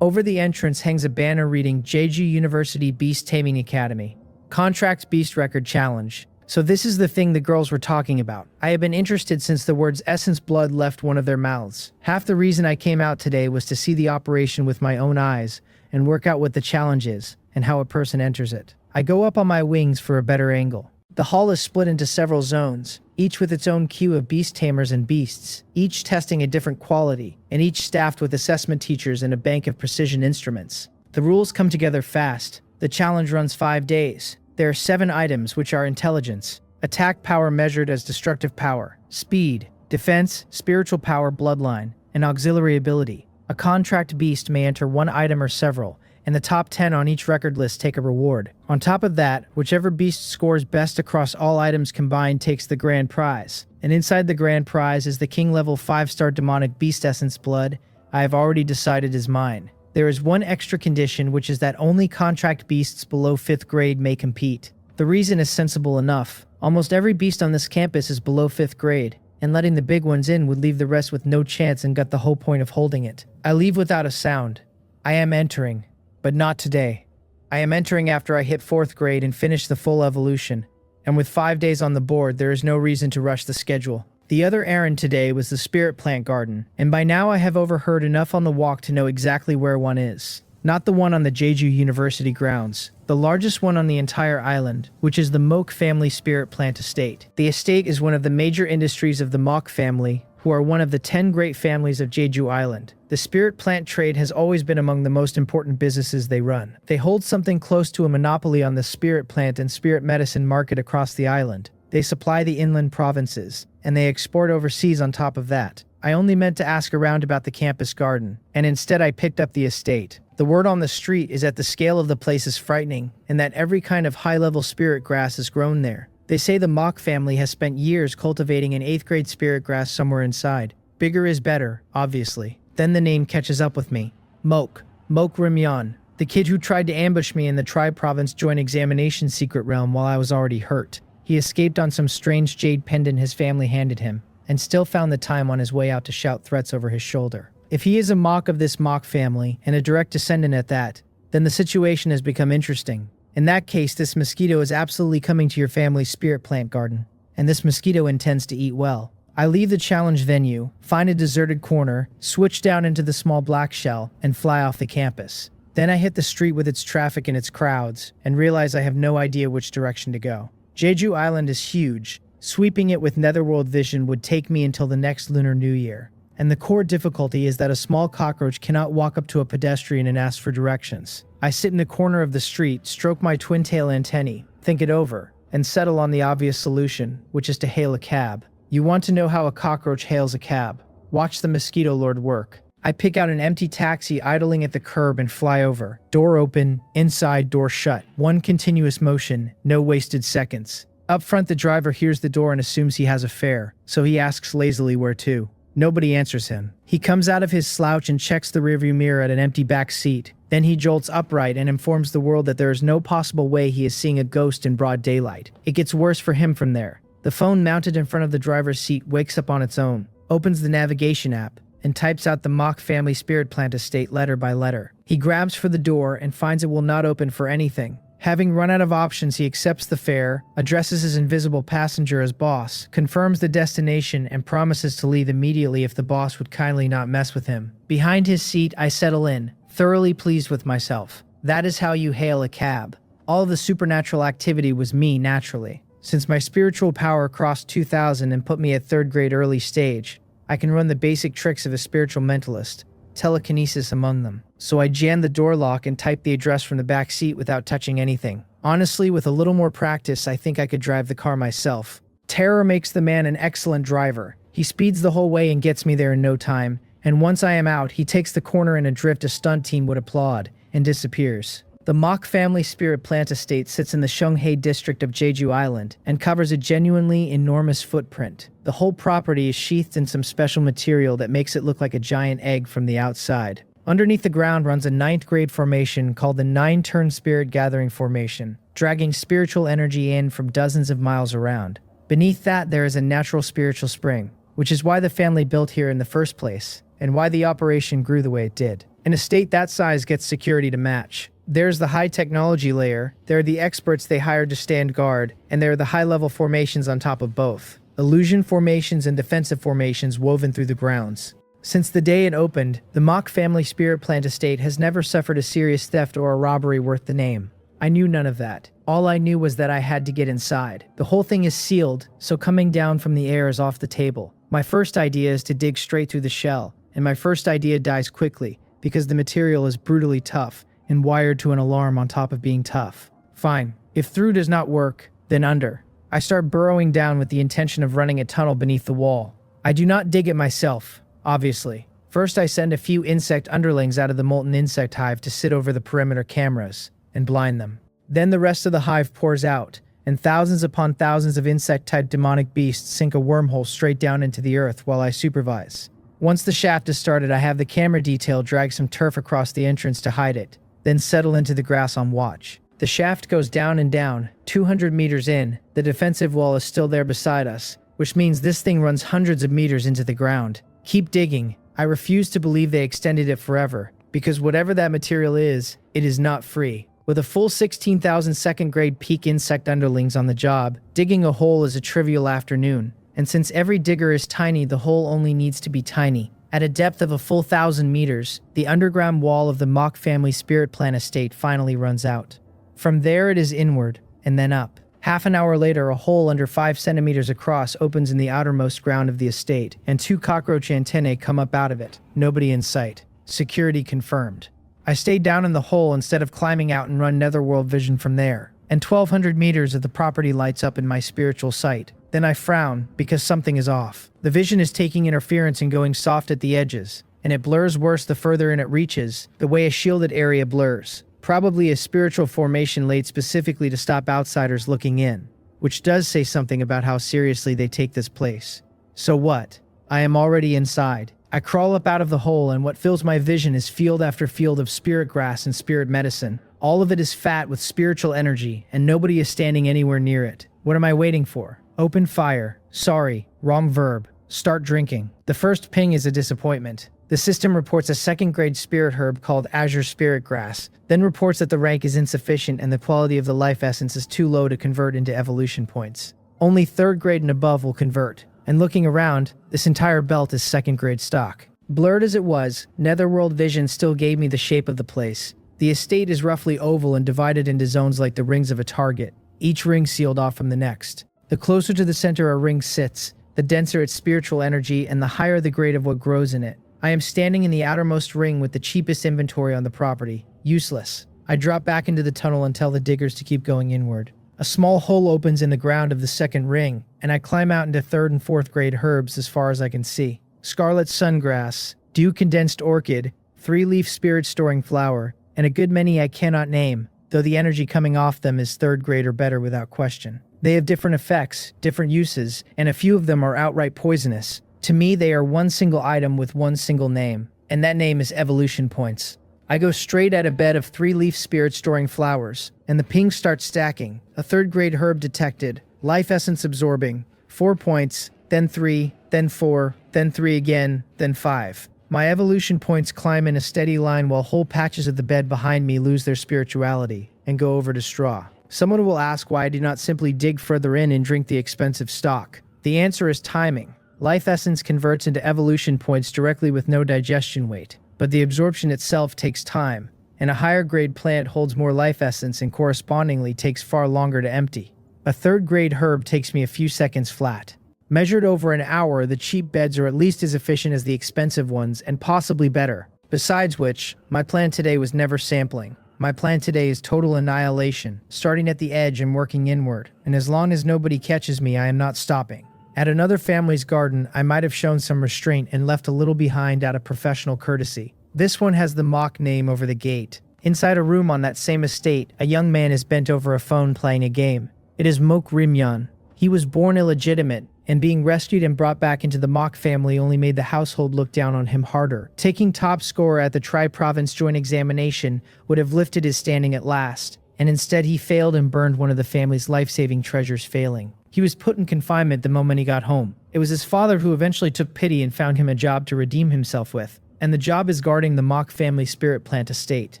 Over the entrance hangs a banner reading Jeju University Beast Taming Academy. Contract Beast Record Challenge. So this is the thing the girls were talking about. I have been interested since the words essence blood left one of their mouths. Half the reason I came out today was to see the operation with my own eyes and work out what the challenge is and how a person enters it. I go up on my wings for a better angle. The hall is split into several zones, each with its own queue of beast tamers and beasts, each testing a different quality, and each staffed with assessment teachers and a bank of precision instruments. The rules come together fast. The challenge runs 5 days. There are 7 items, which are intelligence, attack power measured as destructive power, speed, defense, spiritual power, bloodline, and auxiliary ability. A contract beast may enter 1 item or several, and the top 10 on each record list take a reward. On top of that, whichever beast scores best across all items combined takes the grand prize. And inside the grand prize is the king level 5-star demonic beast essence blood I have already decided is mine. There is one extra condition, which is that only contract beasts below 5th grade may compete. The reason is sensible enough. Almost every beast on this campus is below 5th grade, and letting the big ones in would leave the rest with no chance and gut the whole point of holding it. I leave without a sound. I am entering. But not today. I am entering after I hit 4th grade and finish the full evolution, and with 5 days on the board, there is no reason to rush the schedule. The other errand today was the spirit plant garden, and by now I have overheard enough on the walk to know exactly where one is. Not the one on the Jeju University grounds, the largest one on the entire island, which is the Mok family spirit plant estate. The estate is one of the major industries of the Mok family, who are one of the 10 great families of Jeju Island. The spirit plant trade has always been among the most important businesses they run. They hold something close to a monopoly on the spirit plant and spirit medicine market across the island. They supply the inland provinces, and they export overseas on top of that. I only meant to ask around about the campus garden, and instead I picked up the estate. The word on the street is that the scale of the place is frightening, and that every kind of high-level spirit grass is grown there. They say the Mok family has spent years cultivating an 8th grade spirit grass somewhere inside. Bigger is better, obviously. Then the name catches up with me. Mok Rimyan, the kid who tried to ambush me in the Tri Province Joint Examination secret realm while I was already hurt. He escaped on some strange jade pendant his family handed him, and still found the time on his way out to shout threats over his shoulder. If he is a Mok of this Mok family, and a direct descendant at that, then the situation has become interesting. In that case, this mosquito is absolutely coming to your family's spirit plant garden, and this mosquito intends to eat well. I leave the challenge venue, find a deserted corner, switch down into the small black shell, and fly off the campus. Then I hit the street with its traffic and its crowds, and realize I have no idea which direction to go. Jeju Island is huge. Sweeping it with netherworld vision would take me until the next Lunar New Year. And the core difficulty is that a small cockroach cannot walk up to a pedestrian and ask for directions. I sit in the corner of the street, stroke my twin-tail antennae, think it over, and settle on the obvious solution, which is to hail a cab. You want to know how a cockroach hails a cab? Watch the mosquito lord work. I pick out an empty taxi idling at the curb and fly over. Door open, inside, door shut. One continuous motion, no wasted seconds. Up front, the driver hears the door and assumes he has a fare, so he asks lazily where to. Nobody answers him. He comes out of his slouch and checks the rearview mirror at an empty back seat. Then he jolts upright and informs the world that there is no possible way he is seeing a ghost in broad daylight. It gets worse for him from there. The phone mounted in front of the driver's seat wakes up on its own, opens the navigation app, and types out the Mok family spirit plant estate letter by letter. He grabs for the door and finds it will not open for anything. Having run out of options, he accepts the fare, addresses his invisible passenger as boss, confirms the destination, and promises to leave immediately if the boss would kindly not mess with him. Behind his seat, I settle in, thoroughly pleased with myself. That is how you hail a cab. All of the supernatural activity was me naturally. Since my spiritual power crossed 2000 and put me at 3rd grade early stage, I can run the basic tricks of a spiritual mentalist, telekinesis among them. So I jammed the door lock and typed the address from the back seat without touching anything. Honestly, with a little more practice, I think I could drive the car myself. Terror makes the man an excellent driver. He speeds the whole way and gets me there in no time, and once I am out, he takes the corner in a drift a stunt team would applaud, and disappears. The Mok family spirit plant estate sits in the Seonghae district of Jeju Island and covers a genuinely enormous footprint. The whole property is sheathed in some special material that makes it look like a giant egg from the outside. Underneath the ground runs a 9th grade formation called the 9-turn spirit gathering formation, dragging spiritual energy in from dozens of miles around. Beneath that, there is a natural spiritual spring, which is why the family built here in the first place, and why the operation grew the way it did. An estate that size gets security to match. There's the high technology layer, there are the experts they hired to stand guard, and there are the high-level formations on top of both. Illusion formations and defensive formations woven through the grounds. Since the day it opened, the Mok family spirit plant estate has never suffered a serious theft or a robbery worth the name. I knew none of that. All I knew was that I had to get inside. The whole thing is sealed, so coming down from the air is off the table. My first idea is to dig straight through the shell, and my first idea dies quickly because the material is brutally tough and wired to an alarm on top of being tough. Fine. If through does not work, then under. I start burrowing down with the intention of running a tunnel beneath the wall. I do not dig it myself, obviously. First, I send a few insect underlings out of the molten insect hive to sit over the perimeter cameras and blind them. Then the rest of the hive pours out, and thousands upon thousands of insect-type demonic beasts sink a wormhole straight down into the earth while I supervise. Once the shaft is started, I have the camera detail drag some turf across the entrance to hide it, then settle into the grass on watch. The shaft goes down and down, 200 meters in. The defensive wall is still there beside us, which means this thing runs hundreds of meters into the ground. Keep digging. I refuse to believe they extended it forever, because whatever that material is, it is not free. With a full 16,000 second-grade peak insect underlings on the job, digging a hole is a trivial afternoon. And since every digger is tiny, the hole only needs to be tiny. At a depth of a full 1,000 meters, the underground wall of the Mock family spirit plant estate finally runs out. From there it is inward, and then up. Half an hour later, a hole under 5 centimeters across opens in the outermost ground of the estate, and 2 cockroach antennae come up out of it. Nobody in sight. Security confirmed. I stay down in the hole instead of climbing out and run netherworld vision from there, and 1,200 meters of the property lights up in my spiritual sight. Then I frown, because something is off. The vision is taking interference and going soft at the edges, and it blurs worse the further in it reaches, the way a shielded area blurs. Probably a spiritual formation laid specifically to stop outsiders looking in, which does say something about how seriously they take this place. So what? I am already inside. I crawl up out of the hole, and what fills my vision is field after field of spirit grass and spirit medicine. All of it is fat with spiritual energy, and nobody is standing anywhere near it. What am I waiting for? Open fire. Sorry, wrong verb. Start drinking. The first ping is a disappointment. The system reports a second-grade spirit herb called Azure Spirit Grass, then reports that the rank is insufficient and the quality of the life essence is too low to convert into evolution points. Only third grade and above will convert, and looking around, this entire belt is second-grade stock. Blurred as it was, netherworld vision still gave me the shape of the place. The estate is roughly oval and divided into zones like the rings of a target, each ring sealed off from the next. The closer to the center a ring sits, the denser its spiritual energy and the higher the grade of what grows in it. I am standing in the outermost ring with the cheapest inventory on the property. Useless. I drop back into the tunnel and tell the diggers to keep going inward. A small hole opens in the ground of the second ring, and I climb out into third and fourth grade herbs as far as I can see. Scarlet sungrass, dew condensed orchid, 3-leaf spirit storing flower, and a good many I cannot name, though the energy coming off them is third grade or better without question. They have different effects, different uses, and a few of them are outright poisonous. To me, they are one single item with one single name, and that name is evolution points. I go straight at a bed of 3-leaf spirit storing flowers, and the pings start stacking. A third grade herb detected, life essence absorbing, 4 points, then 3, then 4, then 3 again, then 5. My evolution points climb in a steady line while whole patches of the bed behind me lose their spirituality and go over to straw. Someone will ask why I do not simply dig further in and drink the expensive stock. The answer is timing. Life essence converts into evolution points directly with no digestion weight, but the absorption itself takes time, and a higher grade plant holds more life essence and correspondingly takes far longer to empty. A third grade herb takes me a few seconds flat. Measured over an hour, the cheap beds are at least as efficient as the expensive ones and possibly better. Besides which, my plan today was never sampling. My plan today is total annihilation, starting at the edge and working inward, and as long as nobody catches me, I am not stopping. At another family's garden, I might have shown some restraint and left a little behind out of professional courtesy. This one has the mock name over the gate. Inside a room on that same estate, a young man is bent over a phone playing a game. It is Mok Rimyan. He was born illegitimate, and being rescued and brought back into the Mock family only made the household look down on him harder. Taking top scorer at the Tri-Province Joint Examination would have lifted his standing at last, and instead he failed and burned one of the family's life-saving treasures failing. He was put in confinement the moment he got home. It was his father who eventually took pity and found him a job to redeem himself with, and the job is guarding the Mock family spirit plant estate.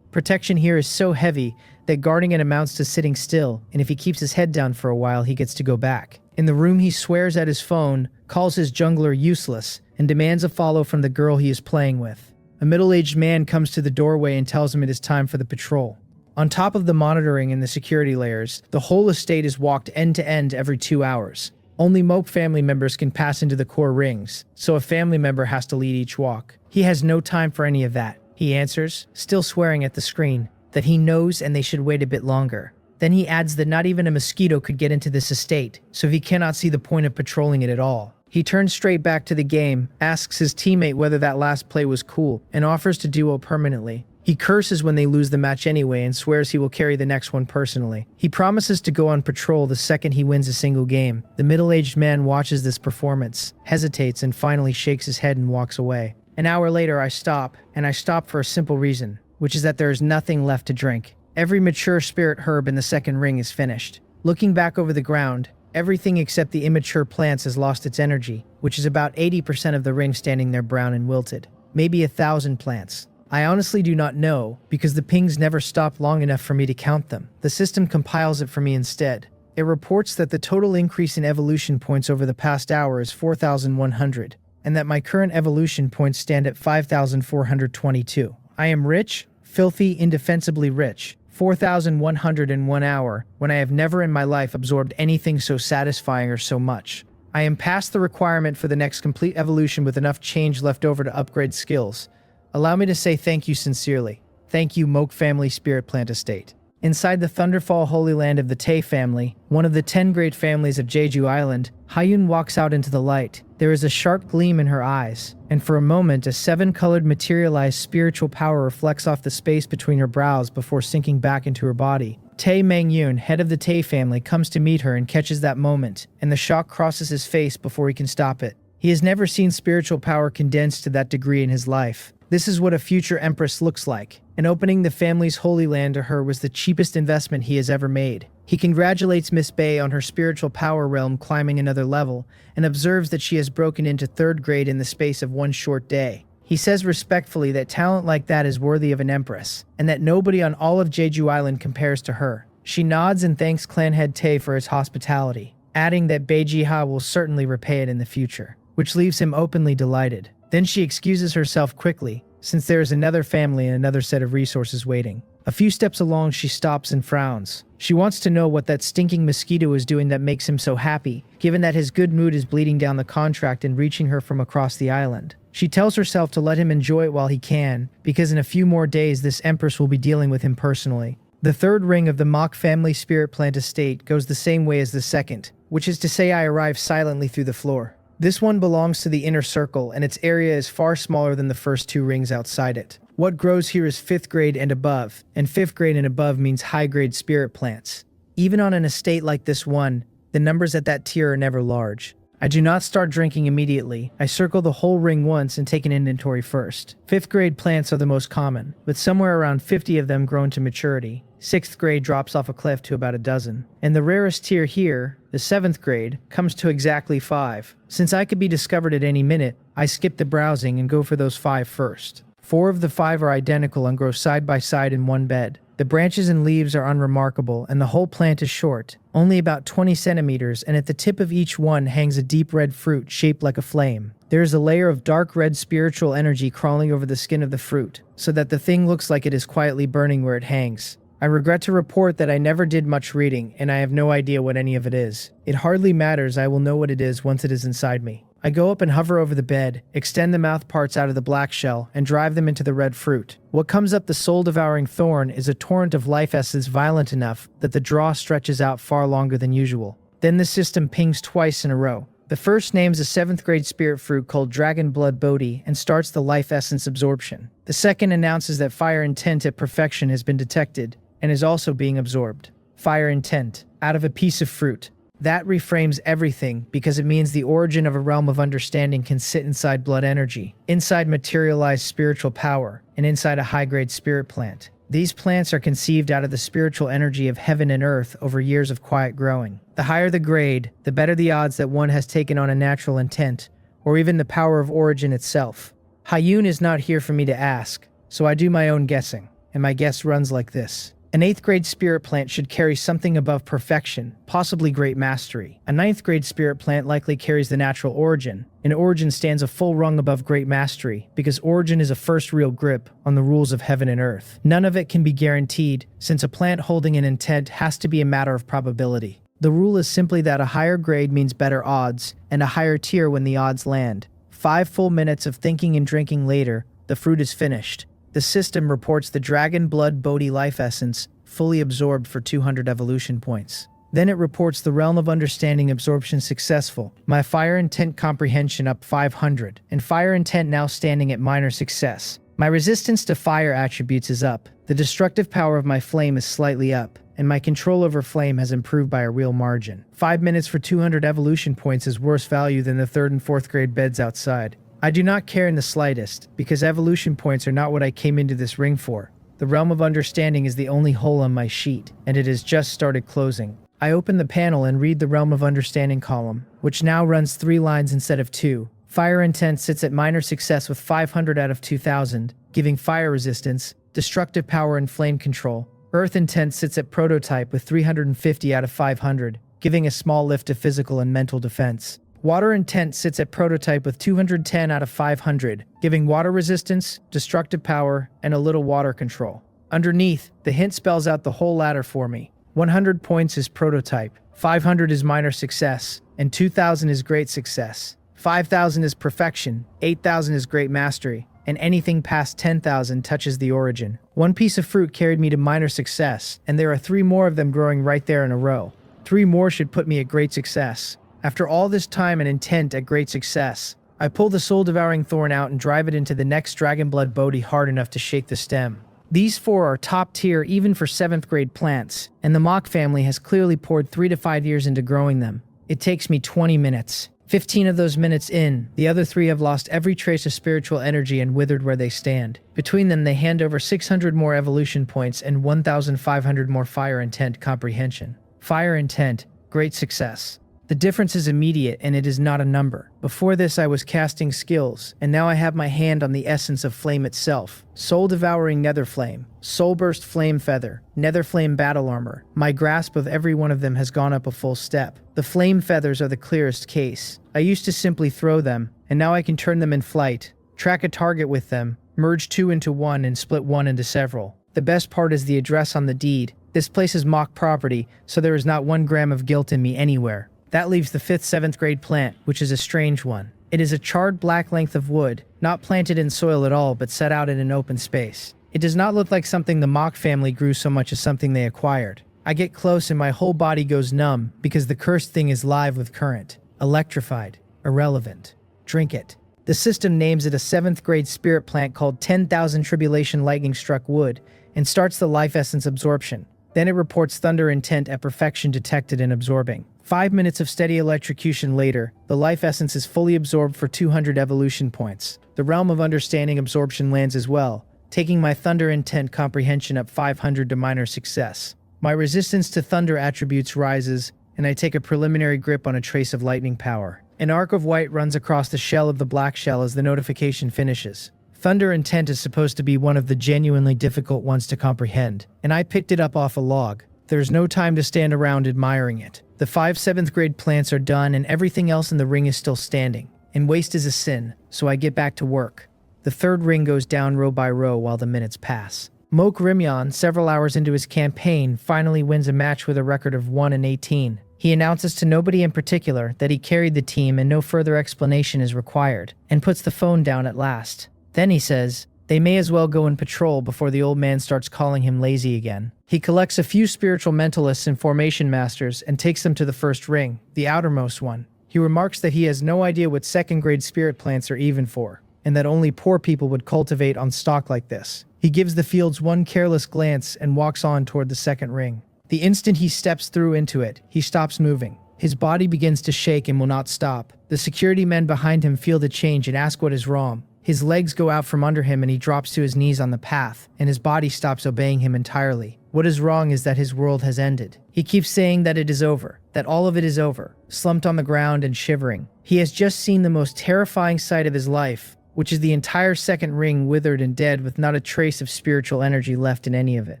Protection here is so heavy that guarding it amounts to sitting still, and if he keeps his head down for a while, he gets to go back. In the room, he swears at his phone, calls his jungler useless, and demands a follow from the girl he is playing with. A middle-aged man comes to the doorway and tells him it is time for the patrol. On top of the monitoring and the security layers, the whole estate is walked end to end every 2 hours. Only Mope family members can pass into the core rings, so a family member has to lead each walk. He has no time for any of that. He answers, still swearing at the screen, that he knows and they should wait a bit longer. Then he adds that not even a mosquito could get into this estate, so he cannot see the point of patrolling it at all. He turns straight back to the game, asks his teammate whether that last play was cool, and offers to duo permanently. He curses when they lose the match anyway and swears he will carry the next one personally. He promises to go on patrol the second he wins a single game. The middle-aged man watches this performance, hesitates, and finally shakes his head and walks away. An hour later, I stop, and I stop for a simple reason, which is that there is nothing left to drink. Every mature spirit herb in the second ring is finished. Looking back over the ground, everything except the immature plants has lost its energy, which is about 80% of the ring standing there brown and wilted. Maybe 1,000 plants. I honestly do not know, because the pings never stop long enough for me to count them. The system compiles it for me instead. It reports that the total increase in evolution points over the past hour is 4,100, and that my current evolution points stand at 5,422. I am rich, filthy, indefensibly rich. 4,100 in 1 hour, when I have never in my life absorbed anything so satisfying or so much. I am past the requirement for the next complete evolution with enough change left over to upgrade skills. Allow me to say thank you sincerely. Thank you, Moke Family Spirit Plant Estate. Inside the Thunderfall Holy Land of the Tae family, one of the 10 great families of Jeju Island, Hyun walks out into the light. There is a sharp gleam in her eyes, and for a moment a 7-colored materialized spiritual power reflects off the space between her brows before sinking back into her body. Tae Mangyun, head of the Tae family, comes to meet her and catches that moment, and the shock crosses his face before he can stop it. He has never seen spiritual power condensed to that degree in his life. This is what a future empress looks like, and opening the family's holy land to her was the cheapest investment he has ever made. He congratulates Miss Bay on her spiritual power realm climbing another level, and observes that she has broken into 3rd grade in the space of 1 short day. He says respectfully that talent like that is worthy of an empress, and that nobody on all of Jeju Island compares to her. She nods and thanks clan head Tae for his hospitality, adding that Beiji-ha will certainly repay it in the future, which leaves him openly delighted. Then she excuses herself quickly, since there is another family and another set of resources waiting. A few steps along, she stops and frowns. She wants to know what that stinking mosquito is doing that makes him so happy, given that his good mood is bleeding down the contract and reaching her from across the island. She tells herself to let him enjoy it while he can, because in a few more days this empress will be dealing with him personally. The 3rd ring of the Mock Family Spirit Plant Estate goes the same way as the 2nd, which is to say I arrive silently through the floor. This one belongs to the inner circle, and its area is far smaller than the first 2 rings outside it. What grows here is 5th grade and above, and 5th grade and above means high-grade spirit plants. Even on an estate like this one, the numbers at that tier are never large. I do not start drinking immediately. I circle the whole ring once and take an inventory first. 5th grade plants are the most common, with somewhere around 50 of them grown to maturity. 6th grade drops off a cliff to about a dozen. And the rarest tier here, the 7th grade, comes to exactly 5. Since I could be discovered at any minute, I skip the browsing and go for those 5 first. 4 of the 5 are identical and grow side by side in one bed. The branches and leaves are unremarkable, and the whole plant is short, only about 20 centimeters, and at the tip of each one hangs a deep red fruit shaped like a flame. There is a layer of dark red spiritual energy crawling over the skin of the fruit, so that the thing looks like it is quietly burning where it hangs. I regret to report that I never did much reading, and I have no idea what any of it is. It hardly matters, I will know what it is once it is inside me. I go up and hover over the bed, extend the mouth parts out of the black shell, and drive them into the red fruit. What comes up the soul-devouring thorn is a torrent of life essence violent enough that the draw stretches out far longer than usual. Then the system pings twice in a row. The first names a 7th grade spirit fruit called Dragon Blood Bodhi and starts the life essence absorption. The second announces that fire intent at perfection has been detected and is also being absorbed. Fire intent, out of a piece of fruit. That reframes everything because it means the origin of a realm of understanding can sit inside blood energy, inside materialized spiritual power, and inside a high-grade spirit plant. These plants are conceived out of the spiritual energy of heaven and earth over years of quiet growing. The higher the grade, the better the odds that one has taken on a natural intent, or even the power of origin itself. Hyun is not here for me to ask, so I do my own guessing, and my guess runs like this. An 8th grade spirit plant should carry something above perfection, possibly great mastery. A 9th grade spirit plant likely carries the natural origin, and origin stands a full rung above great mastery, because origin is a first real grip on the rules of heaven and earth. None of it can be guaranteed, since a plant holding an intent has to be a matter of probability. The rule is simply that a higher grade means better odds, and a higher tier when the odds land. 5 full minutes of thinking and drinking later, the fruit is finished. The system reports the Dragon Blood Bodhi life essence fully absorbed for 200 evolution points. Then it reports the Realm of Understanding absorption successful, my Fire Intent Comprehension up 500, and Fire Intent now standing at minor success. My resistance to fire attributes is up, the destructive power of my flame is slightly up, and my control over flame has improved by a real margin. 5 minutes for 200 evolution points is worse value than the 3rd and 4th grade beds outside. I do not care in the slightest, because evolution points are not what I came into this ring for. The Realm of Understanding is the only hole on my sheet, and it has just started closing. I open the panel and read the Realm of Understanding column, which now runs 3 lines instead of 2. Fire Intent sits at minor success with 500 out of 2000, giving fire resistance, destructive power and flame control. Earth Intent sits at prototype with 350 out of 500, giving a small lift to physical and mental defense. Water Intent sits at prototype with 210 out of 500, giving water resistance, destructive power, and a little water control. Underneath, the hint spells out the whole ladder for me. 100 points is prototype, 500 is minor success, and 2000 is great success. 5000 is perfection, 8000 is great mastery, and anything past 10,000 touches the origin. 1 piece of fruit carried me to minor success, and there are 3 more of them growing right there in a row. 3 more should put me at great success. After all this time and intent at great success, I pull the soul-devouring thorn out and drive it into the next Dragon Blood Bodhi hard enough to shake the stem. These 4 are top tier even for 7th grade plants, and the Mock family has clearly poured 3 to 5 years into growing them. It takes me 20 minutes. 15 of those minutes in, the other 3 have lost every trace of spiritual energy and withered where they stand. Between them, they hand over 600 more evolution points and 1,500 more Fire Intent Comprehension. Fire Intent, great success. The difference is immediate, and it is not a number. Before this I was casting skills, and now I have my hand on the essence of flame itself. Soul-devouring nether flame, soul-burst flame feather, nether flame battle armor. My grasp of every one of them has gone up a full step. The flame feathers are the clearest case. I used to simply throw them, and now I can turn them in flight, track a target with them, merge 2 into 1 and split 1 into several. The best part is the address on the deed. This place is Mock property, so there is not 1 gram of guilt in me anywhere. That leaves the 5th 7th grade plant, which is a strange one. It is a charred black length of wood, not planted in soil at all but set out in an open space. It does not look like something the Mock family grew so much as something they acquired. I get close and my whole body goes numb because the cursed thing is live with current. Electrified. Irrelevant. Drink it. The system names it a 7th grade spirit plant called 10,000 Tribulation Lightning Struck Wood and starts the life essence absorption. Then it reports Thunder Intent at perfection detected and absorbing. 5 minutes of steady electrocution later, the life essence is fully absorbed for 200 evolution points. The Realm of Understanding absorption lands as well, taking my Thunder Intent Comprehension up 500 to minor success. My resistance to thunder attributes rises, and I take a preliminary grip on a trace of lightning power. An arc of white runs across the shell of the black shell as the notification finishes. Thunder Intent is supposed to be one of the genuinely difficult ones to comprehend, and I picked it up off a log. There's no time to stand around admiring it. The 5 7th grade plants are done and everything else in the ring is still standing. And waste is a sin, so I get back to work. The 3rd ring goes down row by row while the minutes pass. Moke Rimyan, several hours into his campaign, finally wins a match with a record of 1-18. He announces to nobody in particular that he carried the team and no further explanation is required, and puts the phone down at last. Then he says, they may as well go and patrol before the old man starts calling him lazy again. He collects a few spiritual mentalists and formation masters and takes them to the 1st ring, the outermost one. He remarks that he has no idea what 2nd grade spirit plants are even for, and that only poor people would cultivate on stock like this. He gives the fields one careless glance and walks on toward the 2nd ring. The instant he steps through into it, he stops moving. His body begins to shake and will not stop. The security men behind him feel the change and ask what is wrong. His legs go out from under him and he drops to his knees on the path, and his body stops obeying him entirely. What is wrong is that his world has ended. He keeps saying that it is over, that all of it is over, slumped on the ground and shivering. He has just seen the most terrifying sight of his life, which is the entire 2nd ring withered and dead with not a trace of spiritual energy left in any of it.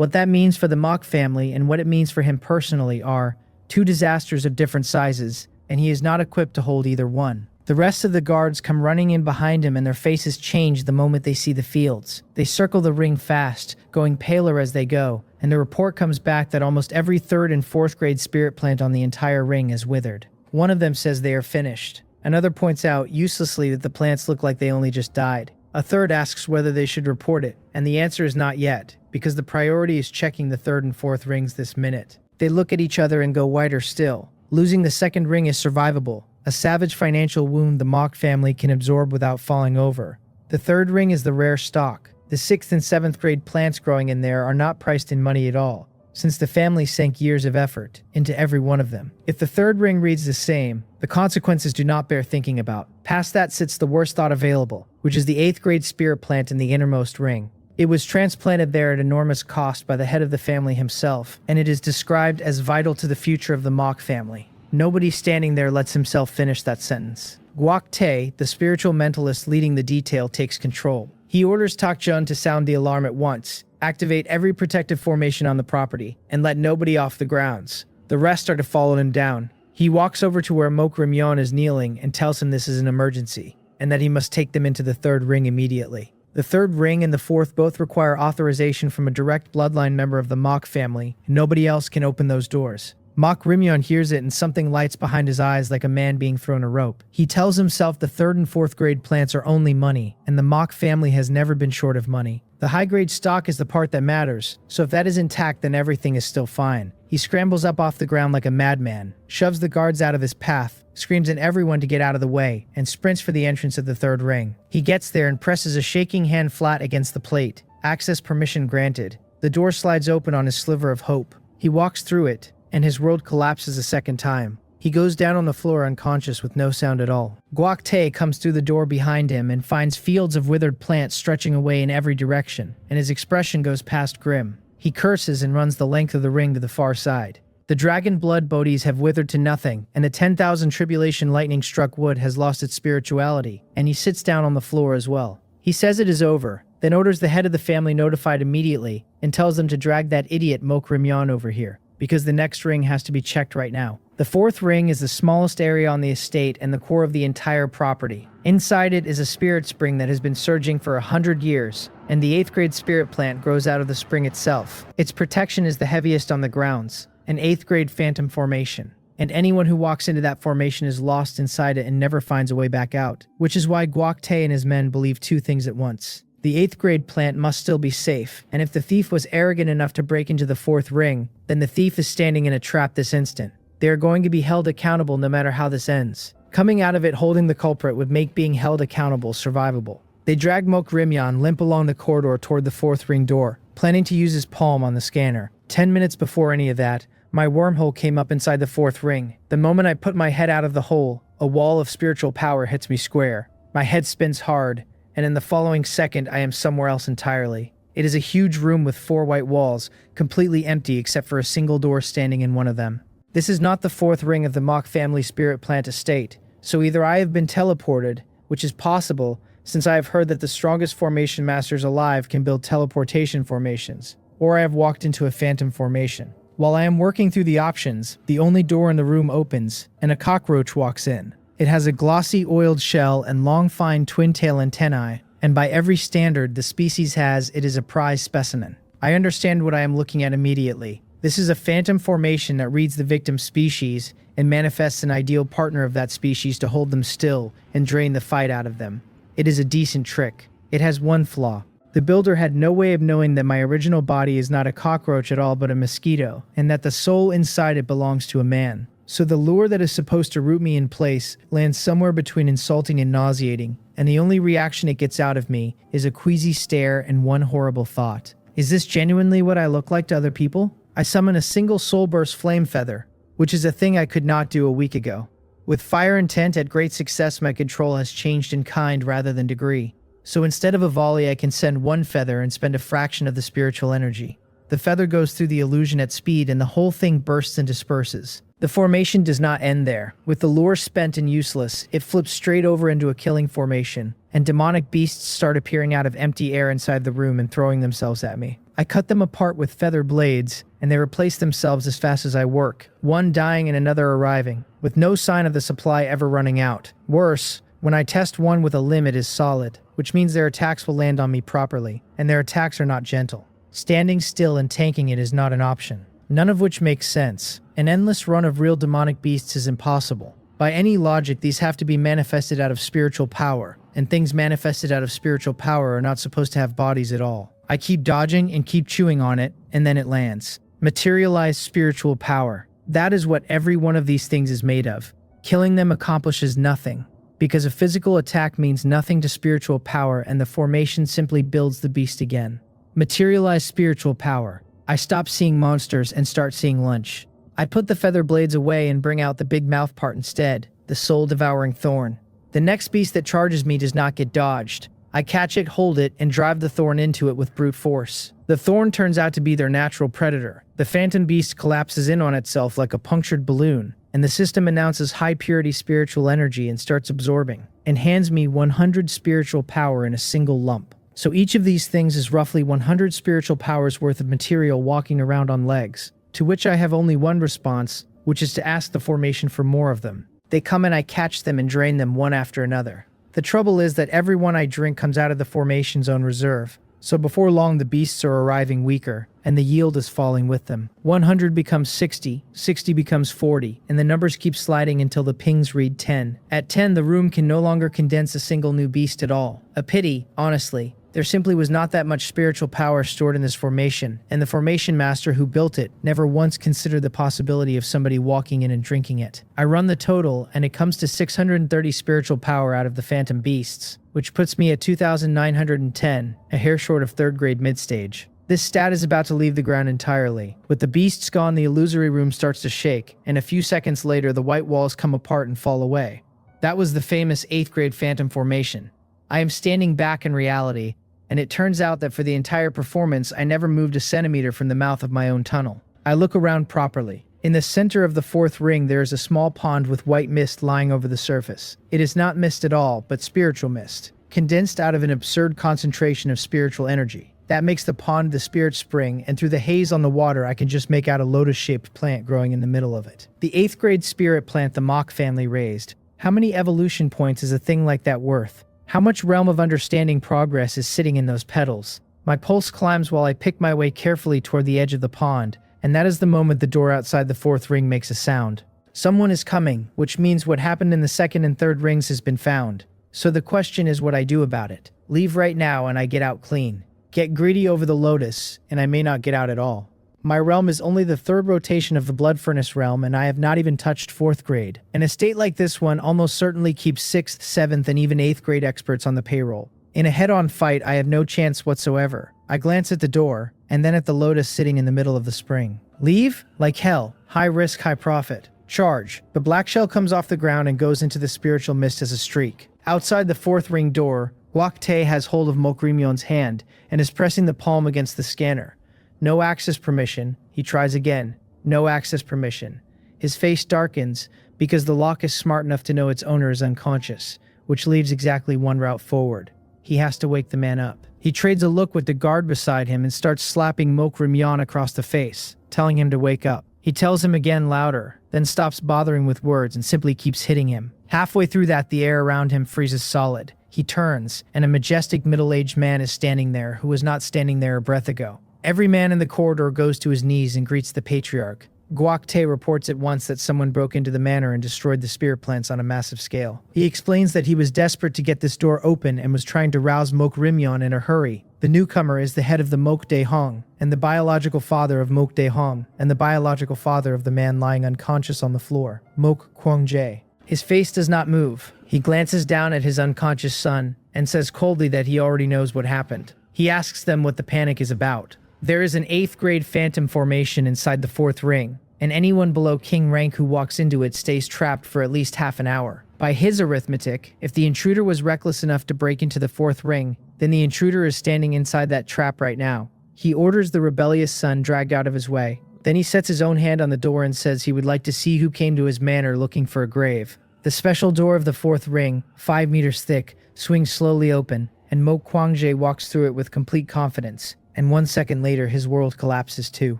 What that means for the Mach family and what it means for him personally are two disasters of different sizes, and he is not equipped to hold either one. The rest of the guards come running in behind him and their faces change the moment they see the fields. They circle the ring fast, going paler as they go, and the report comes back that almost every 3rd and 4th grade spirit plant on the entire ring is withered. One of them says they are finished. Another points out uselessly that the plants look like they only just died. A third asks whether they should report it, and the answer is not yet, because the priority is checking the 3rd and 4th rings this minute. They look at each other and go whiter still. Losing the 2nd ring is survivable, a savage financial wound the Mach family can absorb without falling over. The 3rd ring is the rare stock. The 6th and 7th grade plants growing in there are not priced in money at all, since the family sank years of effort into every one of them. If the 3rd ring reads the same, the consequences do not bear thinking about. Past that sits the worst thought available, which is the 8th grade spirit plant in the innermost ring. It was transplanted there at enormous cost by the head of the family himself, and it is described as vital to the future of the Mach family. Nobody standing there lets himself finish that sentence. Guok Tae, the spiritual mentalist leading the detail, takes control. He orders Tak Jun to sound the alarm at once, activate every protective formation on the property, and let nobody off the grounds. The rest are to follow him down. He walks over to where Mok Rimyon is kneeling and tells him this is an emergency, and that he must take them into the 3rd ring immediately. The 3rd ring and the 4th both require authorization from a direct bloodline member of the Mach family, and nobody else can open those doors. Mok Rimyon hears it and something lights behind his eyes like a man being thrown a rope. He tells himself the 3rd and 4th grade plants are only money, and the Mach family has never been short of money. The high-grade stock is the part that matters, so if that is intact then everything is still fine. He scrambles up off the ground like a madman, shoves the guards out of his path, screams at everyone to get out of the way, and sprints for the entrance of the 3rd ring. He gets there and presses a shaking hand flat against the plate. Access permission granted. The door slides open on his sliver of hope. He walks through it, and his world collapses a second time. He goes down on the floor unconscious with no sound at all. Guok Tae comes through the door behind him and finds fields of withered plants stretching away in every direction, and his expression goes past grim. He curses and runs the length of the ring to the far side. The dragon blood bodies have withered to nothing, and the 10,000 tribulation lightning struck wood has lost its spirituality, and he sits down on the floor as well. He says it is over, then orders the head of the family notified immediately, and tells them to drag that idiot Mok Rimyon over here, because the next ring has to be checked right now. The 4th ring is the smallest area on the estate and the core of the entire property. Inside it is a spirit spring that has been surging for 100 years, and the 8th grade spirit plant grows out of the spring itself. Its protection is the heaviest on the grounds, an 8th grade phantom formation, and anyone who walks into that formation is lost inside it and never finds a way back out, which is why Guok Tae and his men believe two things at once. The 8th grade plant must still be safe, and if the thief was arrogant enough to break into the 4th ring, then the thief is standing in a trap this instant. They are going to be held accountable no matter how this ends. Coming out of it holding the culprit would make being held accountable survivable. They drag Mok Rimyon limp along the corridor toward the 4th ring door, planning to use his palm on the scanner. 10 minutes before any of that, my wormhole came up inside the 4th ring. The moment I put my head out of the hole, a wall of spiritual power hits me square. My head spins hard, and in the following second I am somewhere else entirely. It is a huge room with 4 white walls, completely empty except for a single door standing in one of them. This is not the 4th ring of the Mach family spirit plant estate, so either I have been teleported, which is possible since I have heard that the strongest formation masters alive can build teleportation formations, or I have walked into a phantom formation. While I am working through the options, the only door in the room opens, and a cockroach walks in. It has a glossy oiled shell and long fine twin-tail antennae, and by every standard the species has, it is a prize specimen. I understand what I am looking at immediately. This is a phantom formation that reads the victim's species and manifests an ideal partner of that species to hold them still and drain the fight out of them. It is a decent trick. It has one flaw. The builder had no way of knowing that my original body is not a cockroach at all but a mosquito, and that the soul inside it belongs to a man. So the lure that is supposed to root me in place lands somewhere between insulting and nauseating, and the only reaction it gets out of me is a queasy stare and one horrible thought. Is this genuinely what I look like to other people? I summon a single soul burst flame feather, which is a thing I could not do a week ago. With fire intent at great success, my control has changed in kind rather than degree. So instead of a volley, I can send one feather and spend a fraction of the spiritual energy. The feather goes through the illusion at speed and the whole thing bursts and disperses. The formation does not end there. With the lure spent and useless, it flips straight over into a killing formation, and demonic beasts start appearing out of empty air inside the room and throwing themselves at me. I cut them apart with feather blades, and they replace themselves as fast as I work, one dying and another arriving, with no sign of the supply ever running out. Worse, when I test one with a limb, it is solid, which means their attacks will land on me properly, and their attacks are not gentle. Standing still and tanking it is not an option, none of which makes sense. An endless run of real demonic beasts is impossible. By any logic, these have to be manifested out of spiritual power, and things manifested out of spiritual power are not supposed to have bodies at all. I keep dodging and keep chewing on it, and then it lands. Materialized spiritual power. That is what every one of these things is made of. Killing them accomplishes nothing, because a physical attack means nothing to spiritual power, and the formation simply builds the beast again. Materialized spiritual power. I stop seeing monsters and start seeing lunch. I put the feather blades away and bring out the big mouth part instead, the soul-devouring thorn. The next beast that charges me does not get dodged. I catch it, hold it, and drive the thorn into it with brute force. The thorn turns out to be their natural predator. The phantom beast collapses in on itself like a punctured balloon, and the system announces high-purity spiritual energy and starts absorbing, and hands me 100 spiritual power in a single lump. So each of these things is roughly 100 spiritual powers worth of material walking around on legs, to which I have only one response, which is to ask the formation for more of them. They come and I catch them and drain them one after another. The trouble is that every one I drink comes out of the formation's own reserve, so before long the beasts are arriving weaker, and the yield is falling with them. 100 becomes 60, 60 becomes 40, and the numbers keep sliding until the pings read 10. At 10, the room can no longer condense a single new beast at all. A pity, honestly. There simply was not that much spiritual power stored in this formation, and the formation master who built it never once considered the possibility of somebody walking in and drinking it. I run the total, and it comes to 630 spiritual power out of the phantom beasts, which puts me at 2,910, a hair short of 3rd grade mid-stage. This stat is about to leave the ground entirely. With the beasts gone, the illusory room starts to shake, and a few seconds later the white walls come apart and fall away. That was the famous 8th grade phantom formation. I am standing back in reality, and it turns out that for the entire performance I never moved a centimeter from the mouth of my own tunnel. I look around properly. In the center of the 4th ring there is a small pond with white mist lying over the surface. It is not mist at all, but spiritual mist, condensed out of an absurd concentration of spiritual energy. That makes the pond the spirit spring, and through the haze on the water I can just make out a lotus-shaped plant growing in the middle of it. The 8th grade spirit plant the Mock family raised. How many evolution points is a thing like that worth? How much realm of understanding progress is sitting in those petals? My pulse climbs while I pick my way carefully toward the edge of the pond, and that is the moment the door outside the 4th ring makes a sound. Someone is coming, which means what happened in the 2nd and 3rd rings has been found. So the question is what I do about it. Leave right now and I get out clean. Get greedy over the lotus, and I may not get out at all. My realm is only the 3rd rotation of the Blood Furnace realm, and I have not even touched 4th grade. An estate like this one almost certainly keeps 6th, 7th, and even 8th grade experts on the payroll. In a head-on fight, I have no chance whatsoever. I glance at the door, and then at the lotus sitting in the middle of the spring. Leave? Like hell. High risk, high profit. Charge. The black shell comes off the ground and goes into the spiritual mist as a streak. Outside the 4th ring door, Israqde has hold of Mokrimyon's hand and is pressing the palm against the scanner. No access permission. He tries again. No access permission. His face darkens because the lock is smart enough to know its owner is unconscious, which leaves exactly one route forward. He has to wake the man up. He trades a look with the guard beside him and starts slapping Mokrimyon across the face, telling him to wake up. He tells him again louder, then stops bothering with words and simply keeps hitting him. Halfway through that, the air around him freezes solid. He turns, and a majestic middle-aged man is standing there who was not standing there a breath ago. Every man in the corridor goes to his knees and greets the patriarch. Israqde reports at once that someone broke into the manor and destroyed the spirit plants on a massive scale. He explains that he was desperate to get this door open and was trying to rouse Mokrimyon in a hurry. The newcomer is the head of the Mokde Hong, and the biological father of Mokde Hong, and the biological father of the man lying unconscious on the floor, Mok Kwangjae. His face does not move. He glances down at his unconscious son and says coldly that he already knows what happened. He asks them what the panic is about. There is an 8th grade phantom formation inside the 4th ring, and anyone below king rank who walks into it stays trapped for at least half an hour. By his arithmetic, if the intruder was reckless enough to break into the 4th ring, then the intruder is standing inside that trap right now. He orders the rebellious son dragged out of his way. Then he sets his own hand on the door and says he would like to see who came to his manor looking for a grave. The special door of the 4th ring, 5 meters thick, swings slowly open, and Mo Kwangjae walks through it with complete confidence, and 1 second later his world collapses too.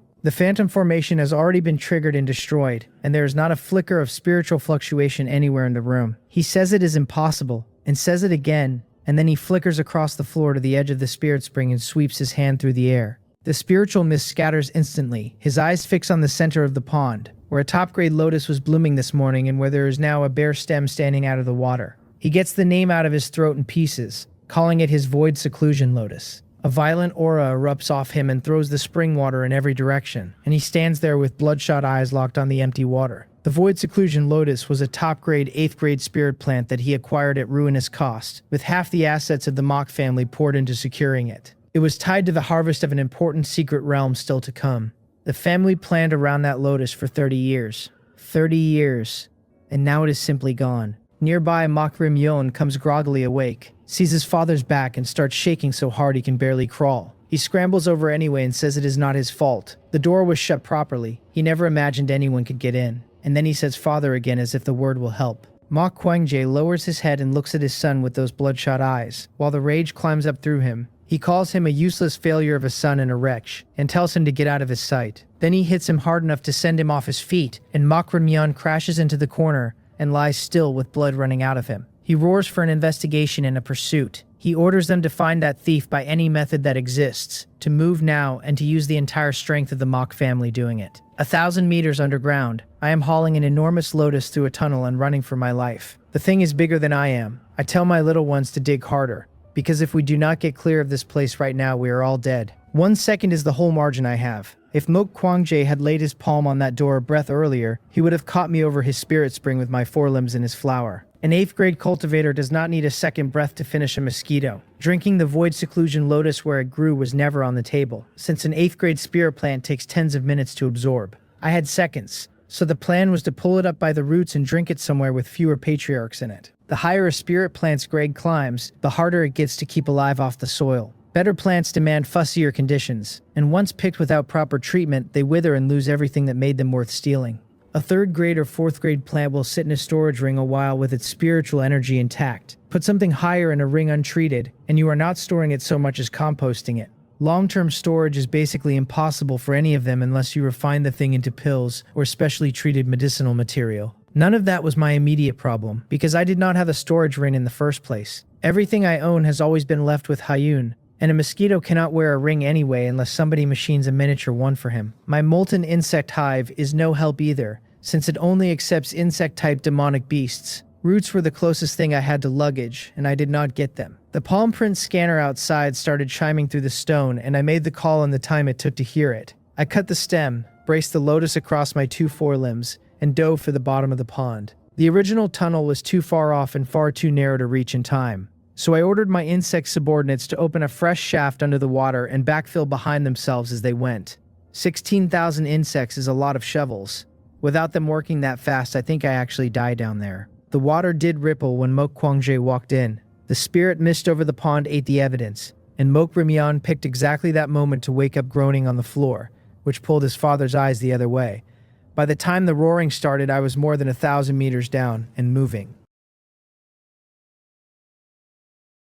The phantom formation has already been triggered and destroyed, and there is not a flicker of spiritual fluctuation anywhere in the room. He says it is impossible, and says it again, and then he flickers across the floor to the edge of the spirit spring and sweeps his hand through the air. The spiritual mist scatters instantly, his eyes fix on the center of the pond, where a top-grade lotus was blooming this morning and where there is now a bare stem standing out of the water. He gets the name out of his throat in pieces, calling it his void seclusion lotus. A violent aura erupts off him and throws the spring water in every direction, and he stands there with bloodshot eyes locked on the empty water. The void seclusion lotus was a top-grade 8th-grade spirit plant that he acquired at ruinous cost, with half the assets of the Mach family poured into securing it. It was tied to the harvest of an important secret realm still to come. The family planned around that lotus for 30 years. 30 years. And now it is simply gone. Nearby, Mok Rim-yeon comes groggily awake, sees his father's back and starts shaking so hard he can barely crawl. He scrambles over anyway and says it is not his fault. The door was shut properly. He never imagined anyone could get in. And then he says father again as if the word will help. Mok Kwangjae lowers his head and looks at his son with those bloodshot eyes, while the rage climbs up through him. He calls him a useless failure of a son and a wretch, and tells him to get out of his sight. Then he hits him hard enough to send him off his feet, and Mok Rim-yeon crashes into the corner and lies still with blood running out of him. He roars for an investigation and a pursuit. He orders them to find that thief by any method that exists, to move now and to use the entire strength of the Mok family doing it. 1,000 meters underground, I am hauling an enormous lotus through a tunnel and running for my life. The thing is bigger than I am. I tell my little ones to dig harder, because if we do not get clear of this place right now, we are all dead. 1 second is the whole margin I have. If Mok Kwangjae had laid his palm on that door a breath earlier, he would have caught me over his spirit spring with my forelimbs in his flower. An 8th-grade cultivator does not need a second breath to finish a mosquito. Drinking the void seclusion lotus where it grew was never on the table, since an 8th-grade spirit plant takes tens of minutes to absorb. I had seconds, so the plan was to pull it up by the roots and drink it somewhere with fewer patriarchs in it. The higher a spirit plant's grade climbs, the harder it gets to keep alive off the soil. Better plants demand fussier conditions, and once picked without proper treatment, they wither and lose everything that made them worth stealing. A 3rd grade or 4th grade plant will sit in a storage ring a while with its spiritual energy intact. Put something higher in a ring untreated, and you are not storing it so much as composting it. Long-term storage is basically impossible for any of them unless you refine the thing into pills or specially treated medicinal material. None of that was my immediate problem, because I did not have a storage ring in the first place. Everything I own has always been left with Hyun, and a mosquito cannot wear a ring anyway unless somebody machines a miniature one for him. My molten insect hive is no help either, since it only accepts insect-type demonic beasts. Roots were the closest thing I had to luggage, and I did not get them. The palm print scanner outside started chiming through the stone, and I made the call in the time it took to hear it. I cut the stem, braced the lotus across my 2 forelimbs, and dove for the bottom of the pond. The original tunnel was too far off and far too narrow to reach in time, so I ordered my insect subordinates to open a fresh shaft under the water and backfill behind themselves as they went. 16,000 insects is a lot of shovels. Without them working that fast, I think I actually die down there. The water did ripple when Mok Kwangjae walked in. The spirit mist over the pond ate the evidence, and Mok Rim-yeon picked exactly that moment to wake up groaning on the floor, which pulled his father's eyes the other way. By the time the roaring started, I was more than 1,000 meters down and moving.